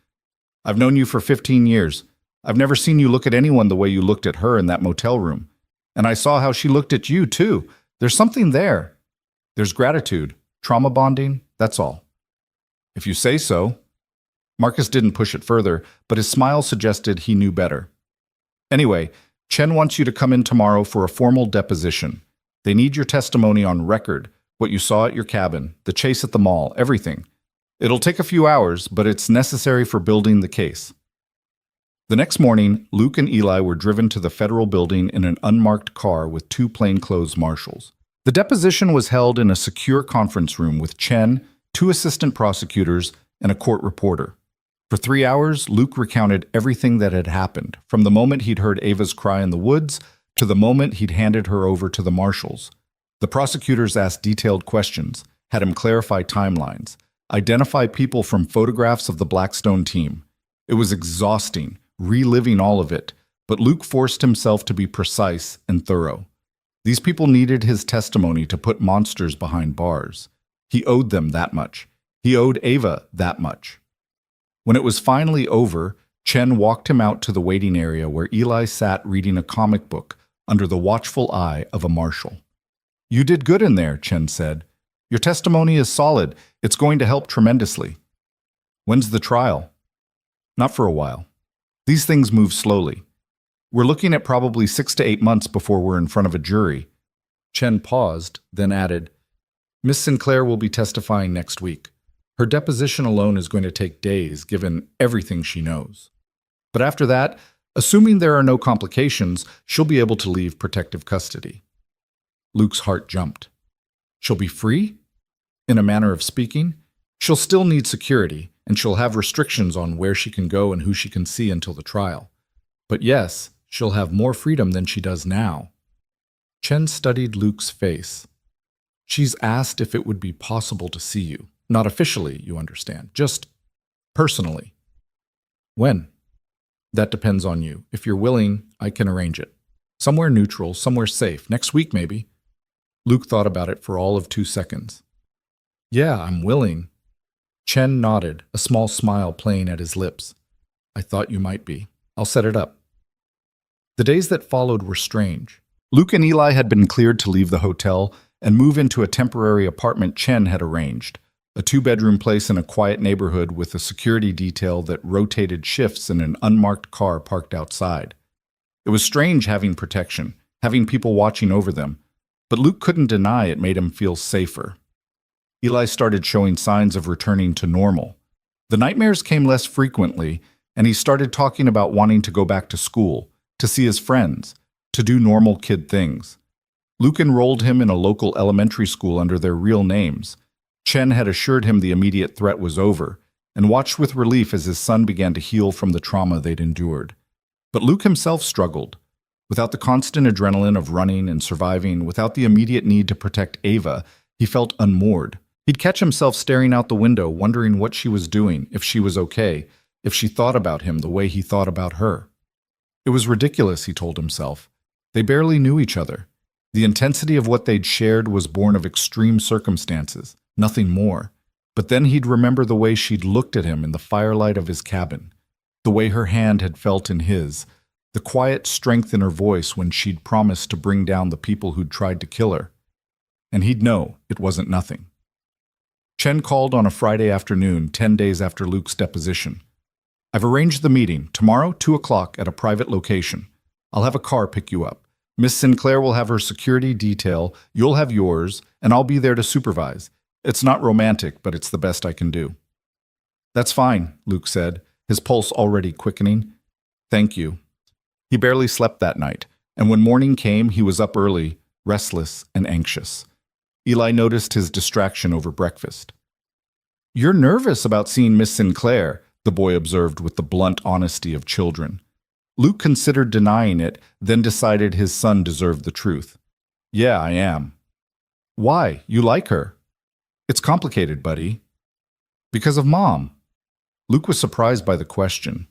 I've known you for 15 years. I've never seen you look at anyone the way you looked at her in that motel room. And I saw how she looked at you, too. There's something there. There's gratitude, trauma bonding, that's all. If you say so. Marcus didn't push it further, but his smile suggested he knew better. Anyway, Chen wants you to come in tomorrow for a formal deposition. They need your testimony on record, what you saw at your cabin, the chase at the mall, everything. It'll take a few hours, but it's necessary for building the case. The next morning, Luke and Eli were driven to the federal building in an unmarked car with two plainclothes marshals. The deposition was held in a secure conference room with Chen, two assistant prosecutors, and a court reporter. For 3 hours, Luke recounted everything that had happened, from the moment he'd heard Ava's cry in the woods to the moment he'd handed her over to the marshals. The prosecutors asked detailed questions, had him clarify timelines, identify people from photographs of the Blackstone team. It was exhausting, reliving all of it, but Luke forced himself to be precise and thorough. These people needed his testimony to put monsters behind bars. He owed them that much. He owed Ava that much. When it was finally over, Chen walked him out to the waiting area where Eli sat reading a comic book under the watchful eye of a marshal. You did good in there, Chen said. Your testimony is solid. It's going to help tremendously. When's the trial? Not for a while. These things move slowly. We're looking at probably 6 to 8 months before we're in front of a jury. Chen paused, then added, Miss Sinclair will be testifying next week. Her deposition alone is going to take days, given everything she knows. But after that, assuming there are no complications, she'll be able to leave protective custody. Luke's heart jumped. She'll be free? In a manner of speaking, she'll still need security, and she'll have restrictions on where she can go and who she can see until the trial. But yes, she'll have more freedom than she does now. Chen studied Luke's face. She's asked if it would be possible to see you. Not officially, you understand, just personally. When? That depends on you. If you're willing, I can arrange it. Somewhere neutral, somewhere safe. Next week, maybe. Luke thought about it for all of 2 seconds. Yeah, I'm willing. Chen nodded, a small smile playing at his lips. I thought you might be. I'll set it up. The days that followed were strange. Luke and Eli had been cleared to leave the hotel and move into a temporary apartment Chen had arranged. A 2-bedroom place in a quiet neighborhood with a security detail that rotated shifts in an unmarked car parked outside. It was strange having protection, having people watching over them, but Luke couldn't deny it made him feel safer. Eli started showing signs of returning to normal. The nightmares came less frequently, and he started talking about wanting to go back to school, to see his friends, to do normal kid things. Luke enrolled him in a local elementary school under their real names. Chen had assured him the immediate threat was over, and watched with relief as his son began to heal from the trauma they'd endured. But Luke himself struggled. Without the constant adrenaline of running and surviving, without the immediate need to protect Ava, he felt unmoored. He'd catch himself staring out the window, wondering what she was doing, if she was okay, if she thought about him the way he thought about her. It was ridiculous, he told himself. They barely knew each other. The intensity of what they'd shared was born of extreme circumstances. Nothing more. But then he'd remember the way she'd looked at him in the firelight of his cabin, the way her hand had felt in his, the quiet strength in her voice when she'd promised to bring down the people who'd tried to kill her. And he'd know it wasn't nothing. Chen called on a Friday afternoon, 10 days after Luke's deposition. I've arranged the meeting, tomorrow, 2 o'clock, at a private location. I'll have a car pick you up. Miss Sinclair will have her security detail, you'll have yours, and I'll be there to supervise. It's not romantic, but it's the best I can do. That's fine, Luke said, his pulse already quickening. Thank you. He barely slept that night, and when morning came, he was up early, restless and anxious. Eli noticed his distraction over breakfast. You're nervous about seeing Miss Sinclair, the boy observed with the blunt honesty of children. Luke considered denying it, then decided his son deserved the truth. Yeah, I am. Why? You like her? It's complicated, buddy. Because of Mom. Luke was surprised by the question.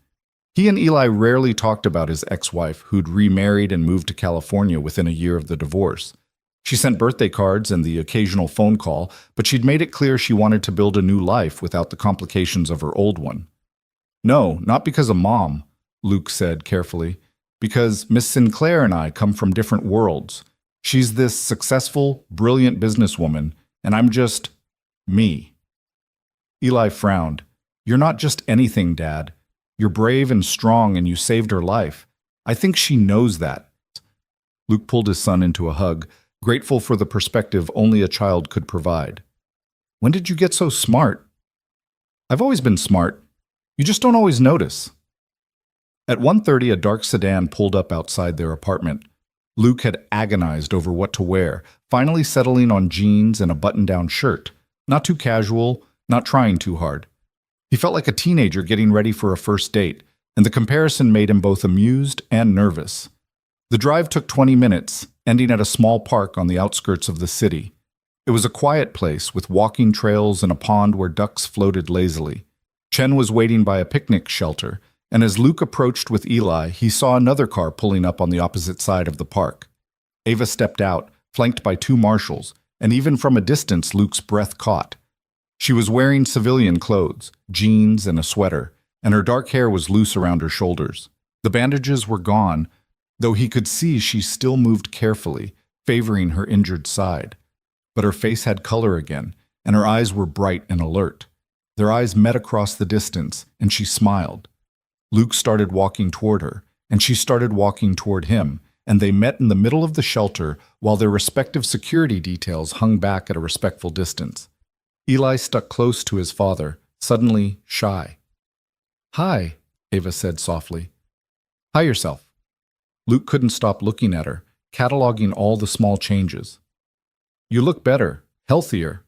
He and Eli rarely talked about his ex-wife, who'd remarried and moved to California within a year of the divorce. She sent birthday cards and the occasional phone call, but she'd made it clear she wanted to build a new life without the complications of her old one. No, not because of Mom, Luke said carefully. Because Miss Sinclair and I come from different worlds. She's this successful, brilliant businesswoman, and I'm just me. Eli frowned. You're not just anything, Dad. You're brave and strong, and you saved her life. I think she knows that. Luke pulled his son into a hug, grateful for the perspective only a child could provide. When did you get so smart? I've always been smart. You just don't always notice. At 1:30, a dark sedan pulled up outside their apartment. Luke had agonized over what to wear, finally settling on jeans and a button-down shirt. Not too casual, not trying too hard. He felt like a teenager getting ready for a first date, and the comparison made him both amused and nervous. The drive took 20 minutes, ending at a small park on the outskirts of the city. It was a quiet place with walking trails and a pond where ducks floated lazily. Chen was waiting by a picnic shelter, and as Luke approached with Eli, he saw another car pulling up on the opposite side of the park. Ava stepped out, flanked by two marshals, and even from a distance Luke's breath caught. She was wearing civilian clothes, jeans and a sweater, and her dark hair was loose around her shoulders. The bandages were gone, though he could see she still moved carefully, favoring her injured side. But her face had color again, and her eyes were bright and alert. Their eyes met across the distance, and she smiled. Luke started walking toward her, and she started walking toward him, and they met in the middle of the shelter while their respective security details hung back at a respectful distance. Eli stuck close to his father, suddenly shy. "Hi," Ava said softly. "Hi yourself." Luke couldn't stop looking at her, cataloging all the small changes. "You look better, healthier."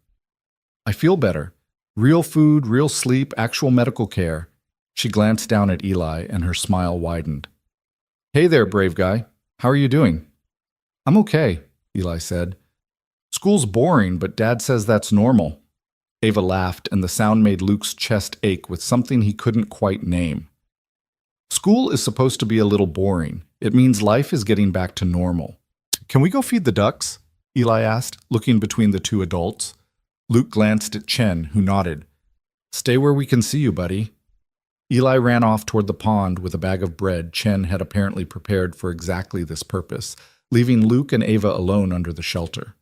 "I feel better. Real food, real sleep, actual medical care." She glanced down at Eli, and her smile widened. "Hey there, brave guy. How are you doing?" "I'm okay," Eli said. "School's boring, but Dad says that's normal." Ava laughed, and the sound made Luke's chest ache with something he couldn't quite name. "School is supposed to be a little boring. It means life is getting back to normal." "Can we go feed the ducks?" Eli asked, looking between the two adults. Luke glanced at Chen, who nodded. "Stay where we can see you, buddy." Eli ran off toward the pond with a bag of bread Chen had apparently prepared for exactly this purpose, leaving Luke and Ava alone under the shelter.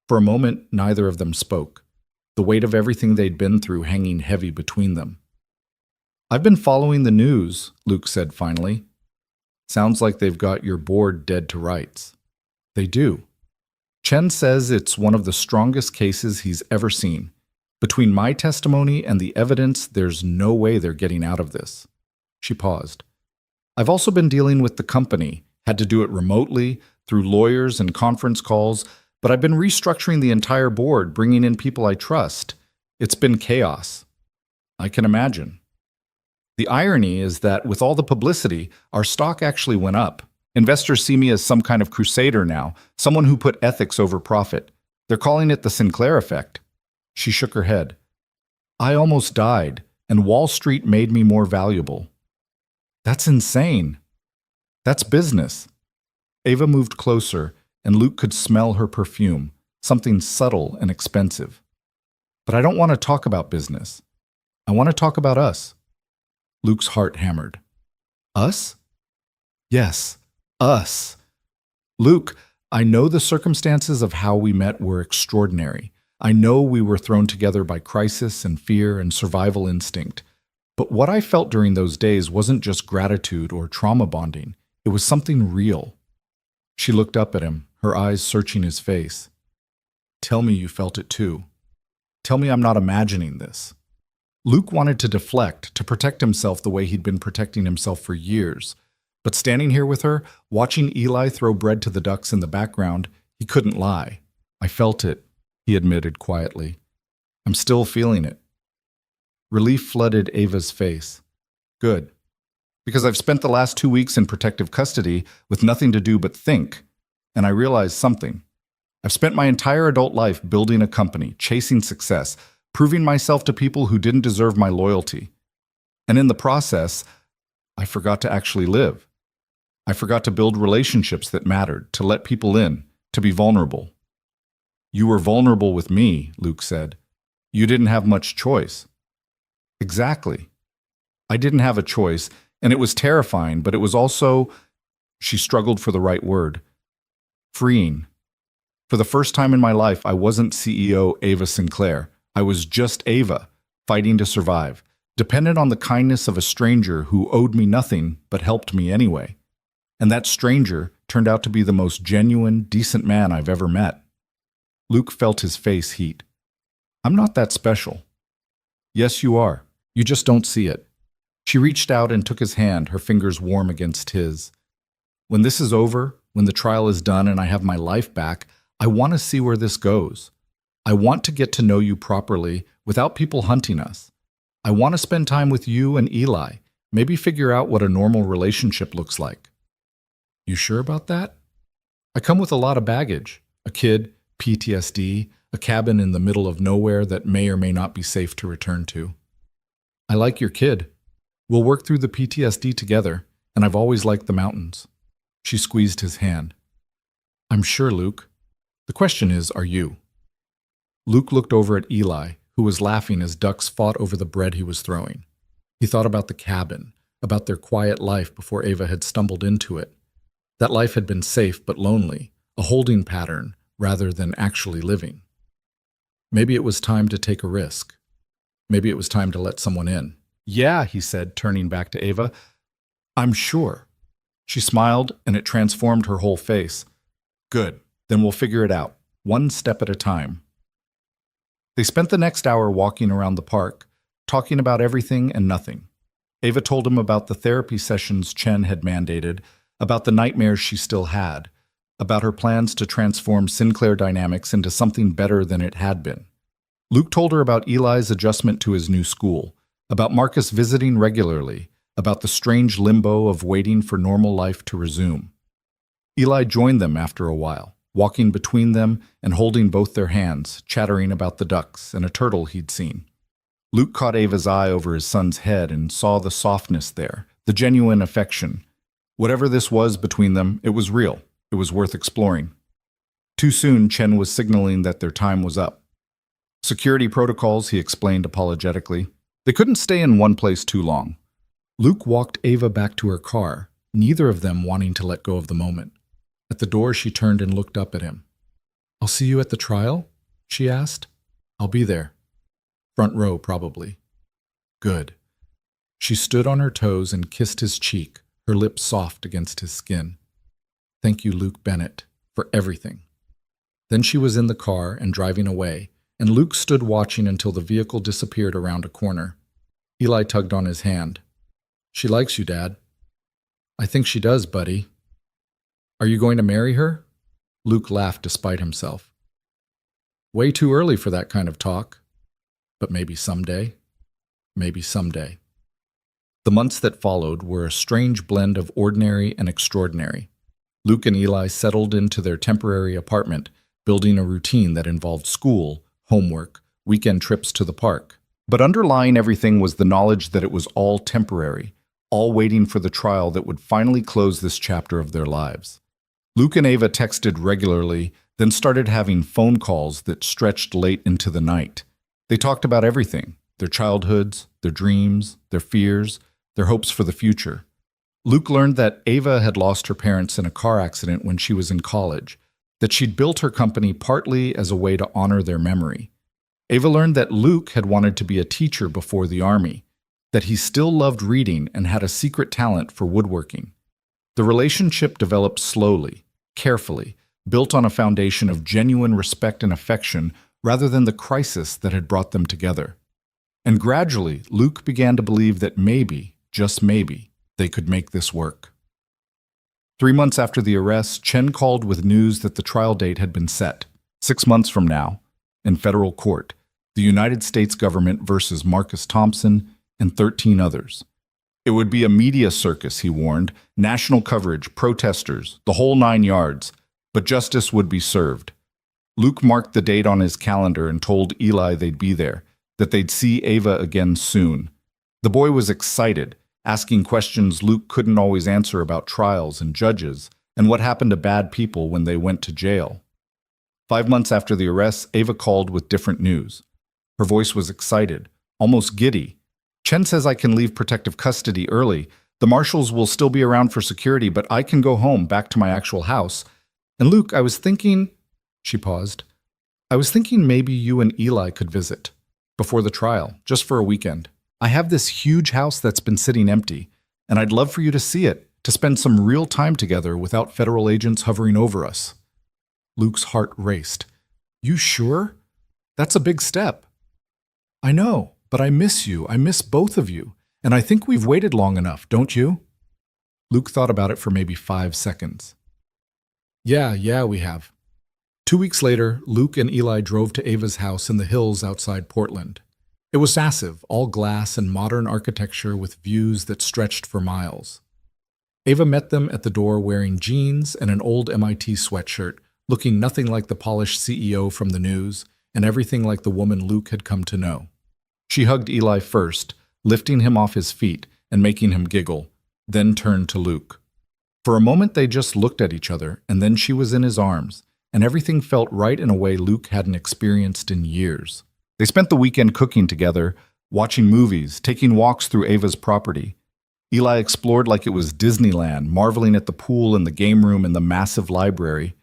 For a moment, neither of them spoke, the weight of everything they'd been through hanging heavy between them. "I've been following the news," Luke said finally. "Sounds like they've got your board dead to rights." "They do. Chen says it's one of the strongest cases he's ever seen. Between my testimony and the evidence, there's no way they're getting out of this." She paused. "I've also been dealing with the company, had to do it remotely, through lawyers and conference calls, but I've been restructuring the entire board, bringing in people I trust. It's been chaos." "I can imagine." "The irony is that with all the publicity, our stock actually went up. Investors see me as some kind of crusader now, someone who put ethics over profit. They're calling it the Sinclair effect." She shook her head. "I almost died, and Wall Street made me more valuable." "That's insane." "That's business." Ava moved closer, and Luke could smell her perfume, something subtle and expensive. "But I don't want to talk about business. I want to talk about us." Luke's heart hammered. "Us?" "Yes, us. Luke, I know the circumstances of how we met were extraordinary. I know we were thrown together by crisis and fear and survival instinct. But what I felt during those days wasn't just gratitude or trauma bonding. It was something real." She looked up at him, her eyes searching his face. "Tell me you felt it too. Tell me I'm not imagining this." Luke wanted to deflect, to protect himself the way he'd been protecting himself for years. But standing here with her, watching Eli throw bread to the ducks in the background, he couldn't lie. "I felt it," he admitted quietly. "I'm still feeling it." Relief flooded Ava's face. "Good. Because I've spent the last 2 weeks in protective custody with nothing to do but think, and I realized something. I've spent my entire adult life building a company, chasing success, proving myself to people who didn't deserve my loyalty. And in the process, I forgot to actually live. I forgot to build relationships that mattered, to let people in, to be vulnerable. You were vulnerable with me, Luke said. You didn't have much choice. Exactly. I didn't have a choice, and it was terrifying, but it was also, she struggled for the right word, freeing. For the first time in my life, I wasn't CEO Ava Sinclair. I was just Ava, fighting to survive, dependent on the kindness of a stranger who owed me nothing but helped me anyway. And that stranger turned out to be the most genuine, decent man I've ever met. Luke felt his face heat. I'm not that special. Yes, you are. You just don't see it. She reached out and took his hand, her fingers warm against his. When this is over, when the trial is done and I have my life back, I want to see where this goes. I want to get to know you properly without people hunting us. I want to spend time with you and Eli, maybe figure out what a normal relationship looks like. You sure about that? I come with a lot of baggage. A kid, PTSD, a cabin in the middle of nowhere that may or may not be safe to return to. I like your kid. We'll work through the PTSD together, and I've always liked the mountains. She squeezed his hand. I'm sure, Luke. The question is, are you? Luke looked over at Eli, who was laughing as ducks fought over the bread he was throwing. He thought about the cabin, about their quiet life before Ava had stumbled into it. That life had been safe but lonely, a holding pattern rather than actually living. Maybe it was time to take a risk. Maybe it was time to let someone in. Yeah, he said, turning back to Ava. I'm sure. She smiled, and it transformed her whole face. Good, then we'll figure it out, one step at a time. They spent the next hour walking around the park, talking about everything and nothing. Ava told him about the therapy sessions Chen had mandated, about the nightmares she still had, about her plans to transform Sinclair Dynamics into something better than it had been. Luke told her about Eli's adjustment to his new school, about Marcus visiting regularly, about the strange limbo of waiting for normal life to resume. Eli joined them after a while, walking between them and holding both their hands, chattering about the ducks and a turtle he'd seen. Luke caught Ava's eye over his son's head and saw the softness there, the genuine affection. Whatever this was between them, it was real. It was worth exploring. Too soon, Chen was signaling that their time was up. Security protocols, he explained apologetically. They couldn't stay in one place too long. Luke walked Ava back to her car, neither of them wanting to let go of the moment. At the door, she turned and looked up at him. I'll see you at the trial? She asked. I'll be there. Front row, probably. Good. She stood on her toes and kissed his cheek, her lips soft against his skin. Thank you, Luke Bennett, for everything. Then she was in the car and driving away, and Luke stood watching until the vehicle disappeared around a corner. Eli tugged on his hand. She likes you, Dad. I think she does, buddy. Are you going to marry her? Luke laughed despite himself. Way too early for that kind of talk. But maybe someday. Maybe someday. The months that followed were a strange blend of ordinary and extraordinary. Luke and Eli settled into their temporary apartment, building a routine that involved school, homework, weekend trips to the park. But underlying everything was the knowledge that it was all temporary, all waiting for the trial that would finally close this chapter of their lives. Luke and Ava texted regularly, then started having phone calls that stretched late into the night. They talked about everything, their childhoods, their dreams, their fears, their hopes for the future. Luke learned that Ava had lost her parents in a car accident when she was in college, that she'd built her company partly as a way to honor their memory. Ava learned that Luke had wanted to be a teacher before the army, that he still loved reading and had a secret talent for woodworking. The relationship developed slowly, carefully, built on a foundation of genuine respect and affection rather than the crisis that had brought them together. And gradually, Luke began to believe that maybe, just maybe, they could make this work. 3 months after the arrest, Chen called with news that the trial date had been set, 6 months from now, in federal court, the United States government versus Marcus Thompson and 13 others. It would be a media circus, he warned, national coverage, protesters, the whole 9 yards, but justice would be served. Luke marked the date on his calendar and told Eli they'd be there, that they'd see Ava again soon. The boy was excited, asking questions Luke couldn't always answer about trials and judges and what happened to bad people when they went to jail. 5 months after the arrests, Ava called with different news. Her voice was excited, almost giddy. Chen says I can leave protective custody early. The marshals will still be around for security, but I can go home, back to my actual house. And Luke, I was thinking... She paused. I was thinking maybe you and Eli could visit. Before the trial, just for a weekend. I have this huge house that's been sitting empty, and I'd love for you to see it, to spend some real time together without federal agents hovering over us. Luke's heart raced. You sure? That's a big step. I know, but I miss you. I miss both of you. And I think we've waited long enough, don't you? Luke thought about it for maybe 5 seconds. Yeah, we have. 2 weeks later, Luke and Eli drove to Ava's house in the hills outside Portland. It was massive, all glass and modern architecture with views that stretched for miles. Ava met them at the door wearing jeans and an old MIT sweatshirt, looking nothing like the polished CEO from the news and everything like the woman Luke had come to know. She hugged Eli first, lifting him off his feet and making him giggle, then turned to Luke. For a moment they just looked at each other, and then she was in his arms, and everything felt right in a way Luke hadn't experienced in years. They spent the weekend cooking together, watching movies, taking walks through Ava's property. Eli explored like it was Disneyland, marveling at the pool and the game room and the massive library.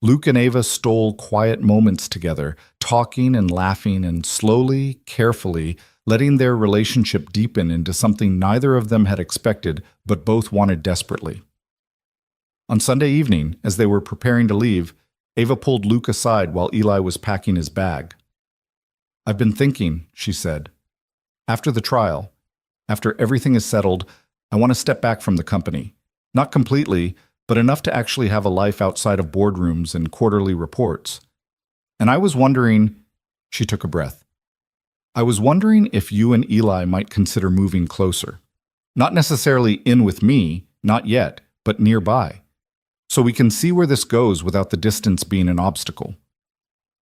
Luke and Ava stole quiet moments together, talking and laughing and slowly, carefully, letting their relationship deepen into something neither of them had expected but both wanted desperately. On Sunday evening, as they were preparing to leave, Ava pulled Luke aside while Eli was packing his bag. I've been thinking, she said. After the trial, after everything is settled, I want to step back from the company. Not completely, but enough to actually have a life outside of boardrooms and quarterly reports. And I was wondering, she took a breath. I was wondering if you and Eli might consider moving closer. Not necessarily in with me, not yet, but nearby. So we can see where this goes without the distance being an obstacle.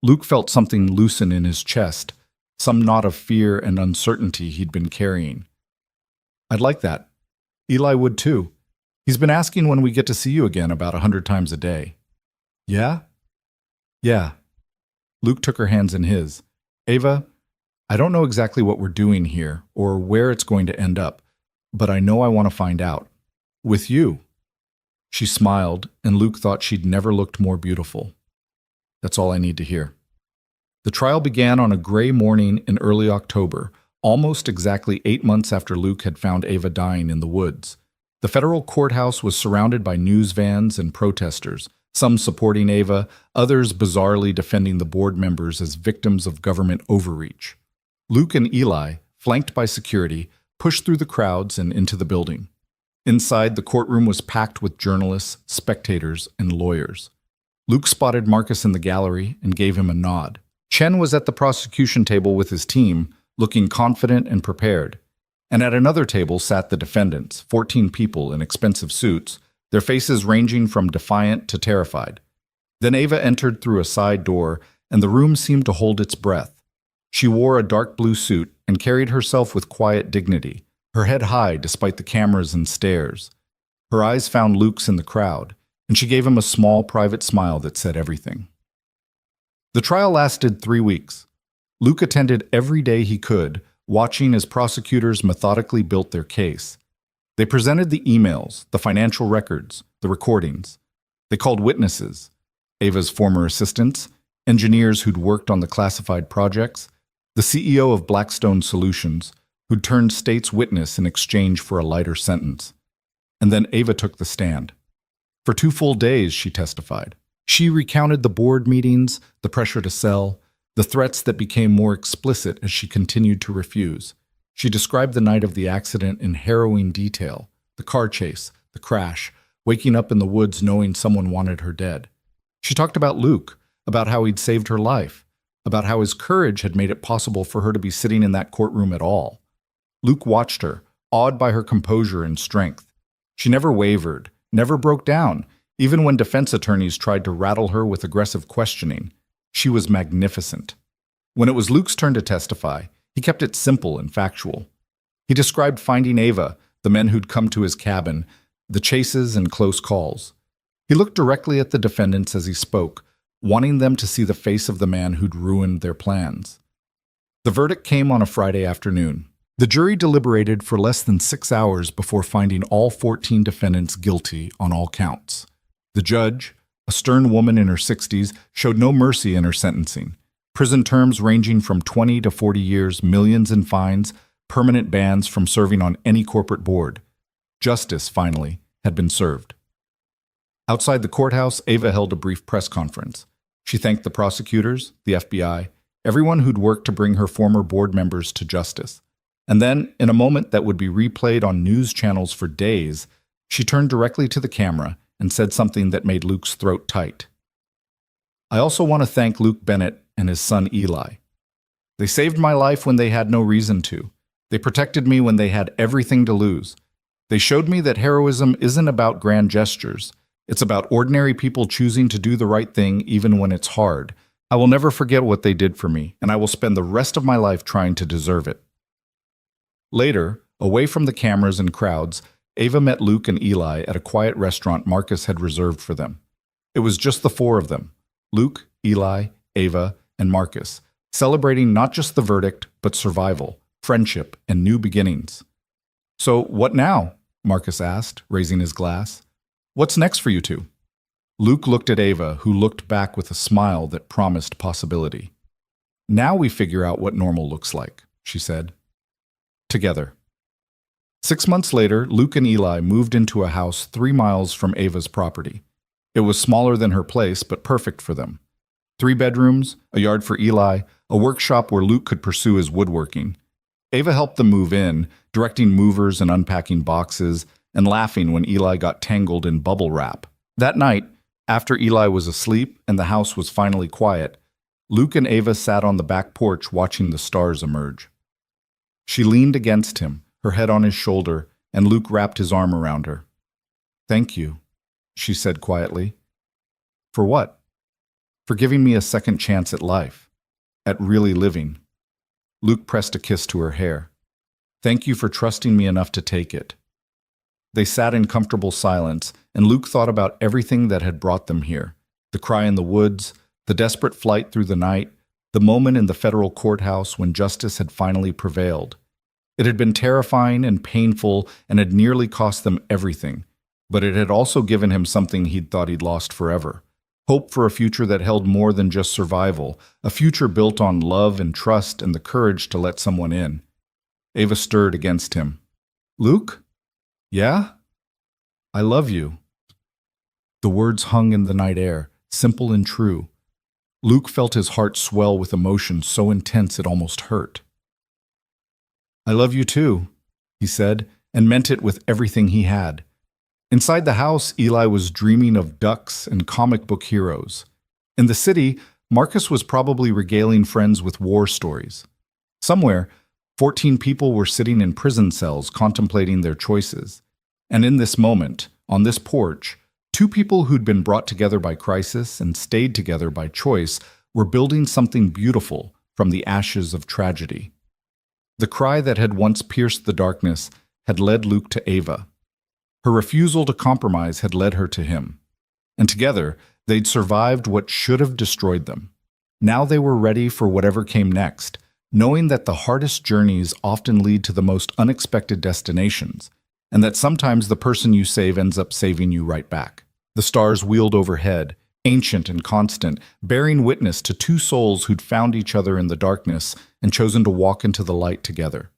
Luke felt something loosen in his chest, some knot of fear and uncertainty he'd been carrying. I'd like that. Eli would too. He's been asking when we get to see you again about 100 times a day. Yeah? Yeah. Luke took her hands in his. Ava, I don't know exactly what we're doing here or where it's going to end up, but I know I want to find out. With you. She smiled, and Luke thought she'd never looked more beautiful. That's all I need to hear. The trial began on a gray morning in early October, almost exactly 8 months after Luke had found Ava dying in the woods. The federal courthouse was surrounded by news vans and protesters, some supporting Ava, others bizarrely defending the board members as victims of government overreach. Luke and Eli, flanked by security, pushed through the crowds and into the building. Inside, the courtroom was packed with journalists, spectators, and lawyers. Luke spotted Marcus in the gallery and gave him a nod. Chen was at the prosecution table with his team, looking confident and prepared. And at another table sat the defendants, 14 people in expensive suits, their faces ranging from defiant to terrified. Then Ava entered through a side door, and the room seemed to hold its breath. She wore a dark blue suit and carried herself with quiet dignity, her head high despite the cameras and stares. Her eyes found Luke's in the crowd, and she gave him a small private smile that said everything. The trial lasted 3 weeks. Luke attended every day he could, watching as prosecutors methodically built their case. They presented the emails, the financial records, the recordings. They called witnesses, Ava's former assistants, engineers who'd worked on the classified projects, the CEO of Blackstone Solutions, who'd turned state's witness in exchange for a lighter sentence. And then Ava took the stand. For 2 full days, she testified. She recounted the board meetings, the pressure to sell, the threats that became more explicit as she continued to refuse. She described the night of the accident in harrowing detail, the car chase, the crash, waking up in the woods knowing someone wanted her dead. She talked about Luke, about how he'd saved her life, about how his courage had made it possible for her to be sitting in that courtroom at all. Luke watched her, awed by her composure and strength. She never wavered, never broke down, even when defense attorneys tried to rattle her with aggressive questioning. She was magnificent. When it was Luke's turn to testify, he kept it simple and factual. He described finding Ava, the men who'd come to his cabin, the chases and close calls. He looked directly at the defendants as he spoke, wanting them to see the face of the man who'd ruined their plans. The verdict came on a Friday afternoon. The jury deliberated for less than 6 hours before finding all 14 defendants guilty on all counts. The judge, a stern woman in her 60s, showed no mercy in her sentencing. Prison terms ranging from 20 to 40 years, millions in fines, permanent bans from serving on any corporate board. Justice, finally, had been served. Outside the courthouse, Ava held a brief press conference. She thanked the prosecutors, the FBI, everyone who'd worked to bring her former board members to justice. And then, in a moment that would be replayed on news channels for days, she turned directly to the camera and said something that made Luke's throat tight. "I also want to thank Luke Bennett and his son Eli. They saved my life when they had no reason to. They protected me when they had everything to lose. They showed me that heroism isn't about grand gestures. It's about ordinary people choosing to do the right thing even when it's hard. I will never forget what they did for me, and I will spend the rest of my life trying to deserve it." Later, away from the cameras and crowds, Ava met Luke and Eli at a quiet restaurant Marcus had reserved for them. It was just the four of them, Luke, Eli, Ava, and Marcus, celebrating not just the verdict, but survival, friendship, and new beginnings. "So, what now?" Marcus asked, raising his glass. "What's next for you two?" Luke looked at Ava, who looked back with a smile that promised possibility. "Now we figure out what normal looks like," she said. Together. 6 months later, Luke and Eli moved into a house 3 miles from Ava's property. It was smaller than her place, but perfect for them. 3 bedrooms, a yard for Eli, a workshop where Luke could pursue his woodworking. Ava helped them move in, directing movers and unpacking boxes, and laughing when Eli got tangled in bubble wrap. That night, after Eli was asleep and the house was finally quiet, Luke and Ava sat on the back porch watching the stars emerge. She leaned against him, her head on his shoulder, and Luke wrapped his arm around her. "Thank you," she said quietly. "For what?" "For giving me a second chance at life, at really living." Luke pressed a kiss to her hair. "Thank you for trusting me enough to take it." They sat in comfortable silence, and Luke thought about everything that had brought them here. The cry in the woods, the desperate flight through the night, the moment in the federal courthouse when justice had finally prevailed. It had been terrifying and painful and had nearly cost them everything, but it had also given him something he'd thought he'd lost forever. Hope for a future that held more than just survival, a future built on love and trust and the courage to let someone in. Ava stirred against him. "Luke? Yeah? I love you." The words hung in the night air, simple and true. Luke felt his heart swell with emotion so intense it almost hurt. "I love you too," he said, and meant it with everything he had. Inside the house, Eli was dreaming of ducks and comic book heroes. In the city, Marcus was probably regaling friends with war stories. Somewhere, 14 people were sitting in prison cells contemplating their choices. And in this moment, on this porch, 2 people who'd been brought together by crisis and stayed together by choice were building something beautiful from the ashes of tragedy. The cry that had once pierced the darkness had led Luke to Ava. Her refusal to compromise had led her to him. And together, they'd survived what should have destroyed them. Now they were ready for whatever came next, knowing that the hardest journeys often lead to the most unexpected destinations, and that sometimes the person you save ends up saving you right back. The stars wheeled overhead, ancient and constant, bearing witness to 2 souls who'd found each other in the darkness and chosen to walk into the light together.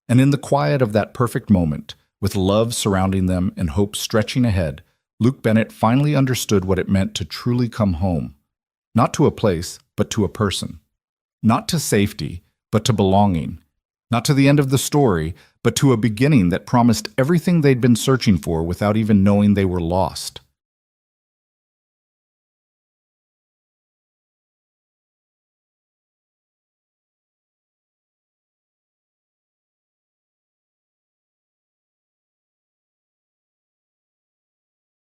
And in the quiet of that perfect moment, with love surrounding them and hope stretching ahead, Luke Bennett finally understood what it meant to truly come home. Not to a place, but to a person. Not to safety, but to belonging. Not to the end of the story, but to a beginning that promised everything they'd been searching for without even knowing they were lost.